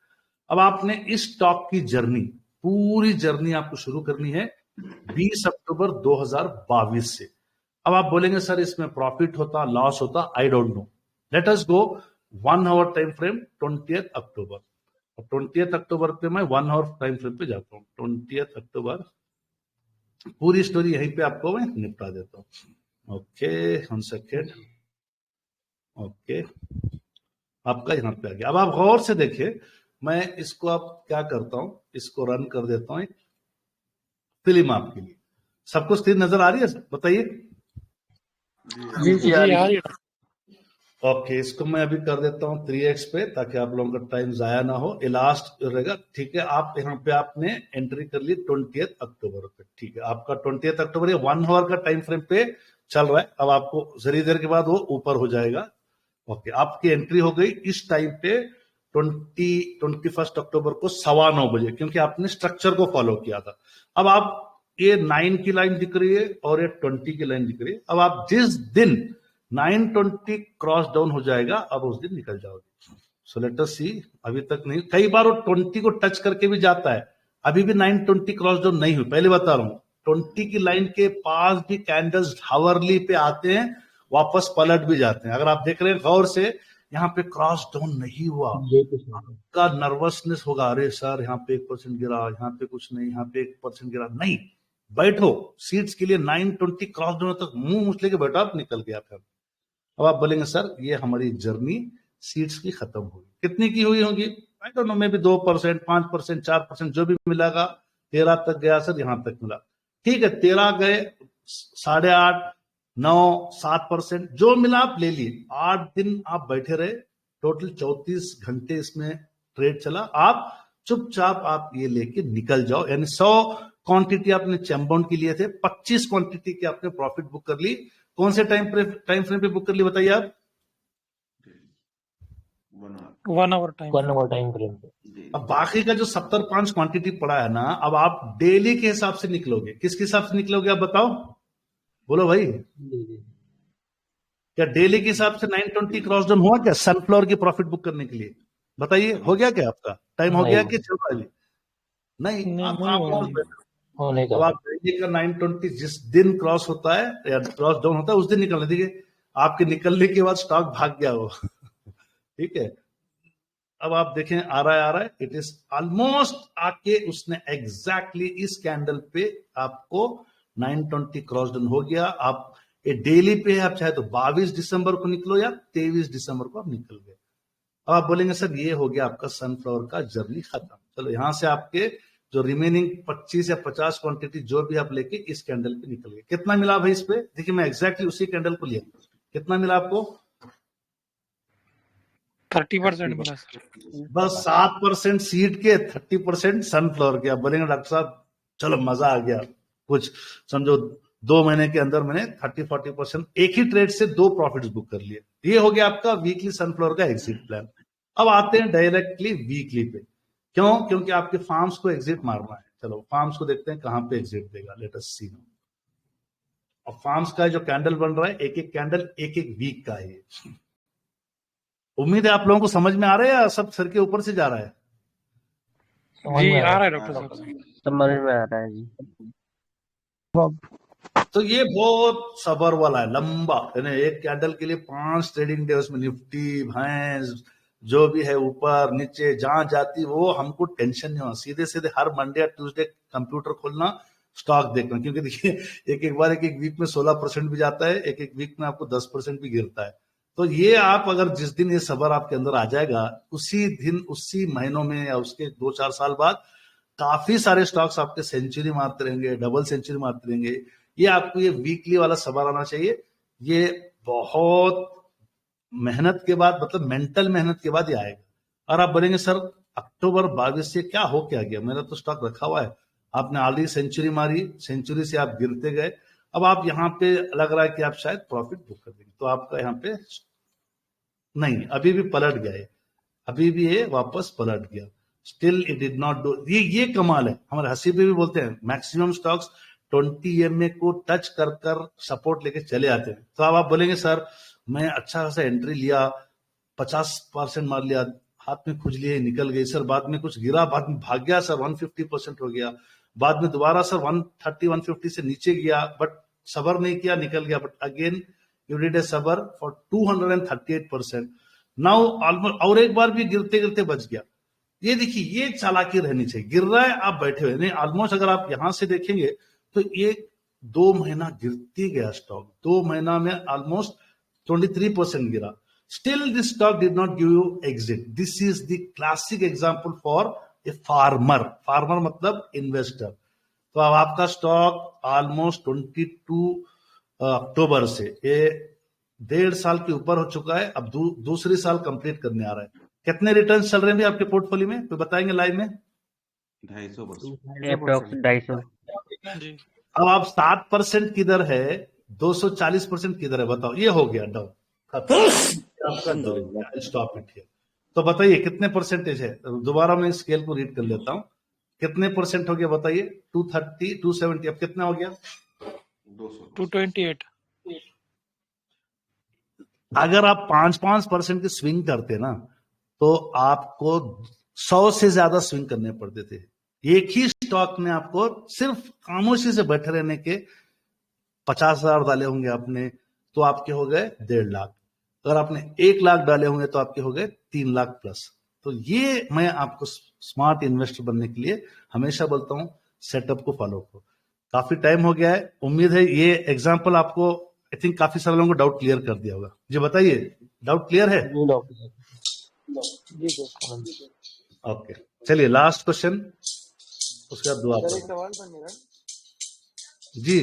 [SPEAKER 7] अब आपने इस स्टॉक की जर्नी, पूरी जर्नी आपको शुरू करनी है 20 अक्टूबर 2022 से। अब आप बोलेंगे सर इसमें प्रॉफिट होता, लॉस होता, I don't know. Let us go 1 hour time frame 20 October. 20 अक्टूबर पे मैं 1 आवर टाइम फ्रेम पे जाता हूँ। 20 अक्टूबर पूरी स्टोरी यहीं पे आपको मैं निपटा देता हूँ। ओके 1 सेकेंड, ओके आपका यहाँ पे आ गया। अब आप गौर से देखिए, मैं इसको आप क्या करता हूं, इसको रन कर देता हूं, एक फिल्म आपके लिए। सबको स्क्रीन नजर आ रही है, बताइए।
[SPEAKER 1] जी आ रही है।
[SPEAKER 7] ओके, इसको मैं अभी कर देता हूँ 3x पे ताकि आप लोगों का टाइम जाया ना हो, ये लास्ट रहेगा, ठीक है। आप यहाँ पे आपने एंट्री कर ली 20 अक्टूबर पे, ठीक है। आपका 20 अक्टूबर ये 1 आवर का टाइम फ्रेम पे चल रहा है। अब आपको जरी देर के बाद वो ऊपर हो जाएगा। ओके, आपकी एंट्री हो गई इस टाइम पे 21 अक्टूबर को 9:15 बजे, क्योंकि आपने स्ट्रक्चर को फॉलो किया था। अब आप ये 9 की लाइन दिख रही है और ये 20 की लाइन दिख रही है। अब आप जिस दिन 920 क्रॉस डाउन हो जाएगा, अब उस दिन निकल जाओगे। सो लेट अस सी, अभी तक नहीं, कई बार वो 20 को टच करके भी जाता है, अभी भी 920 क्रॉस डाउन नहीं हुई। पहले बता रहा हूं, 20 की लाइन के पास भी कैंडल्स हावरली पे आते हैं, वापस पलट भी जाते हैं। अगर आप देख रहे हैं गौर से, यहाँ पे क्रॉस डाउन नहीं हुआ, का नर्वसनेस होगा, अरे सर यहाँ पे 1% गिरा, यहाँ पे कुछ नहीं, यहाँ पे 1% गिरा, नहीं, बैठो सीट्स के लिए 920 क्रॉस डाउन तक मुंह मुछ लेके बैठो, आप निकल गया फिर। अब आप बोलेंगे सर ये हमारी जर्नी सीट्स की खत्म हुई, कितनी की हुई होगी, आई डोंट नो, मे बी 2%, 5%, 4%, जो भी मिलेगा। 13 तक गया सर, यहां तक मिला, ठीक है, 13 गए, 8.5, 9, 7%, जो मिला आप ले लिए। 8 दिन आप बैठे रहे, टोटल 34 घंटे इसमें ट्रेड चला, आप चुपचाप आप ये लेके निकल जाओ। यानी 100 क्वांटिटी आपने चैम्बाउंड के लिए थे, 25 क्वांटिटी की आपने प्रॉफिट बुक कर ली। कौन से टाइम फ्रेम पे बुक कर ली बताइए आप?
[SPEAKER 1] 1 आवर टाइम
[SPEAKER 12] फ्रेम।
[SPEAKER 7] अब बाकी का जो 75 क्वांटिटी पड़ा है ना, अब आप डेली के हिसाब से निकलोगे, किसके हिसाब से निकलोगे आप बताओ, बोलो भाई, क्या डेली के हिसाब से 920 क्रॉस डाउन हुआ क्या सनफ्लावर की प्रॉफिट बुक करने के लिए? बताइए, हो गया क्या आपका टाइम, हो गया कि चल रहा है? नहीं, आप अब आप डेली का 920 जिस दिन क्रॉस होता है या क्रॉस डाउन होता है उस दिन निकलने दीजिए, आपके निकलने के बाद स्टॉक भाग गया हो ठीक है। अब आप देखें आ रहा है, इट इज ऑलमोस्ट आके उसने एग्जैक्टली इस कैंडल पे आपको 920 क्रॉस डाउन हो गया। आप ये डेली पे है, आप चाहे तो 22 दिसंबर को निकलो या 23 दिसंबर को आप निकल गए। अब आप बोलेंगे सर ये हो गया आपका सनफ्लावर का जर्नी खत्म। चलो यहां से आपके जो रिमेनिंग 25 या 50 क्वांटिटी जो भी आप लेके इस कैंडल पे निकल गए। कितना मिला भाई इस पे? देखिए मैं एग्जैक्टली उसी कैंडल को लिया, कितना मिला आपको?
[SPEAKER 1] 30% मिला सर।
[SPEAKER 7] बस 7% सीड के, 30% सनफ्लावर के। आप बोलेंगे डॉक्टर साहब चलो मजा आ गया, कुछ समझो 2 महीने के अंदर मैंने 30-40% एक ही ट्रेड से 2 प्रॉफिट्स बुक कर लिए। ये हो गया आपका वीकली सनफ्लावर का एग्जिट प्लान। अब आते हैं डायरेक्टली वीकली पे। क्यों? क्योंकि आपके फार्म्स को एग्जिट मारना है। चलो फार्म्स को देखते हैं कहां पे एग्जिट देगा, लेट अस सी। और फार्म्स का जो कैंडल बन रहा है, एक एक कैंडल एक एक वीक का है। उम्मीद है आप लोगों को समझ में आ रहा है या सब सर के ऊपर से जा रहा है?
[SPEAKER 1] जी आ रहा है डॉक्टर साहब,
[SPEAKER 5] समझ में आ रहा है जी।
[SPEAKER 7] तो ये बहुत सबर वाला है, लंबा, यानी एक कैंडल के लिए 5 ट्रेडिंग डे, उसमें निफ्टी भैंस जो भी है ऊपर नीचे जहां जाती वो हमको टेंशन नहीं हो। सीधे सीधे हर मंडे या ट्यूसडे कंप्यूटर खोलना, स्टॉक देखना, क्योंकि देखिए एक बार एक वीक में 16% भी जाता है, एक वीक में आपको 10% भी गिरता है। तो ये आप अगर जिस दिन ये सबर आपके अंदर आ जाएगा, उसी दिन उसी महीनों में या उसके 2-4 साल बाद काफी सारे स्टॉक्स आपके सेंचुरी मारते रहेंगे, डबल सेंचुरी मारते रहेंगे। ये आपको ये वीकली वाला सबर आना चाहिए। ये बहुत मेहनत के बाद, मतलब मेंटल मेहनत के बाद ये आएगा। और आप बोलेंगे सर अक्टूबर 22 से क्या हो क्या गया, मेरा तो स्टॉक रखा हुआ है। आपने ऑलरेडी सेंचुरी मारी, सेंचुरी से आप गिरते गए, अब आप यहाँ पे लग रहा है कि आप शायद प्रॉफिट बुक कर देंगे, तो आपका यहाँ पे नहीं, अभी भी पलट गया है, अभी भी ये वापस पलट गया। Still it did not do. ये कमाल है। हमारे हंसी पे भी बोलते हैं मैक्सिमम स्टॉक्स 20 EMA को टच कर सपोर्ट लेके चले आते हैं। तो अब आप बोलेंगे सर मैं अच्छा खासा एंट्री लिया, 50% मार लिया, हाथ में खुजली निकल गई सर, बाद में कुछ गिरा, बाद में भाग गया सर 150% हो गया, बाद में दोबारा सर 130-150 से नीचे गया, बट सबर नहीं किया, निकल गया, but again you did a सबर फॉर 238%। नाउ ऑलमोस्ट और एक बार भी गिरते गिरते बच गया। ये देखिए ये चालाकी रहनी चाहिए। गिर रहा है आप बैठे हुए नहीं, ऑलमोस्ट अगर आप यहां से देखेंगे तो ये 2 महीना गिरती गया स्टॉक, 2 महीना में ऑलमोस्ट 23% गिरा। Still this stock did not give you exit. This is the classic example for a farmer मतलब इन्वेस्टर। तो अब आपका स्टॉक ऑलमोस्ट 22 अक्टूबर से ये 1.5 साल के ऊपर हो चुका है, अब दूसरी साल कंप्लीट करने आ रहा है। कितने रिटर्न चल रहे हैं भी आपके पोर्टफोलियो में, तो बताएंगे लाइव में?
[SPEAKER 5] 250।
[SPEAKER 7] अब आप 7% किधर है, 240% किधर है, बताओ। ये हो गया डाउन, स्टॉप इट हियर। तो बताइए कितने परसेंटेज है? दोबारा मैं स्केल को रीड कर लेता हूं, कितने परसेंट हो गया बताइए? 230, 270, अब कितना हो गया?
[SPEAKER 1] 228।
[SPEAKER 7] अगर आप 5% की स्विंग करते ना तो आपको 100 से ज्यादा स्विंग करने पड़ते थे। एक ही स्टॉक में आपको सिर्फ खामोशी से बैठे रहने के 50,000 डाले होंगे आपने, तो आपके हो गए 1.5 लाख। अगर आपने 1 लाख डाले होंगे तो आपके हो गए 3 लाख प्लस। तो ये मैं आपको स्मार्ट इन्वेस्टर बनने के लिए हमेशा बोलता हूं, सेटअप को फॉलो करो। काफी टाइम हो गया है, उम्मीद है ये एग्जाम्पल आपको आई थिंक काफी सारे लोगों को डाउट क्लियर कर दिया होगा। जी बताइए, डाउट क्लियर है? ओके, चलिए लास्ट क्वेश्चन, उसके बाद दुआ करें।
[SPEAKER 13] सवाल था मेरा
[SPEAKER 7] जी,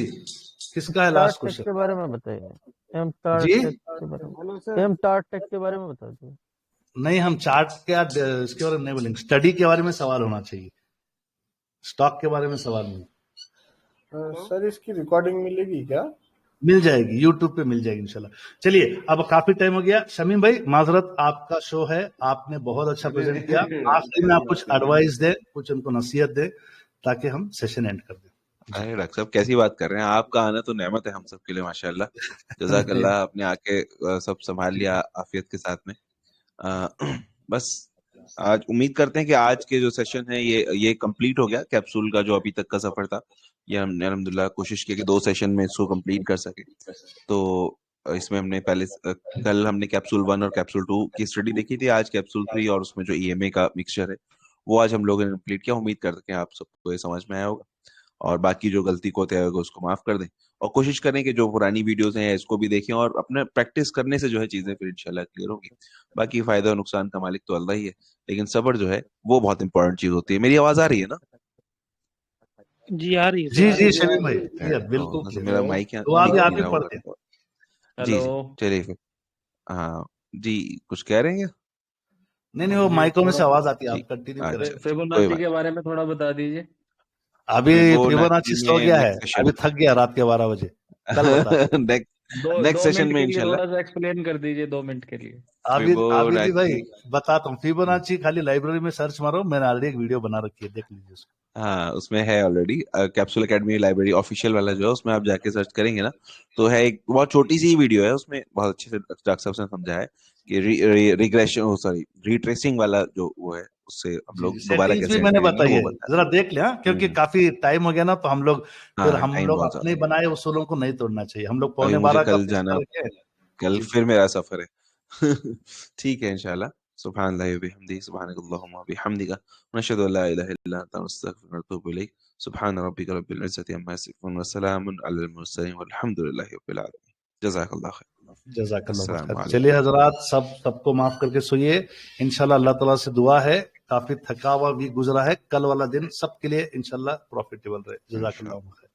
[SPEAKER 7] किसका है लास्ट क्वेश्चन?
[SPEAKER 13] के बारे में बताइए।
[SPEAKER 7] जी
[SPEAKER 13] एमटार टेक के बारे में बता दीजिए।
[SPEAKER 7] नहीं, हम चार्ट के इसके बारे में नहीं बोलेंगे, स्टडी के बारे में सवाल होना चाहिए, स्टॉक के बारे में सवाल नहीं।
[SPEAKER 11] सर इसकी रिकॉर्डिंग मिलेगी क्या?
[SPEAKER 7] मिल जाएगी, यूट्यूब पे मिल जाएगी इंशाल्लाह। चलिए, अब काफी टाइम हो गया। शमीम भाई माजरत, आपका शो है, आपने बहुत अच्छा प्रेजेंट किया। आखिरी में आप कुछ एडवाइस दें, कुछ उनको नसीहत दें, ताकि हम सेशन एंड कर दें।
[SPEAKER 2] अरे डॉक्टर साहब कैसी बात कर रहे हैं, आपका आना तो नेमत है हम सब के लिए माशाल्लाह। जज़ाकल्लाह, आपने आके सब संभाल लिया आफियत के साथ में। बस आज उम्मीद करते हैं कि आज के जो सेशन है ये कंप्लीट हो गया। कैप्सूल का जो अभी तक का सफर था, ये हमने अल्हम्दुलिल्लाह कोशिश की कि 2 सेशन में इसको कंप्लीट कर सके। तो इसमें हमने पहले कल हमने कैप्सूल 1 और कैप्सूल 2 की स्टडी देखी थी, आज कैप्सूल 3 और उसमें जो ईएमए का मिक्सचर है वो आज हम लोगों ने कंप्लीट किया। उम्मीद करते हैं आप सबको ये समझ में आया होगा, और बाकी जो गलती को होता है उसको माफ कर दें, और कोशिश करें कि जो पुरानी वीडियोस हैं इसको भी देखें, और अपने प्रैक्टिस करने से जो है चीजें फिर इंशाल्लाह क्लियर होगी। बाकी फायदा और नुकसान का मालिक तो अल्लाह ही है, लेकिन सब्र जो है वो बहुत इंपॉर्टेंट चीज होती है। मेरी आवाज आ रही है ना?
[SPEAKER 1] जी आ रही है।
[SPEAKER 7] जी जी शमीम भाई, बिल्कुल
[SPEAKER 2] मेरा माइक
[SPEAKER 7] तो आप आगे पढ़ते हैं।
[SPEAKER 2] जी चलिए फिर। हाँ जी, कुछ कह रहे हैं?
[SPEAKER 7] नहीं, वो माइकों में से आवाज आती है, आप कंटिन्यू करें।
[SPEAKER 8] फिबोनाची के बारे में थोड़ा बता दीजिए।
[SPEAKER 7] अभी फिबोनाची सो गया है, अभी थक गया रात के 12 बजे। कल
[SPEAKER 2] नेक्स्ट सेशन में इंशाल्लाह
[SPEAKER 8] थोड़ा सा एक्सप्लेन कर दीजिए 2 मिनट के लिए।
[SPEAKER 7] अभी भाई बताता हूँ, फिबोनाची खाली लाइब्रेरी में सर्च मारो, मैंने ऑलरेडी एक वीडियो बना रखी है, देख लीजिए उसको।
[SPEAKER 2] हाँ, उसमें है already capsule academy library official वाला जो है, उसमें आप जाके सर्च करेंगे ना तो है, एक बहुत छोटी सी वीडियो है, उसमें बहुत अच्छे से डॉक्टर साहब ने समझाया है कि रिट्रेसिंग वाला जो वो है, उससे हम लोग दोबारा कैसे
[SPEAKER 7] मैंने बताइए, जरा देख लिया, क्योंकि काफी टाइम हो गया ना, तो हम लोग अपने बनाए उसूलों को नहीं तोड़ना चाहिए। हम लोग 11:15
[SPEAKER 2] कल जाना, कल फिर मेरा सफर है। ठीक है इंशाल्लाह। सुब्हानल्लाहि व बिहम्दिही, सुब्हानकल्लाहुम्मा व बिहम्दिका, नशहदु अल्ला इलाहा इल्ला अंता, नस्तगफिरुका व नतूबु इलैक। सुब्हान रब्बिका रब्बिल इज्जति अम्मा यसिफून व सलामुन अलल मुरसलीन वल्हम्दुलिल्लाहि रब्बिल आलमीन। जज़ाकल्लाह खैर।
[SPEAKER 7] जज़ाकल्लाह। चलिए हजरात, सबको माफ करके सोइए। इंशाल्लाह अल्लाह ताला से दुआ है, काफी थकावा भी गुजरा है, कल वाला दिन सबके लिए इंशाल्लाह प्रॉफिटेबल रहे। जज़ाकल्लाह खैर।